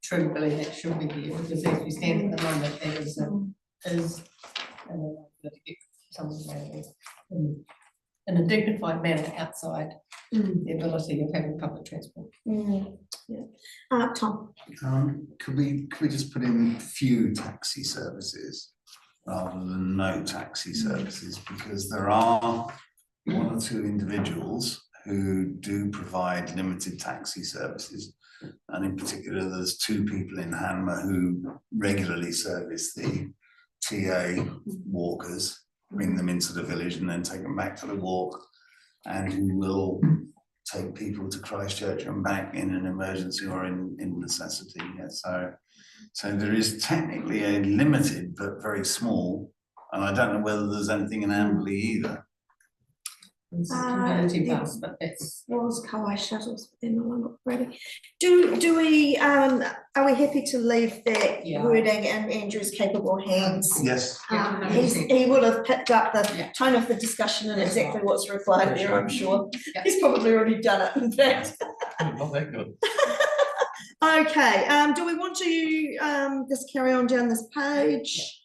truly believe that should be here, because as we stand at the moment, there is in a dignified manner outside the ability of having public transport. Tom? Could we just put in few taxi services rather than no taxi services, because there are 1 or 2 individuals who do provide limited taxi services, and in particular there's 2 people in Hanmer who regularly service the TA walkers, bring them into the village and then take them back to the walk, and who will take people to Christchurch and back in an emergency or in necessity. Yeah, so there is technically a limited but very small, and I don't know whether there's anything in Amberley either. Community bus, but it's was Kauai shuttles, but they're no longer ready. Do we are we happy to leave that wording in Andrew's capable hands? Yes. He will have picked up the tone of the discussion and exactly what's required there, I'm sure. He's probably already done it, in fact. Not that good. Okay, do we want to just carry on down this page?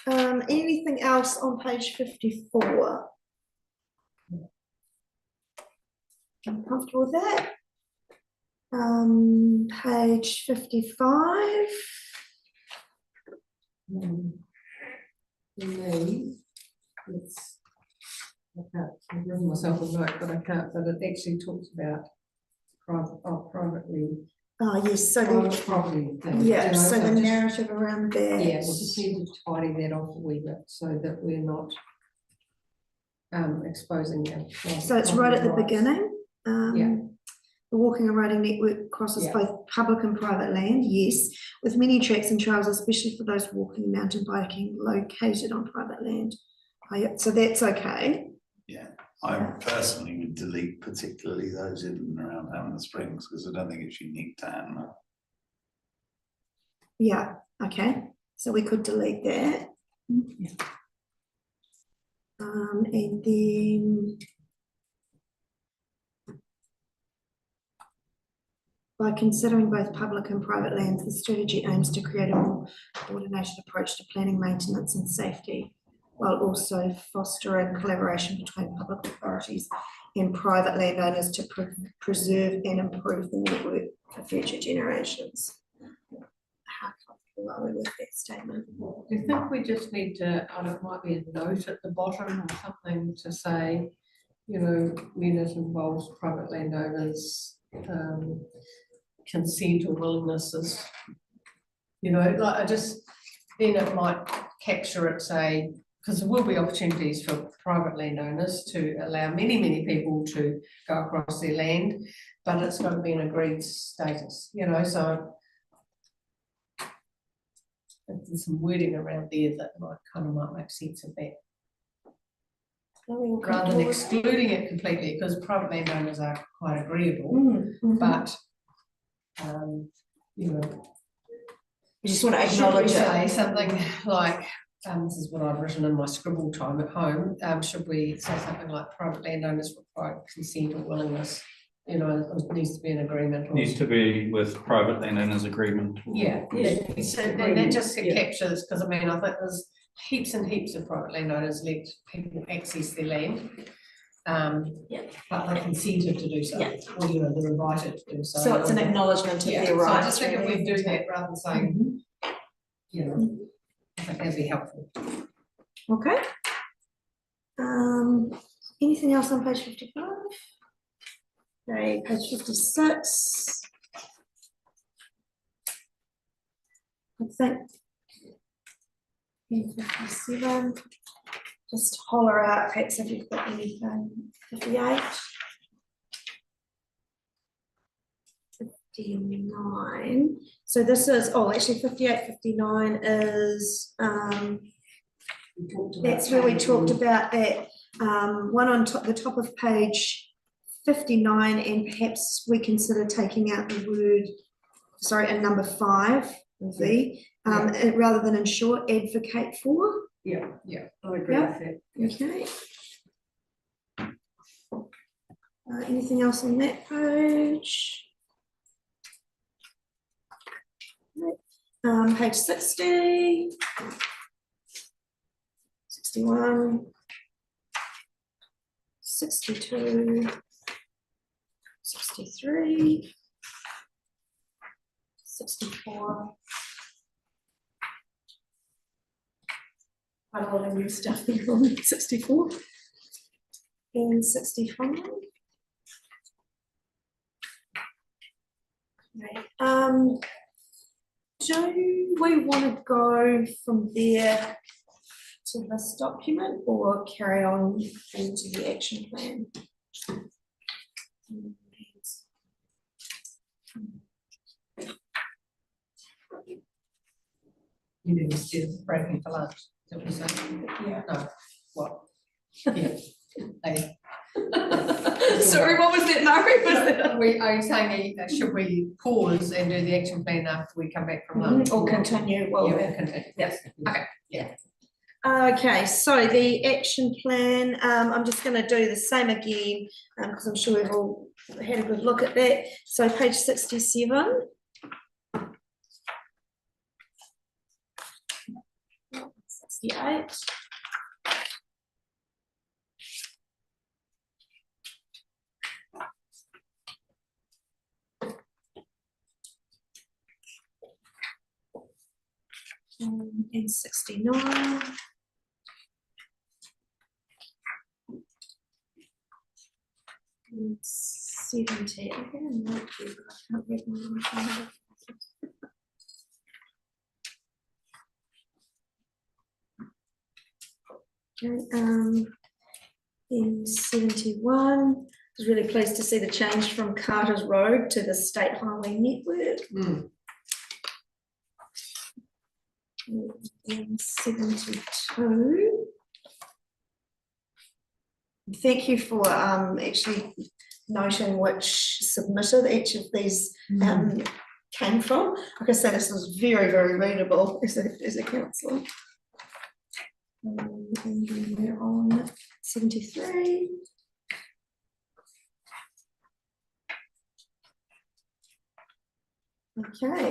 Anything else on page 54? I'm comfortable with that. Page 55. for me, it's about I've written myself a note, but I can't, but it actually talks about privately. Oh, yes, so Private property thing, yeah, you know, so the just- narrative around that. Yeah, we just need to tidy that off a wee bit so that we're not exposing our. So it's right at the property rights. beginning. Yeah. The walking and riding network crosses Yeah. both public and private land, yes, with many tracks and trails, especially for those walking and mountain biking located on private land. Oh, yeah, so that's okay. Yeah, I personally would delete particularly those in and around Hammer Springs, because I don't think it's unique to Hammer. Yeah, okay, so we could delete that. And then by considering both public and private lands, the strategy aims to create a more coordinated approach to planning, maintenance and safety, while also fostering collaboration between public authorities and private landowners to preserve and improve the network for future generations. How comfortable are we with that statement? Do you think we just need to, I don't know, it might be a note at the bottom or something to say, you know, when it involves private landowners, consent or willingness is, you know, like I just, then it might capture it, say, because there will be opportunities for private landowners to allow many people to go across their land, but it's got to be an agreed status, you know, so there's some wording around there that might make sense of that. Rather than excluding it completely, because private landowners are quite agreeable, but you know, You just want to should we acknowledge say it. something like, this is what I've written in my scribble time at home, should we say something like private landowners require consent or willingness, you know, it needs to be an agreement. Or, Needs to be with private landowners agreement. yeah, so then that just captures, because I mean, I think there's heaps and heaps of private landowners let people access their land. But they're consented to do so, or you know, they're invited to do so. So it's an acknowledgement of their So I rights. just think if we do that rather than saying, you know, I think that'd be helpful. Okay. Anything else on page 55? Okay, page 56. I think. Page 57. Just holler out, Kate, if you've got anything. 58. 59. So this is, oh, actually 58, 59 is, that's where we talked about that, one on top, the top of page 59, and perhaps we consider taking out the word, sorry, in number 5, V, rather than ensure, advocate for. Yeah, I agree with that. Okay. Anything else on that page? Page 60. 61. 62. 63. 64. Quite a lot of new stuff there on 64. And 65. Right. Do we want to go from there to this document or carry on into the action plan? You mean instead of breaking for lunch, is that what you're saying? Yeah. No, what? Yeah. Hey. Sorry, what was that, Murray? Are you saying, should we pause and do the action plan after we come back from lunch? Or continue? Well, Yeah, we'll continue. Yes. Okay, yeah. Okay, so the action plan, I'm just going to do the same again because I'm sure we've all had a good look at that. So page 67. 68. And 69. 70, again, not you, I can't read my own hand. Okay, in 71, I was really pleased to see the change from Carter's Road to the State Highway Network. In 72. Thank you for actually noting which submitter each of these came from. Like I said, this was very, very readable as a councillor. And then we're on 73. Okay,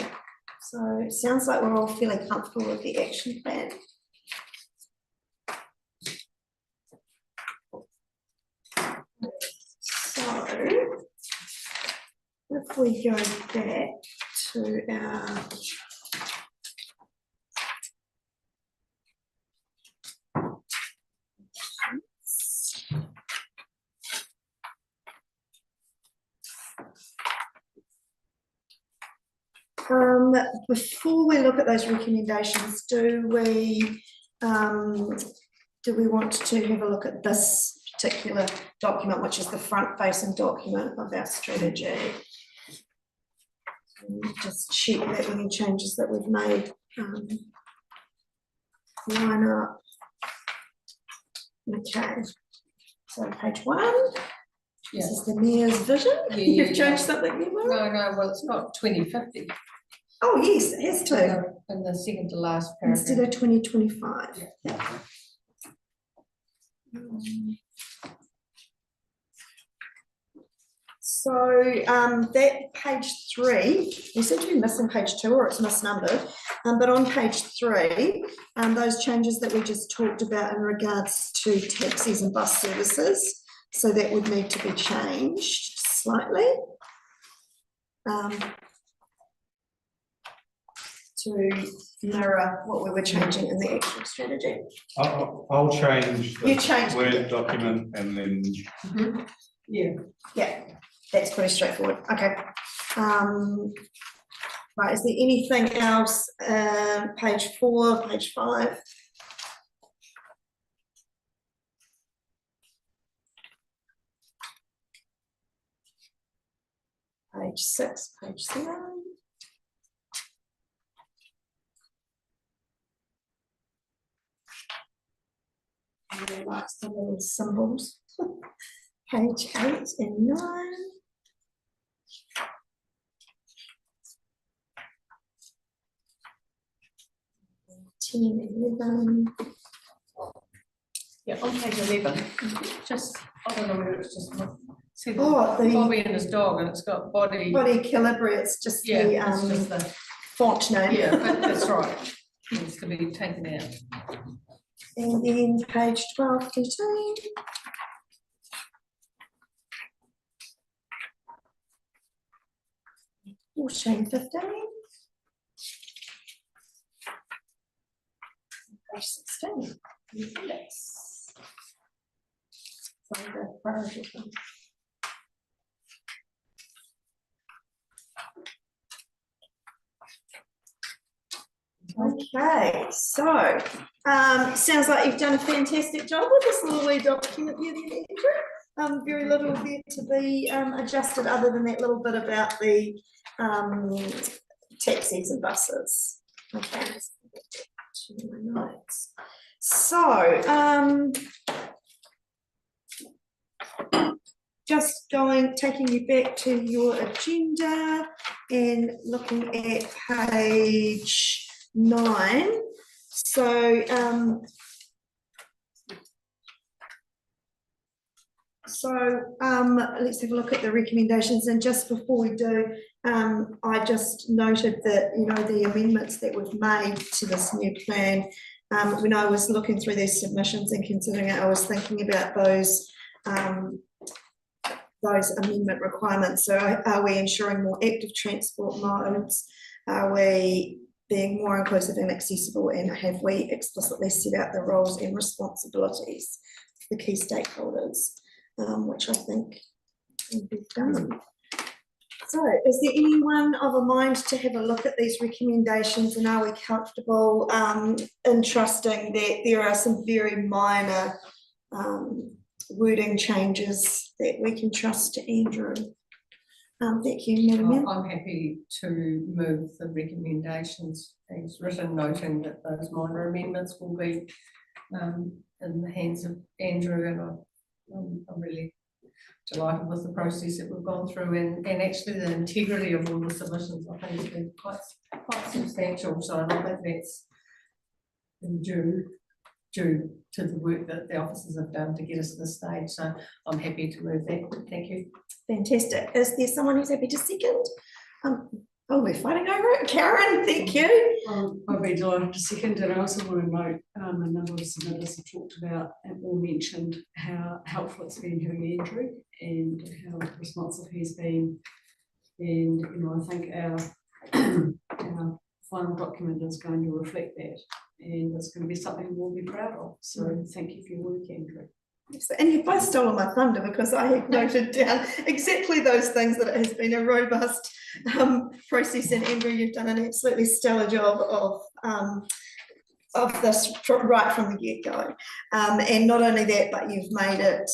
so it sounds like we're all feeling comfortable with the action plan. So if we go back to our before we look at those recommendations, do we want to have a look at this particular document, which is the front-facing document of our strategy? Just check that any changes that we've made line up. Okay, so page 1. This is the mayor's vision. You've changed something there, Laura? No, well, it's got 2050. Oh, yes, it has to. In the second to last paragraph. Instead of 2025. Yeah. So that page 3, we seem to be missing page 2 or it's misnumbered, but on page 3, those changes that we just talked about in regards to taxis and bus services, so that would need to be changed slightly to mirror what we were changing in the actual strategy. I'll change You changed the Word it. document and then Yeah, that's pretty straightforward. Okay. Right, is there anything else? Page 4, page 5. Page 6, page 7. I really like some of the symbols. Page 8 and 9. and 11. Yeah, on page 11, just, I don't know whether it's just, see the Oh, Bobby and his dog, and it's got body. Body Calibri, it's just Yeah, the it's just the, font name. yeah, but that's right, needs to be taken out. And then page 12, 13. Shame 15. Page 16. Yes. So the priority one. Okay, so sounds like you've done a fantastic job with this little wee document here, Andrew. Very little there to be adjusted other than that little bit about the taxis and buses. Okay, let's go back to my notes. So just taking you back to your agenda and looking at page 9. So let's have a look at the recommendations, and just before we do, I just noted that, you know, the amendments that we've made to this new plan, when I was looking through these submissions and considering it, I was thinking about those amendment requirements. So are we ensuring more active transport modes? Are we being more inclusive and accessible, and have we explicitly set out the roles and responsibilities for the key stakeholders, which I think will be done. So is there anyone of a mind to have a look at these recommendations, and are we comfortable in trusting that there are some very minor wording changes that we can trust to Andrew? Thank you, Madam Mayor. I'm happy to move the recommendations as written, noting that those minor amendments will be in the hands of Andrew, and I'm really delighted with the process that we've gone through, and actually the integrity of all the submissions, I think has been quite substantial, so I don't think that's due to the work that the officers have done to get us to this stage, so I'm happy to move that. Thank you. Fantastic. Is there someone who's happy to second? Oh, we're fighting over it. Karen, thank you. I'd be delighted to second, and I also want to note, a number of submitters have talked about and all mentioned how helpful it's been having Andrew and how responsive he's been. And, you know, I think our final document is going to reflect that, and it's going to be something we'll be proud of. So thank you for your work, Andrew. And you've both stolen my thunder, because I had noted down exactly those things, that it has been a robust process, and Andrew, you've done an absolutely stellar job of this right from the get-go. And not only that, but you've made it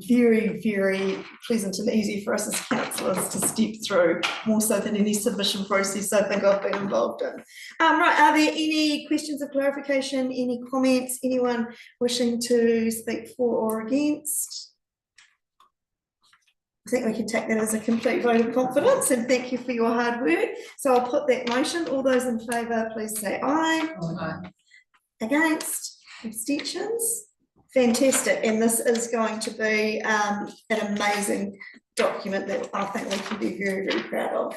very, very pleasant and easy for us as councillors to step through, more so than any submission process I think I've been involved in. Right, are there any questions of clarification, any comments, anyone wishing to speak for or against? I think we can take that as a complete vote of confidence, and thank you for your hard work. So I'll put that motion. All those in favour, please say aye. Aye. Against? Abstentions? Fantastic, and this is going to be an amazing document that I think we can be very, very proud of.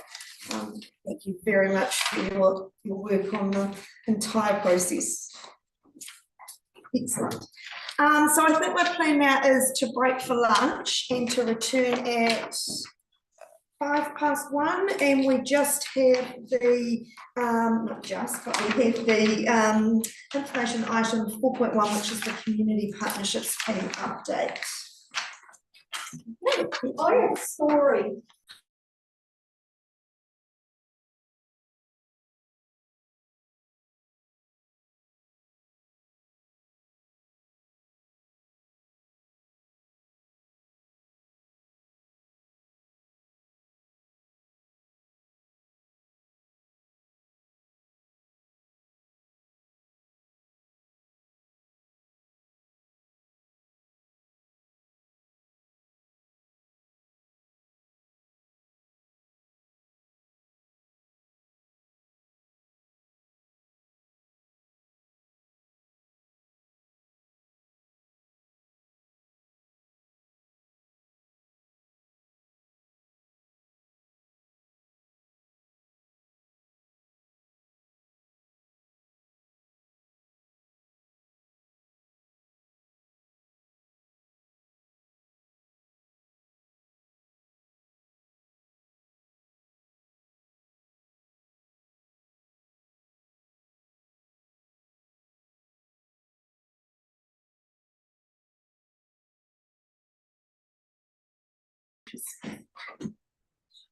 Thank you very much for your work on the entire process. Excellent. So I think my plan now is to break for lunch and to return at 1:05, and we just have the, not just, but we have the information item 4.1, which is the community partnerships team update. Oh, sorry.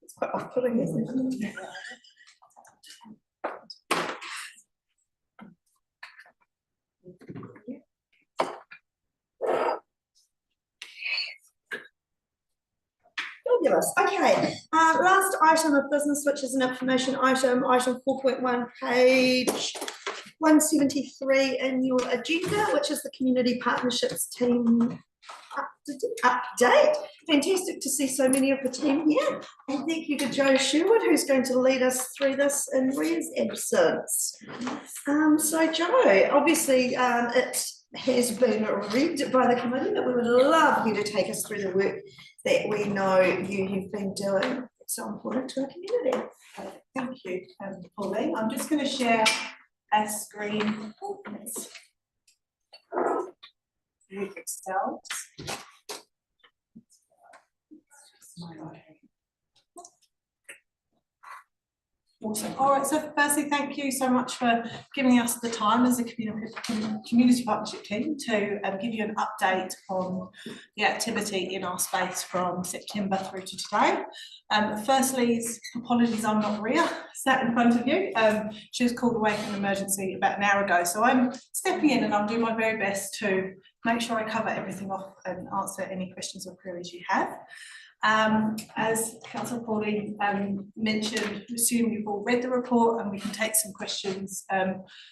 It's quite off-putting, isn't it? Fabulous. Okay, last item of business, which is an information item, item 4.1, page 173 in your agenda, which is the community partnerships team update. Fantastic to see so many of the team here, and thank you to Jo Sherwood, who's going to lead us through this in Ria's absence. So Jo, obviously it has been read by the committee, but we would love you to take us through the work that we know you've been doing. It's so important to our community. Thank you, Pauline. I'm just going to share a screen. Excel. Awesome. All right, so firstly, thank you so much for giving us the time as a community partnership team to give you an update on the activity in our space from September through to today. Firstly, apologies, I'm not Ria, sat in front of you. She was called away from emergency about an hour ago, so I'm stepping in and I'll do my very best to make sure I cover everything off and answer any questions or queries you have. As Councillor Pauline mentioned, assume you've all read the report and we can take some questions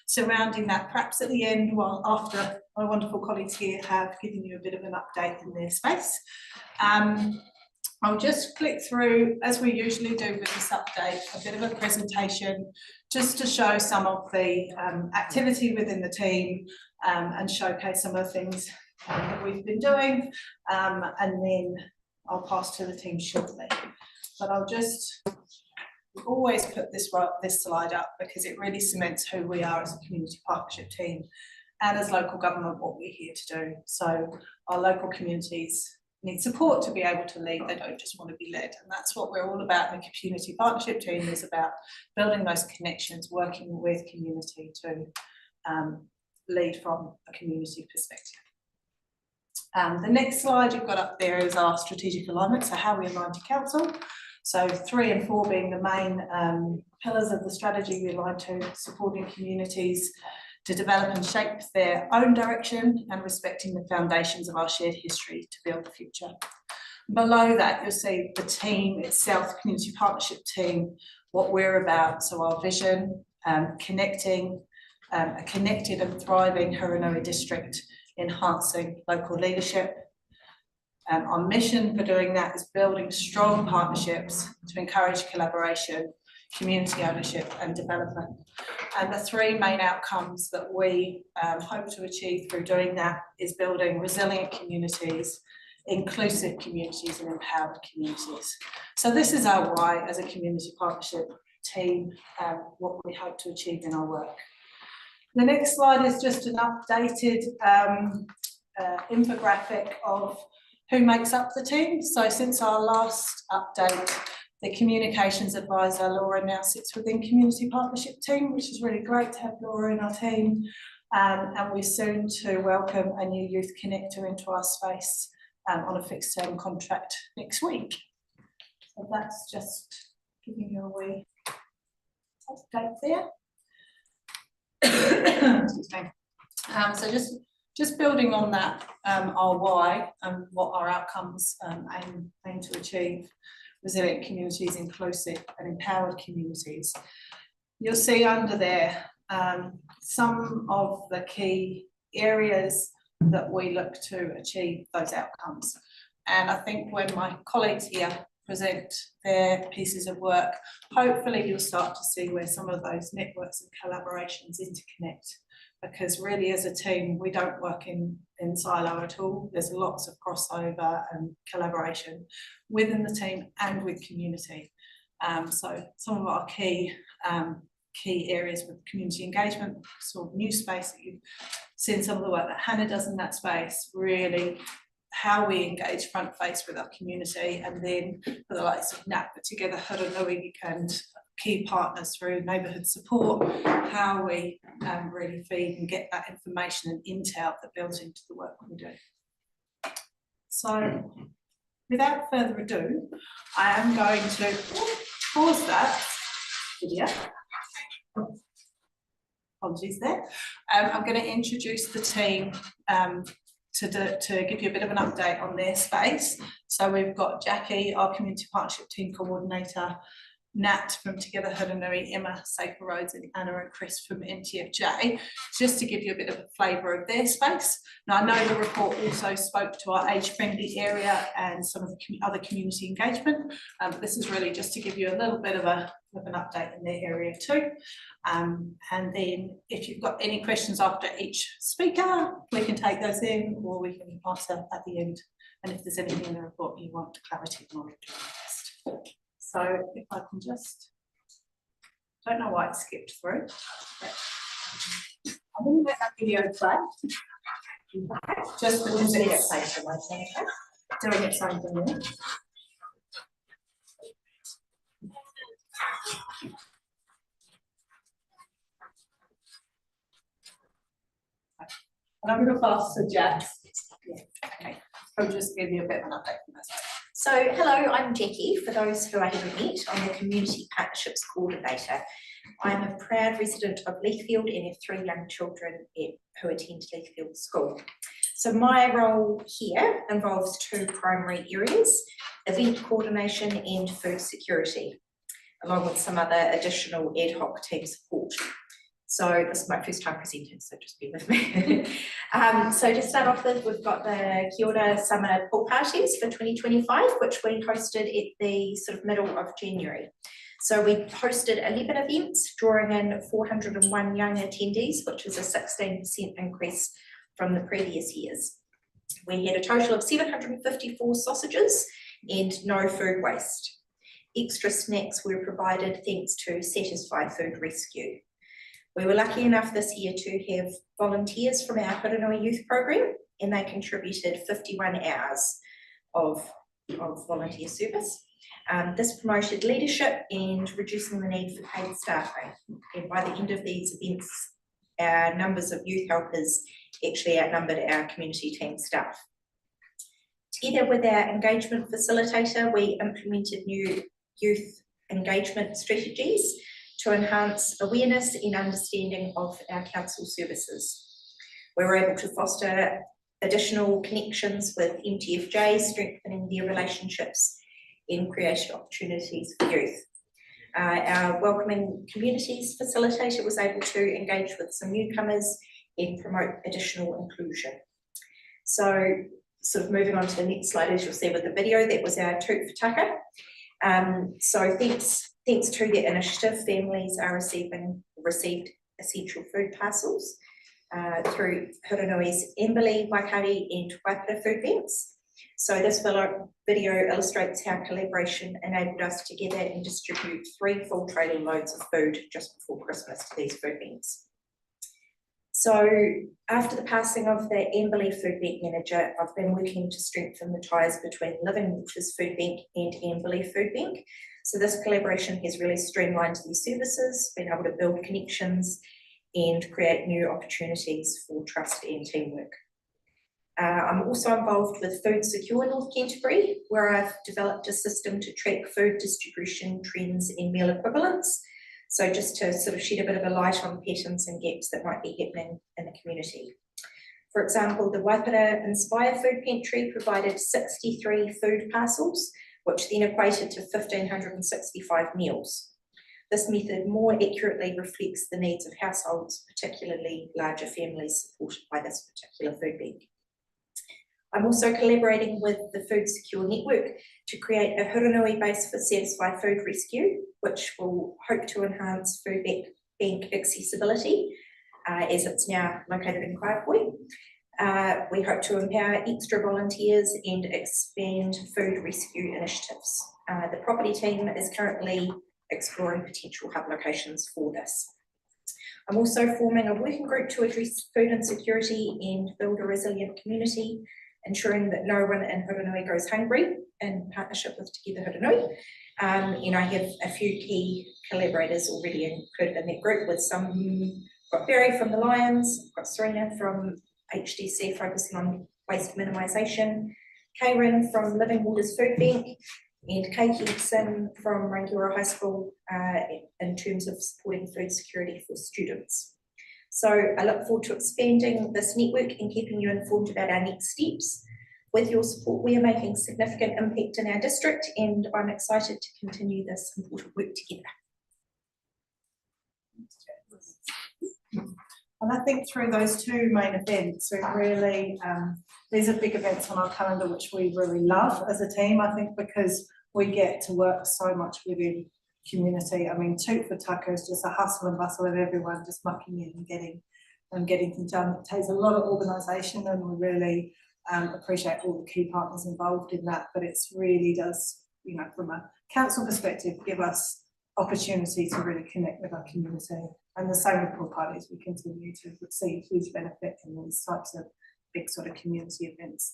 surrounding that, perhaps at the end, while after my wonderful colleagues here have given you a bit of an update in their space. I'll just flick through, as we usually do with this update, a bit of a presentation just to show some of the activity within the team and showcase some of the things that we've been doing, and then I'll pass to the team shortly. But I'll just always put this slide up because it really cements who we are as a community partnership team and as local government, what we're here to do. So our local communities need support to be able to lead. They don't just want to be led. And that's what we're all about in the community partnership team, is about building those connections, working with community to lead from a community perspective. The next slide you've got up there is our strategic alignment, so how we align to council. So 3 and 4 being the main pillars of the strategy we align to, supporting communities to develop and shape their own direction and respecting the foundations of our shared history to build the future. Below that, you'll see the team itself, community partnership team, what we're about. So our vision, connecting a connected and thriving Hurunui district, enhancing local leadership. Our mission for doing that is building strong partnerships to encourage collaboration, community ownership and development. And the 3 main outcomes that we hope to achieve through doing that is building resilient communities, inclusive communities and empowered communities. So this is our why as a community partnership team, what we hope to achieve in our work. The next slide is just an updated infographic of who makes up the team. So since our last update, the communications advisor, Laura, now sits within community partnership team, which is really great to have Laura in our team. And we're soon to welcome a new youth connector into our space on a fixed term contract next week. So that's just giving you a wee update there. Excuse me. So just building on that, our why and what our outcomes aim to achieve: resilient communities, inclusive and empowered communities. You'll see under there some of the key areas that we look to achieve those outcomes. And I think when my colleagues here present their pieces of work, hopefully you'll start to see where some of those networks and collaborations interconnect, because really as a team we don't work in silo at all. There's lots of crossover and collaboration within the team and with community. So some of our key areas with community engagement, sort of new space that you've seen some of the work that Hannah does in that space, really how we engage front face with our community, and then for the likes of NAP, Together Hurunui and key partners through neighbourhood support, how we really feed and get that information and intel that builds into the work we do. So without further ado, I am going to pause that video. Apologies there. I'm going to introduce the team to give you a bit of an update on their space. So we've got Jackie, our community partnership team coordinator, Nat from Together Hurunui, Emma, Safer Roads, and Anna and Chris from NTFJ, just to give you a bit of a flavour of their space. Now, I know the report also spoke to our age-friendly area and some of the other community engagement, but this is really just to give you a little bit of an update in their area too. And then if you've got any questions after each speaker, we can take those in, or we can answer at the end. And if there's anything in the report you want clarity on, we'll do our best. So if I can just, don't know why it skipped through. I'm going to let that video play. Just because it's doing its own thing there. And I'm gonna pass to Jax. Yeah, okay, I'll just give you a bit of an update from that side. So, hello, I'm Jackie. For those who I haven't met, I'm the Community Partnerships Coordinator. I'm a proud resident of Leithfield and have 3 young children who attend Leithfield School. So my role here involves 2 primary areas: event coordination and food security, along with some other additional ad hoc team support. So this is my first time presenting, so just bear with me. So to start off with, we've got the Kia ora Summer Pool Parties for 2025, which we hosted at the sort of middle of January. So we hosted 11 events, drawing in 401 young attendees, which was a 16% increase from the previous years. We had a total of 754 sausages and no food waste. Extra snacks were provided thanks to Satisfy Food Rescue. We were lucky enough this year to have volunteers from our Huronui Youth Program, and they contributed 51 hours of volunteer service. This promoted leadership and reducing the need for paid staffing. And by the end of these events, our numbers of youth helpers actually outnumbered our community team staff. Together with our engagement facilitator, we implemented new youth engagement strategies to enhance awareness and understanding of our council services. We were able to foster additional connections with MTFJ, strengthening their relationships and created opportunities for youth. Our Welcoming Communities facilitator was able to engage with some newcomers and promote additional inclusion. So sort of moving on to the next slide, as you'll see with the video, that was our Toot for Taka. So thanks to the initiative, families are received essential food parcels through Huronui's Emberley, Waikari and Waipara food banks. So this video illustrates how collaboration enabled us to gather and distribute 3 full trailer loads of food just before Christmas to these food banks. So after the passing of the Emberley Food Bank manager, I've been working to strengthen the ties between Living Waters Food Bank and Emberley Food Bank. So this collaboration has really streamlined these services, been able to build connections and create new opportunities for trust and teamwork. I'm also involved with Food Secure North Canterbury, where I've developed a system to track food distribution trends and meal equivalents. So just to sort of shed a bit of a light on patterns and gaps that might be happening in the community. For example, the Waipara Inspire Food Pantry provided 63 food parcels, which then equated to 1,565 meals. This method more accurately reflects the needs of households, particularly larger families supported by this particular food bank. I'm also collaborating with the Food Secure Network to create a Huronui base for Satisfy Food Rescue, which will hope to enhance food bank accessibility as it's now located in Kaiapoi. We hope to empower extra volunteers and expand food rescue initiatives. The property team is currently exploring potential hub locations for this. I'm also forming a working group to address food insecurity and build a resilient community, ensuring that no one in Huronui goes hungry in partnership with Together Huronui. And I have a few key collaborators already included in that group, with some, got Barry from the Lions, got Serena from HDC focusing on waste minimisation, Karen from Living Waters Food Bank, and Kay Hudson from Rangiora High School in terms of supporting food security for students. So I look forward to expanding this network and keeping you informed about our next steps. With your support, we are making significant impact in our district, and I'm excited to continue this important work together. And I think through those 2 main events, we really, these are big events on our calendar, which we really love as a team, I think, because we get to work so much within community. I mean, Toot for Taka is just a hustle and bustle of everyone just mucking in and getting things done. It takes a lot of organisation, and we really appreciate all the key partners involved in that, but it's really does, you know, from a council perspective, give us opportunity to really connect with our community. And the same with pool parties, we continue to see huge benefit in these types of big sort of community events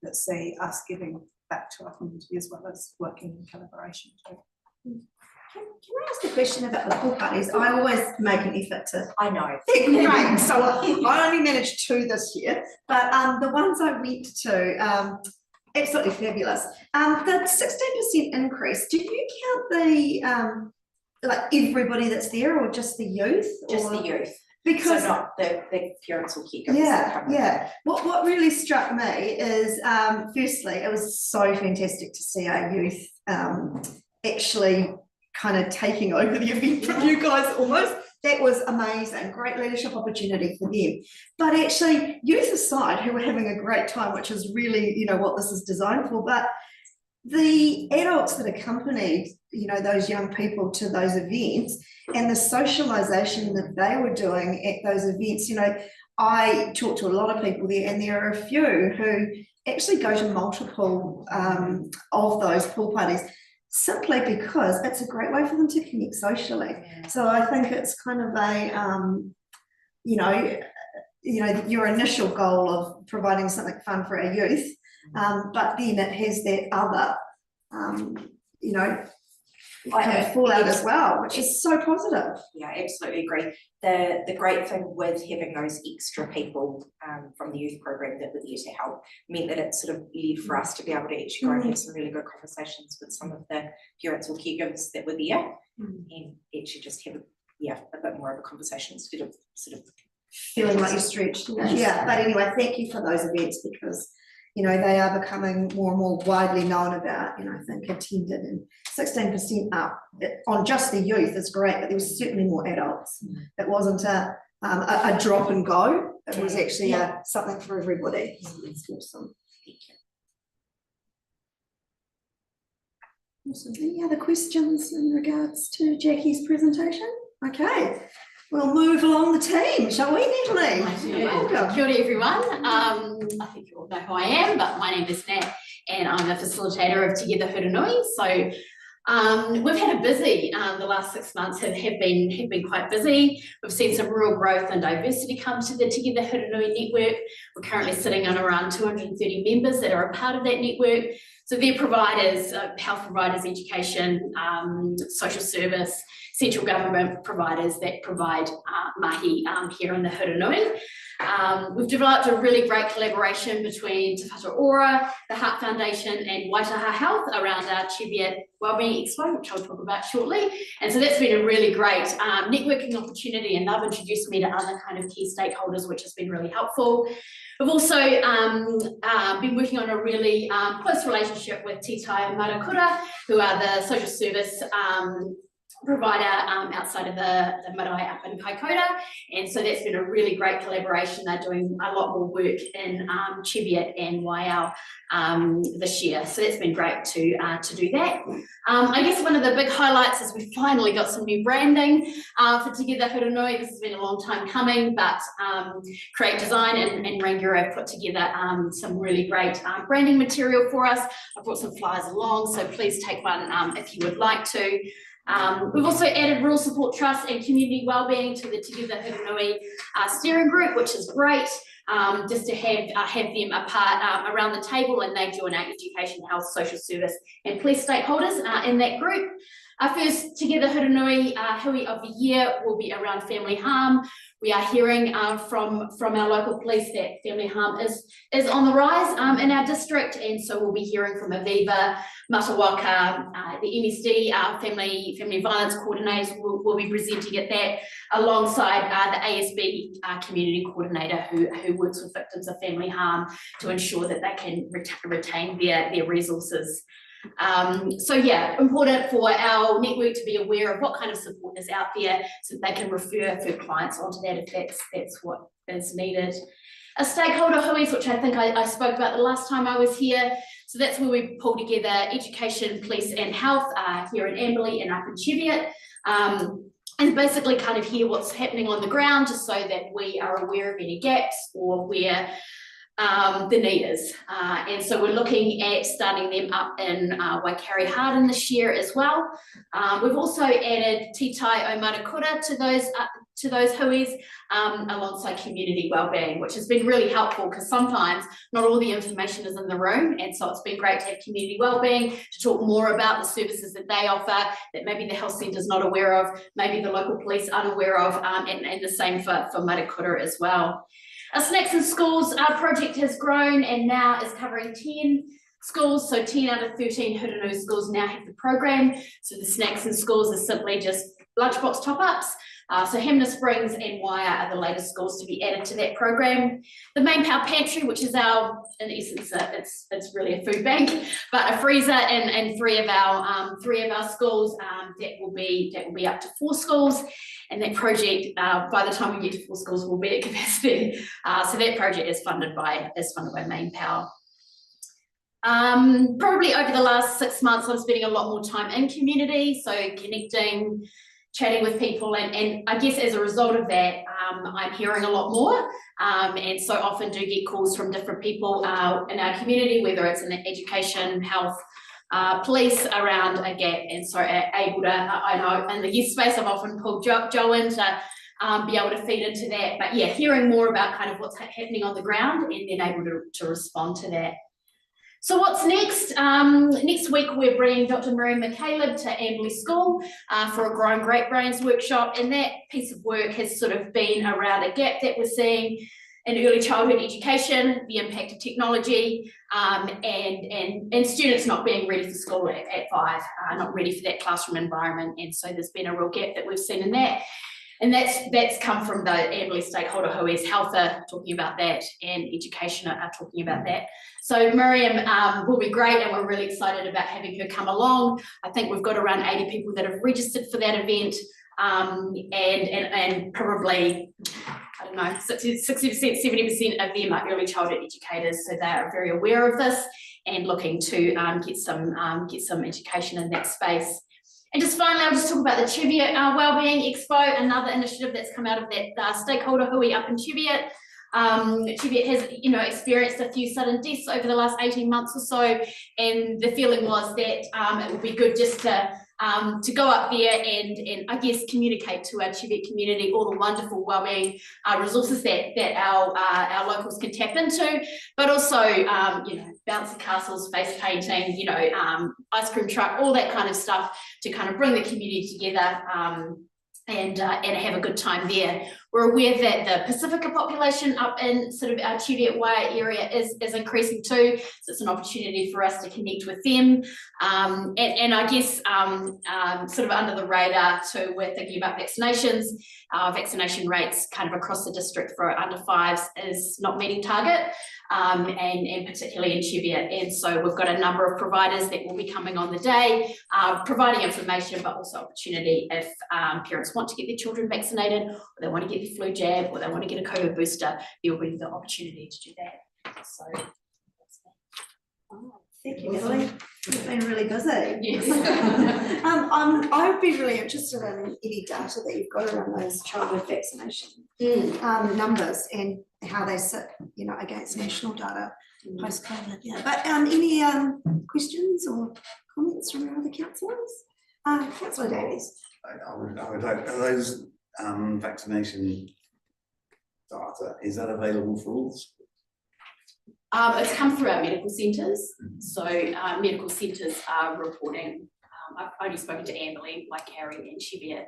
that see us giving back to our community as well as working in collaboration too. Can I ask a question about the pool parties? I always make an effort to. I know. They're great, so I only managed 2 this year, but the ones I went to, absolutely fabulous. The 16% increase, do you count the, like everybody that's there or just the youth? Just or- the youth. Because. So not the parents or caregivers. that Yeah, come with yeah. What really struck me is, firstly, it was so fantastic to see our youth actually kind of taking over the event from you guys almost. That was amazing, great leadership opportunity for them. But actually, youth aside, who were having a great time, which is really, you know, what this is designed for, but the adults that accompanied, you know, those young people to those events and the socialization that they were doing at those events, you know, I talked to a lot of people there, and there are a few who actually go to multiple of those pool parties simply because it's a great way for them to connect socially. So I think it's kind of a, you know, your initial goal of providing something fun for our youth, but then it has that other, you know, kind of fallout as well, which is so positive. Yeah, absolutely agree. The great thing with having those extra people from the youth program that were there to help meant that it sort of led for us to be able to actually go and have some really good conversations with some of the parents or caregivers that were there and actually just have a bit more of a conversation instead of sort of Feeling like you're stretched. Yeah, but anyway, thank you for those events because, you know, they are becoming more and more widely known about, you know, I think attended, and 16% up on just the youth is great, but there was certainly more adults. It wasn't a drop and go, it was actually something for everybody. It's awesome. Awesome. Any other questions in regards to Jackie's presentation? Okay, we'll move along the team, shall we, Natalie? Welcome. Kia ora everyone. I think you all know who I am, but my name is Nat and I'm the facilitator of Together Huranui. So we've had a busy, the last 6 months have been quite busy. We've seen some real growth and diversity come to the Together Huranui network. We're currently sitting on around 230 members that are a part of that network. So they're providers, health providers, education, social service, central government providers that provide mahi here in the Huranui. We've developed a really great collaboration between Te Whatu Ora, the Heart Foundation and Waitaha Health around our Cheviot Wellbeing Expo, which I'll talk about shortly. And so that's been a really great networking opportunity, and they've introduced me to other kind of key stakeholders, which has been really helpful. We've also been working on a really close relationship with Titai Marakura, who are the social service provider outside of the marae up in Kaikoura, and so that's been a really great collaboration. They're doing a lot more work in Cheviot and Waiau this year, so that's been great to do that. I guess one of the big highlights is we finally got some new branding for Together Huranui. This has been a long time coming, but Create Design and Rangira have put together some really great branding material for us. I've brought some flyers along, so please take one if you would like to. We've also added Rural Support Trust and Community Wellbeing to the Together Huranui steering group, which is great, just to have them a part around the table, and they join our education, health, social service and police stakeholders in that group. Our first Together Huranui Hui of the year will be around family harm. We are hearing from our local police that family harm is on the rise in our district, and so we'll be hearing from Aviva, Matawaka, the MSD, family violence coordinators will be presenting at that, alongside the ASB community coordinator who works with victims of family harm to ensure that they can retain their resources. So yeah, important for our network to be aware of what kind of support is out there so that they can refer clients onto that if that's what is needed. A stakeholder hui's, which I think I spoke about the last time I was here. So that's where we pull together education, police and health here in Amberley and up in Cheviot. And basically kind of hear what's happening on the ground, just so that we are aware of any gaps or where the need is. And so we're looking at starting them up in Waikari Harden this year as well. We've also added Titai o Marakura to those to those huis, alongside community wellbeing, which has been really helpful because sometimes not all the information is in the room, and so it's been great to have community wellbeing to talk more about the services that they offer that maybe the health centre is not aware of, maybe the local police aren't aware of, and the same for Matakura as well. Our Snacks in Schools project has grown and now is covering 10 schools, so 10 out of 13 Hurunui schools now have the program. So the Snacks in Schools is simply just lunchbox top-ups. So Hamner Springs and Wire are the latest schools to be added to that program. The Main Power Pantry, which is our, in essence, it's really a food bank, but a freezer in three of our schools. That will be up to 4 schools, and that project, by the time we get to 4 schools, will be at capacity. So that project is funded by Main Power. Probably over the last 6 months, I'm spending a lot more time in community, so connecting, chatting with people, and I guess as a result of that, I'm hearing a lot more, and so often do get calls from different people in our community, whether it's in education, health, police, around a gap, and so able to, I know in the youth space, I've often pulled Jo in to be able to feed into that, but yeah, hearing more about kind of what's happening on the ground and then able to respond to that. So what's next? Next week, we're bringing Dr. Miriam McCaleb to Amberley School for a Growing Great Brains workshop, and that piece of work has sort of been around a gap that we're seeing in early childhood education, the impact of technology, and students not being ready for school at 5, not ready for that classroom environment, and so there's been a real gap that we've seen in that. And that's come from the Amberley stakeholder huis. Health are talking about that, and education are talking about that. So Miriam will be great, and we're really excited about having her come along. I think we've got around 80 people that have registered for that event, and probably, I don't know, 60%, 70% of them are early childhood educators, so they are very aware of this and looking to get some education in that space. And just finally, I'll just talk about the Cheviot Wellbeing Expo, another initiative that's come out of that stakeholder hui up in Cheviot. Cheviot has, experienced a few sudden deaths over the last 18 months or so, and the feeling was that it would be good just to go up there and I guess communicate to our Cheviot community all the wonderful wellbeing resources that our locals can tap into, but also bouncy castles, face painting, ice cream truck, all that kind of stuff to kind of bring the community together and have a good time there. We're aware that the Pacifica population up in sort of our Cheviot Wire area is increasing too, so it's an opportunity for us to connect with them. And I guess sort of under the radar too, we're thinking about vaccinations. Vaccination rates kind of across the district for under 5s is not meeting target, and particularly in Cheviot. And so we've got a number of providers that will be coming on the day, providing information, but also opportunity if parents want to get their children vaccinated, or they want to get the flu jab, or they want to get a COVID booster, there will be the opportunity to do that. So thank you, Natalie. You've been really busy. Yes. I would be really interested in any data that you've got around those childhood vaccination numbers and how they sit, against national data post-COVID. Yeah. But any questions or comments from our other councillors? Councillor Davies. I would like, are those vaccination data, is that available for all? It's come through our medical centres, so medical centres are reporting. I've only spoken to Amberley, Waikari and Cheviot,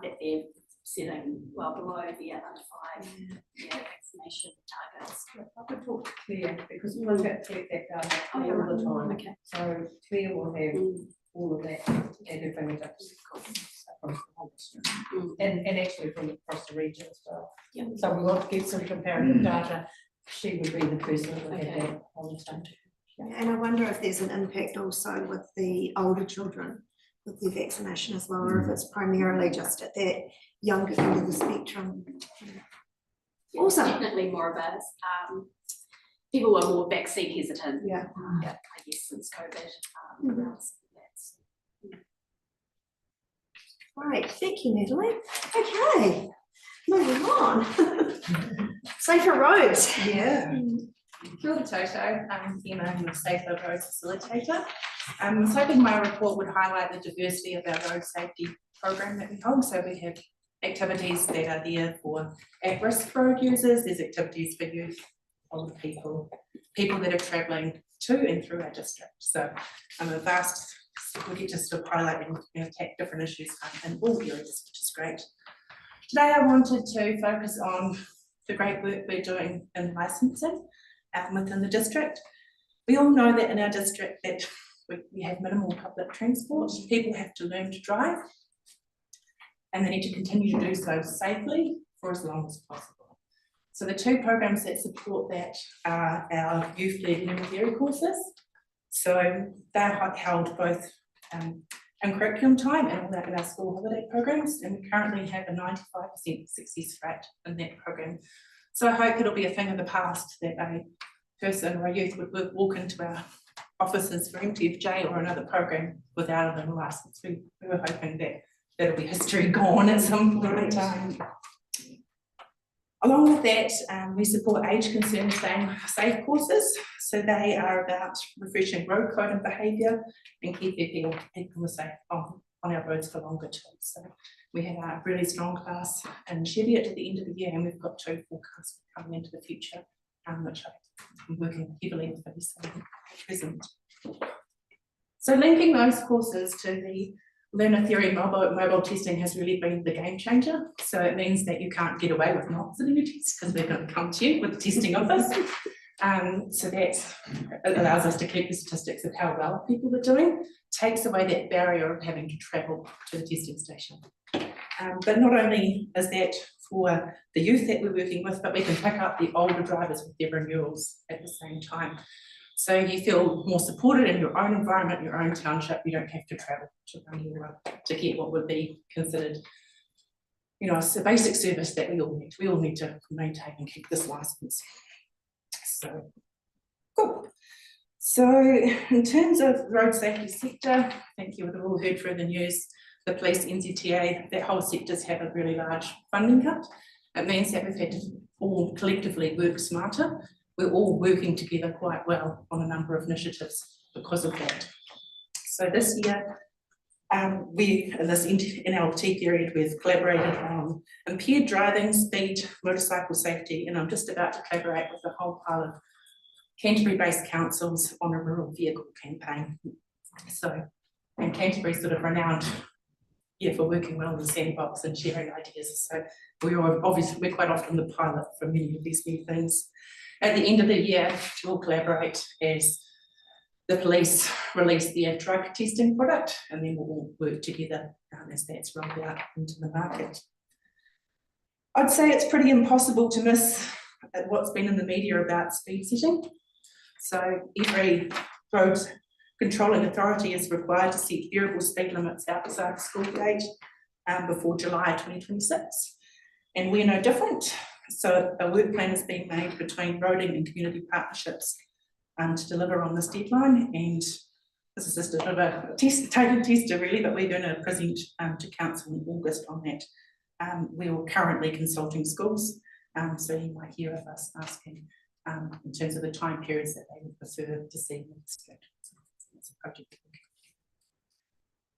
that they're sitting well below the under 5 vaccination targets. I could talk to Claire because we look at that data all the time. Okay. So Claire will have all of that at her fingertips from the whole district, and actually from across the region as well. Yeah. So we want to get some comparative data. She would be the person that would have that all the time. And I wonder if there's an impact also with the older children with the vaccination as well, or if it's primarily just at that younger end of the spectrum. Awesome. Definitely more of us. People are more vaccine hesitant. Yeah. I guess since COVID. Right, thank you, Natalie. Okay, moving on. Safer roads. Yeah. Kia ora Toto, I'm Emma, I'm a Safer Roads Facilitator. I was hoping my report would highlight the diversity of our road safety program that we hold. So we have activities that are there for at-risk road users, there's activities for youth, older people, people that are travelling to and through our district. So a vast, we get to sort of highlight and attack different issues in all areas, which is great. Today I wanted to focus on the great work we're doing in licensing within the district. We all know that in our district that we have minimal public transport. People have to learn to drive and they need to continue to do so safely for as long as possible. So the two programs that support that are our youth-led learning theory courses. So they're held both in curriculum time and in our school holiday programs, and we currently have a 95% success rate in that program. So I hope it'll be a thing of the past that a person or a youth would walk into our offices for MTFJ or another program without a learning license. We were hoping that that'll be history gone at some point in time. Along with that, we support age concerned staying safe courses. So they are about refreshing road code and behaviour and keeping people safe on our roads for longer term. So we have a really strong class in Cheviot at the end of the year, and we've got 2 forecasts coming into the future, which I'm working heavily with them at present. So linking those courses to the learner theory mobile testing has really been the game changer. So it means that you can't get away with not sitting a test because we're going to come to you with the testing of this. So that allows us to keep the statistics of how well people are doing, takes away that barrier of having to travel to the testing station. But not only is that for the youth that we're working with, but we can pick up the older drivers with their renewals at the same time. So you feel more supported in your own environment, your own township. You don't have to travel to run your run to get what would be considered, you know, a basic service that we all need. We all need to maintain and keep this license. So, cool. So in terms of the road safety sector, I think you would have all heard through the news, the police, NZTA, that whole sector's had a really large funding cut. It means that we've had to all collectively work smarter. We're all working together quite well on a number of initiatives because of that. So this year, we, in this NLT period, we've collaborated on impaired driving, speed, motorcycle safety, and I'm just about to collaborate with a whole pile of Canterbury-based councils on a rural vehicle campaign. So, and Canterbury's sort of renowned, for working well in the sandbox and sharing ideas. So we're quite often the pilot for many of these new things. At the end of the year, we'll collaborate as the police release their drug testing product, and then we'll all work together as that's rolled out into the market. I'd say it's pretty impossible to miss what's been in the media about speed setting. So every road controlling authority is required to set variable speed limits outside the school gate before July 2026. And we're no different. So a work plan is being made between roading and community partnerships to deliver on this deadline. And this is just a bit of a taking tester really, but we're going to present to council in August on that. We are currently consulting schools, so you might hear of us asking in terms of the time periods that they would prefer to see in the district. So it's a project.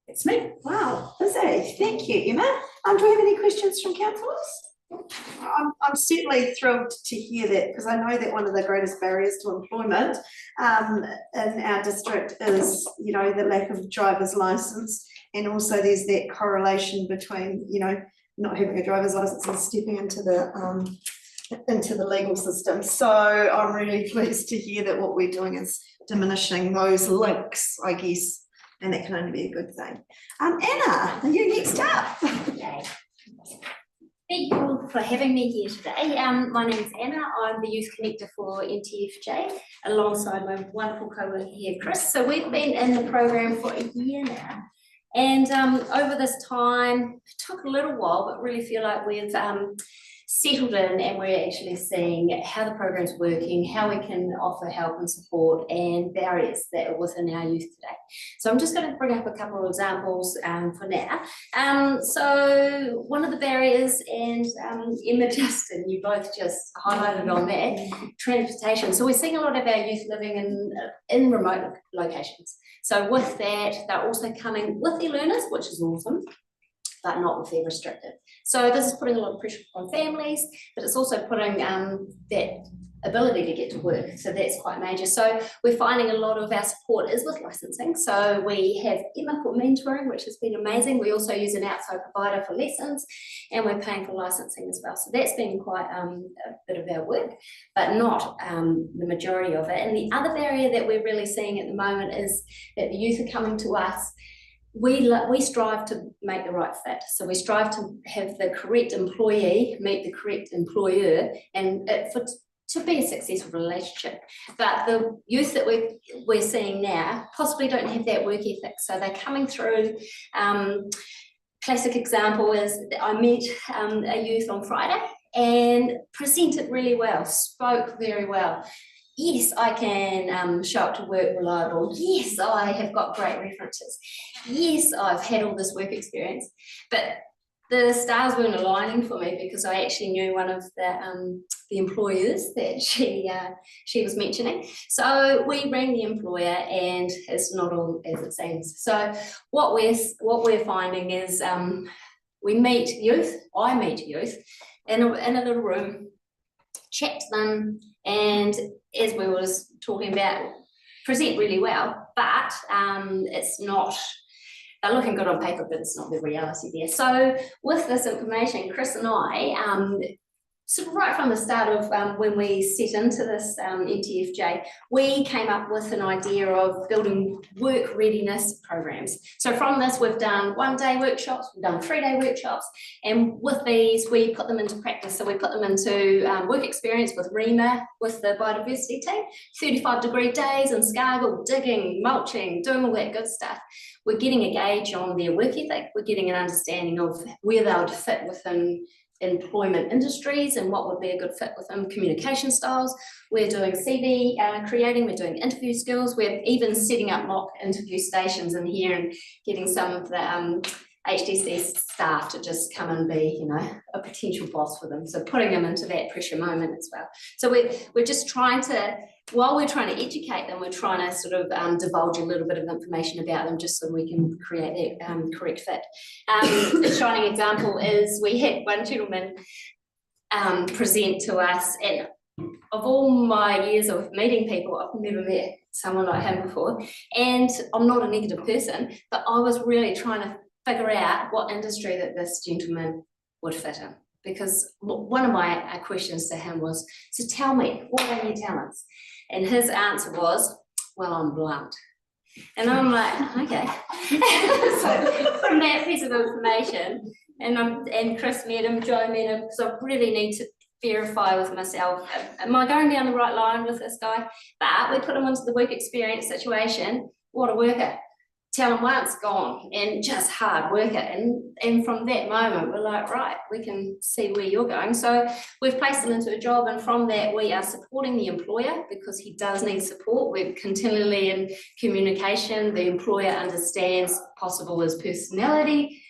It's me. Wow, busy. Thank you, Emma. Do we have any questions from councillors? I'm certainly thrilled to hear that, because I know that one of the greatest barriers to employment in our district is, you know, the lack of driver's license, and also there's that correlation between, you know, not having a driver's license and stepping into the legal system. So I'm really pleased to hear that what we're doing is diminishing those links, I guess, and that can only be a good thing. Anna, are you next up? Okay. Thank you all for having me here today. My name is Anna. I'm the Youth Connector for NTFJ, alongside my wonderful co-worker here, Chris. So we've been in the program for a year now. And over this time, it took a little while, but really feel like we've settled in, and we're actually seeing how the program's working, how we can offer help and support, and barriers that are within our youth today. So I'm just going to bring up a couple of examples for now. So one of the barriers, and Emma, Justin, you both just highlighted on that, transportation. So we're seeing a lot of our youth living in remote locations. So with that, they're also coming with their learners, which is awesome. but not with their restricted. So this is putting a lot of pressure on families, but it's also putting that ability to get to work. So that's quite major. So we're finding a lot of our support is with licensing. So we have Emma for mentoring, which has been amazing. We also use an outside provider for lessons, and we're paying for licensing as well. So that's been quite a bit of our work, but not the majority of it. And the other barrier that we're really seeing at the moment is that the youth are coming to us. We strive to make the right fit. So we strive to have the correct employee meet the correct employer, and to be a successful relationship. But the youth that we're seeing now possibly don't have that work ethic. So they're coming through. Classic example is that I met a youth on Friday and presented really well, spoke very well. Yes, I can show up to work reliable. Yes, I have got great references. Yes, I've had all this work experience. But the stars weren't aligning for me because I actually knew one of the employers that she was mentioning. So we rang the employer, and it's not all as it seems. So what we're finding is we meet youth. I meet youth in a little room, chat to them, and as we were talking about, present really well, but it's not. They're looking good on paper, but it's not the reality there. So with this information, Chris and I, sort of right from the start of when we set into this NTFJ, we came up with an idea of building work readiness programs. So from this, we've done 1-day workshops, we've done 3-day workshops, and with these, we put them into practice. So we put them into work experience with REMA, with the biodiversity team, 35-degree days in Scargill, digging, mulching, doing all that good stuff. We're getting a gauge on their work ethic, we're getting an understanding of where they would fit within employment industries and what would be a good fit with them, communication styles. We're doing CV creating, we're doing interview skills, we're even setting up mock interview stations in here and getting some of the HDC staff to just come and be, a potential boss for them. So putting them into that pressure moment as well. So we're just trying to, while we're trying to educate them, we're trying to sort of divulge a little bit of information about them just so we can create that correct fit. A shining example is we had one gentleman present to us, and of all my years of meeting people, I've never met someone like him before. And I'm not a negative person, but I was really trying to figure out what industry that this gentleman would fit in. Because one of my questions to him was, so tell me, what are your talents? And his answer was, well, I'm blunt. And I'm like, okay. So from that piece of information, and Chris met him, Joe met him, because I really need to verify with myself, am I going down the right line with this guy? But we put him into the work experience situation, what a worker. Tell him once, gone, and just hard worker. And from that moment, we're like, right, we can see where you're going. So we've placed him into a job, and from that, we are supporting the employer because he does need support. We're continually in communication. The employer understands possible his personality,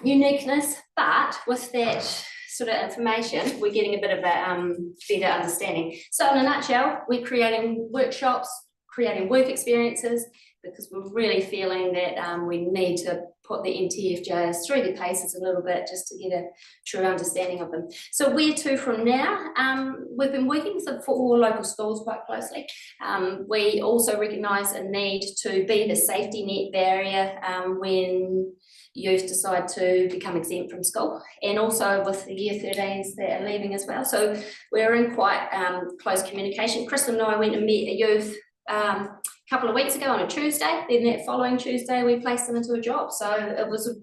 uniqueness, but with that sort of information, we're getting a bit of a better understanding. So in a nutshell, we're creating workshops, creating work experiences, because we're really feeling that we need to put the NTFJs through the paces a little bit just to get a true understanding of them. So where to from now? We've been working with 4 local schools quite closely. We also recognise a need to be the safety net barrier when youth decide to become exempt from school, and also with the year 13s that are leaving as well. So we're in quite close communication. Chris and I went and met a youth couple of weeks ago on a Tuesday. Then that following Tuesday, we placed him into a job. So it was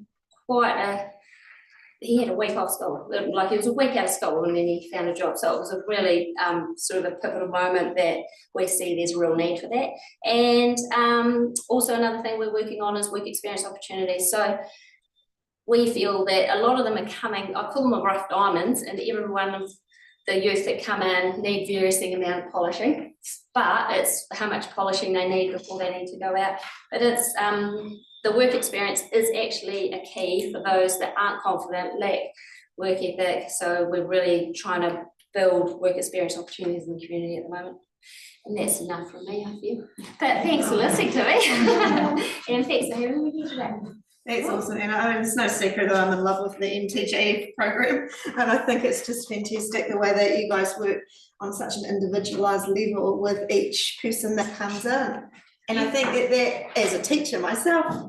he had a week off school, like he was a week out of school, and then he found a job. So it was a really sort of a pivotal moment that we see there's a real need for that. And also another thing we're working on is work experience opportunities. So we feel that a lot of them are coming, I call them rough diamonds, and every one of the youth that come in need varying amount of polishing, but it's how much polishing they need before they need to go out. But it's the work experience is actually a key for those that aren't confident, lack work ethic. So we're really trying to build work experience opportunities in the community at the moment. And that's enough from me, I feel. But thanks for listening to me. And thanks for having me here today. That's awesome, and it's no secret that I'm in love with the MTG program, and I think it's just fantastic the way that you guys work on such an individualised level with each person that comes in. And I think that as a teacher myself,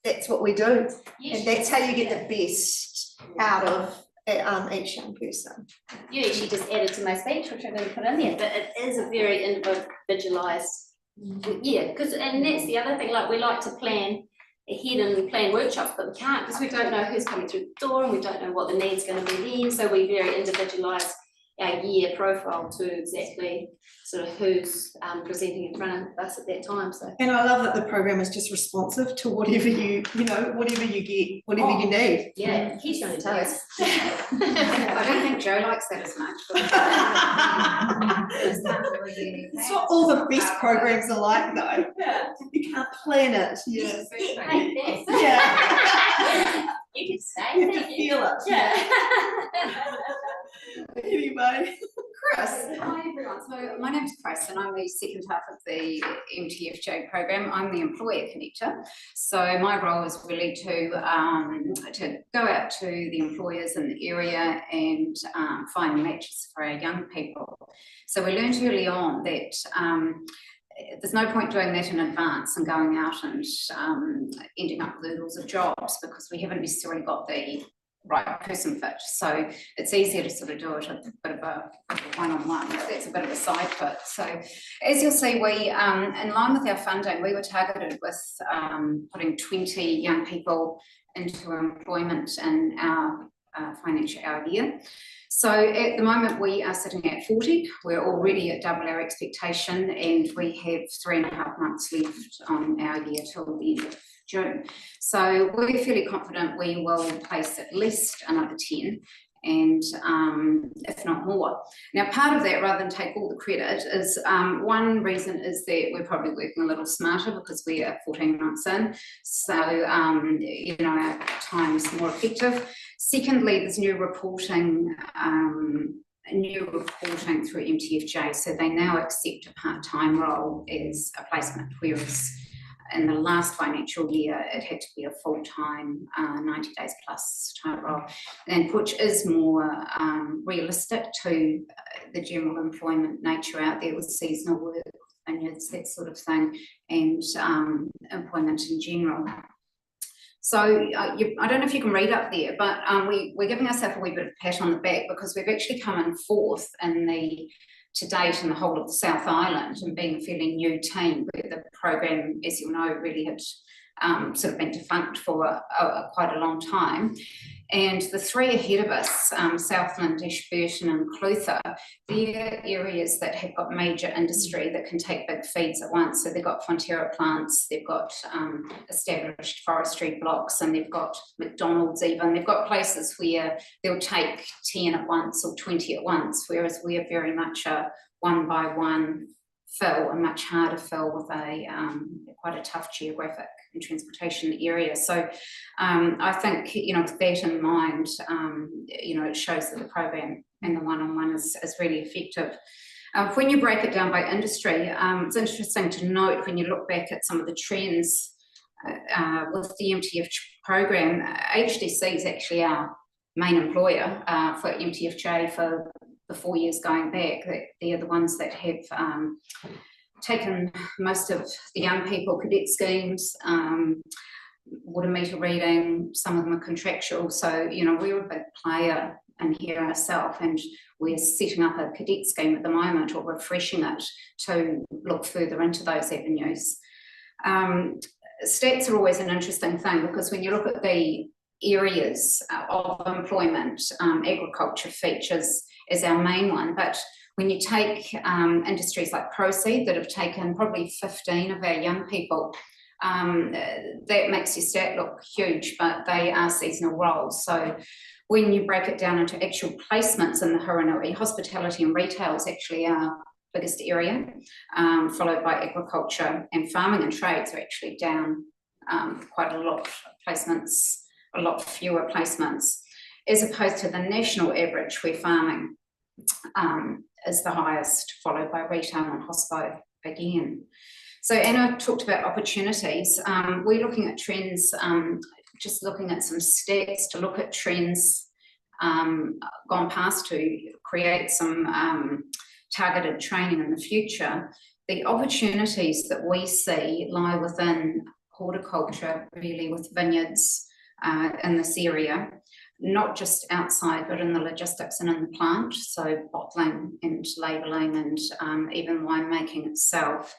that's what we do, and that's how you get the best out of each young person. You actually just added to my speech, which I'm going to put in there, but it is a very individualised, yeah, because, and that's the other thing, like we like to plan ahead and plan workshops, but we can't because we don't know who's coming through the door and we don't know what the need's going to be then, so we very individualise our year profile to exactly sort of who's presenting in front of us at that time. So, and I love that the program is just responsive to whatever you know, whatever you get, whatever you need. Yeah, keeps you on your toes. I don't think Joe likes that as much. It's not all the best programs are like though. Yeah. You can't plan it. Yeah. Yeah. You can say you have to feel it. Yeah. Anyway, Chris. Hi everyone, so my name's Chris and I'm the second half of the MTFJ program. I'm the employer connector. So my role is really to go out to the employers in the area and find matches for our young people. So we learned early on that there's no point doing that in advance and going out and ending up with oodles of jobs because we haven't necessarily got the right person fit. So it's easier to sort of do it a bit of a one-on-one. That's a bit of a side fit. So as you'll see, we, in line with our funding, we were targeted with putting 20 young people into employment in our financial year. So at the moment we are sitting at 40. We're already at double our expectation and we have 3.5 months left on our year till the end of June. So we're fairly confident we will place at least another 10 and if not more. Now part of that, rather than take all the credit, is one reason is that we're probably working a little smarter because we are 14 months in, so you know, our time's more effective. Secondly, there's new reporting through MTFJ, so they now accept a part-time role as a placement, whereas in the last financial year, it had to be a full-time 90 days plus type role, and which is more realistic to the general employment nature out there with seasonal work, vineyards, that sort of thing, and employment in general. So I don't know if you can read up there, but we're giving ourselves a wee bit of a pat on the back because we've actually come in 4th in the to date in the whole of the South Island, and being a fairly new team where the program, as you'll know, really had sort of been defunct for quite a long time. And the 3 ahead of us, Southland, Ashburton and Clutha, they're areas that have got major industry that can take big feeds at once. So they've got Fonterra plants, they've got established forestry blocks, and they've got McDonald's even. They've got places where they'll take 10 at once or 20 at once, whereas we're very much a one-by-one fill, a much harder fill with a quite a tough geographic and transportation area. So I think, you know, with that in mind, you know, it shows that the program and the one-on-one is really effective. When you break it down by industry, it's interesting to note when you look back at some of the trends with the MTF program, HDC is actually our main employer for MTFJ for the 4 years going back. They're the ones that have taken most of the young people, cadet schemes, water meter reading, some of them are contractual. So, you know, we're a big player in here ourselves, and we're setting up a cadet scheme at the moment, or refreshing it to look further into those avenues. Stats are always an interesting thing because when you look at the areas of employment, agriculture features as our main one, but when you take industries like Proseed that have taken probably 15 of our young people, that makes your stat look huge, but they are seasonal roles. So when you break it down into actual placements in the Huranui, hospitality and retail is actually our biggest area, followed by agriculture, and farming and trades are actually down quite a lot of placements, a lot fewer placements, as opposed to the national average where farming is the highest, followed by retail and hospo again. So Anna talked about opportunities. We're looking at trends, just looking at some stats to look at trends gone past to create some targeted training in the future. The opportunities that we see lie within horticulture, really, with vineyards in this area, not just outside, but in the logistics and in the plant, so bottling and labelling and even winemaking itself.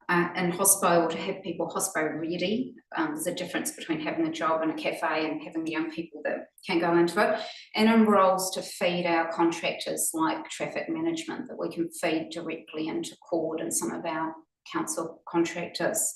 And hospo, to have people hospo ready, there's a difference between having a job in a cafe and having the young people that can go into it, and in roles to feed our contractors like traffic management that we can feed directly into Cord and some of our council contractors.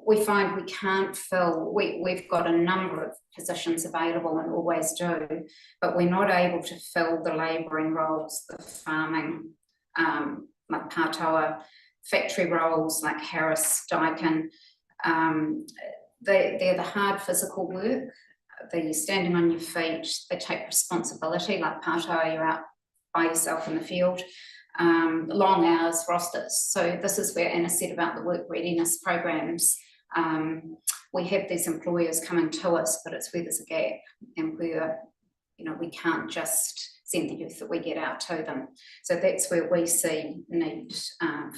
We find we can't fill, we've got a number of positions available and always do, but we're not able to fill the labouring roles, the farming, like Pātaua, factory roles like Harris, Daikin. They're the hard physical work, the standing on your feet, they take responsibility, like Pātaua, you're out by yourself in the field. Long hours, rosters. So this is where Anna said about the work readiness programs. We have these employers coming to us, but it's where there's a gap and where, you know, we can't just send the youth that we get out to them. So that's where we see need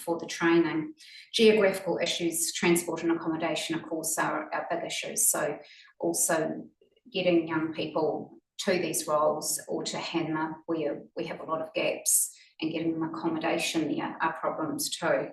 for the training. Geographical issues, transport and accommodation, of course, are our big issues. So also getting young people to these roles or to Hanmer, where we have a lot of gaps, and getting them accommodation there are problems too.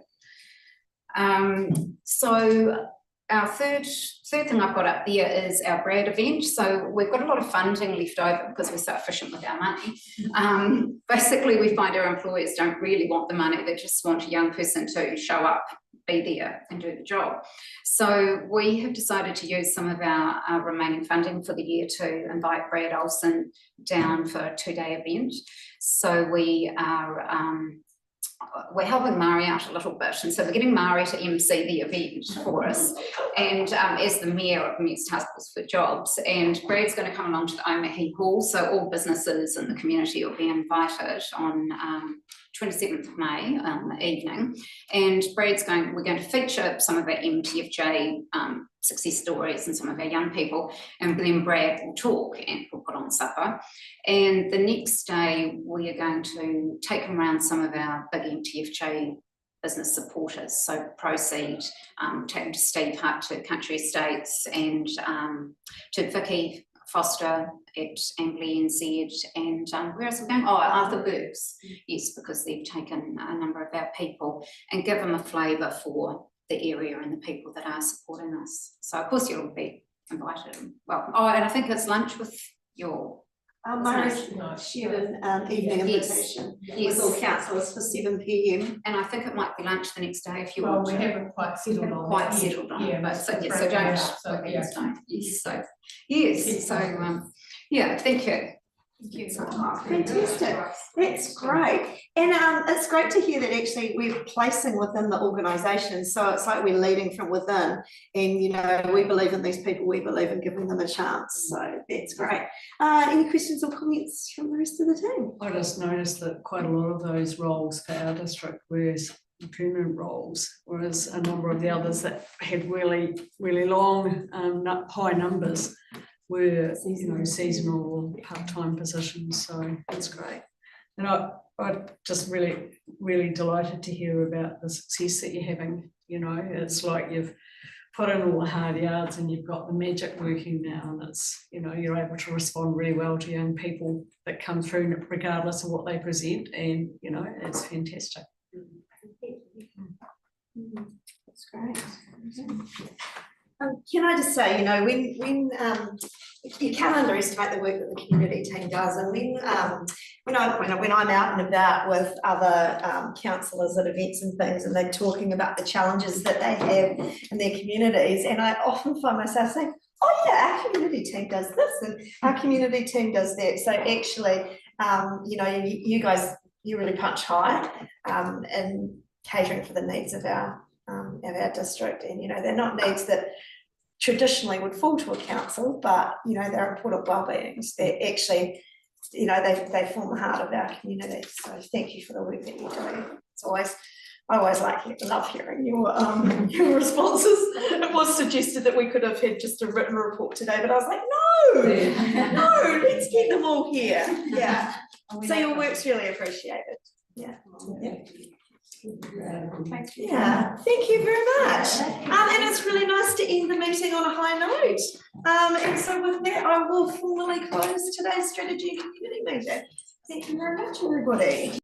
So our third thing I've got up there is our Brad event. So we've got a lot of funding left over because we're so efficient with our money. Basically, we find our employers don't really want the money, they just want a young person to show up, be there and do the job. So we have decided to use some of our remaining funding for the year to invite Brad Olsen down for a 2-day event. So we are we're helping Mari out a little bit, and so we're getting Mari to MC the event for us, and as the mayor of Mears Task Force for Jobs, and Brad's going to come along to the Omahi Hall, so all businesses in the community will be invited on 27th of May evening, and we're going to feature some of our MTFJ success stories and some of our young people, and then Brad will talk and we'll put on supper. And the next day we are going to take him around some of our big MTFJ business supporters, so Proceed, take him to Steve Hutt, to Country Estates, and to Vicky Foster at Ambly NZ, and where else are we going? Oh, Arthur Burks, yes, because they've taken a number of our people and give them a flavour for the area and the people that are supporting us. So of course you'll be invited. Well, oh, and I think it's lunch with your Murray's shared an evening invitation with all councillors for 7 p.m. And I think it might be lunch the next day if you Well, want we to. haven't quite settled on Quite that yet. settled on, Yeah, but so, we're yeah, so breaking don't, it up, so, yeah. yes, so, yes, so, yeah, thank you. Oh, fantastic, that's great. And it's great to hear that actually we're placing within the organisation, so it's like we're leading from within, and you know, we believe in these people, we believe in giving them a chance, so that's great. Any questions or comments from the rest of the team? I just noticed that quite a lot of those roles for our district were permanent roles, whereas a number of the others that had really long high numbers were, you know, seasonal or part-time positions, so that's great. And I'm just really delighted to hear about the success that you're having. You know, it's like you've put in all the hard yards and you've got the magic working now, and it's, you know, you're able to respond really well to young people that come through regardless of what they present, and you know, it's fantastic. That's great. Can I just say, you know, when you can't underestimate the work that the community team does, and when I'm out and about with other councillors at events and things, and they're talking about the challenges that they have in their communities, and I often find myself saying, oh yeah, our community team does this and our community team does that. So actually, you know, you guys, you really punch high in catering for the needs of our district, and you know, they're not needs that traditionally would fall to a council, but you know, they're important well-beings. They're actually, you know, they form the heart of our community. So thank you for the work that you do. It's always I always love hearing your responses. It was suggested that we could have had just a written report today, but I was like, no, let's get them all here. Yeah. So your work's really appreciated. Yeah. Yeah, thank you very much. And it's really nice to end the meeting on a high note. And so with that, I will formally close today's strategy and community meeting. Thank you very much, everybody.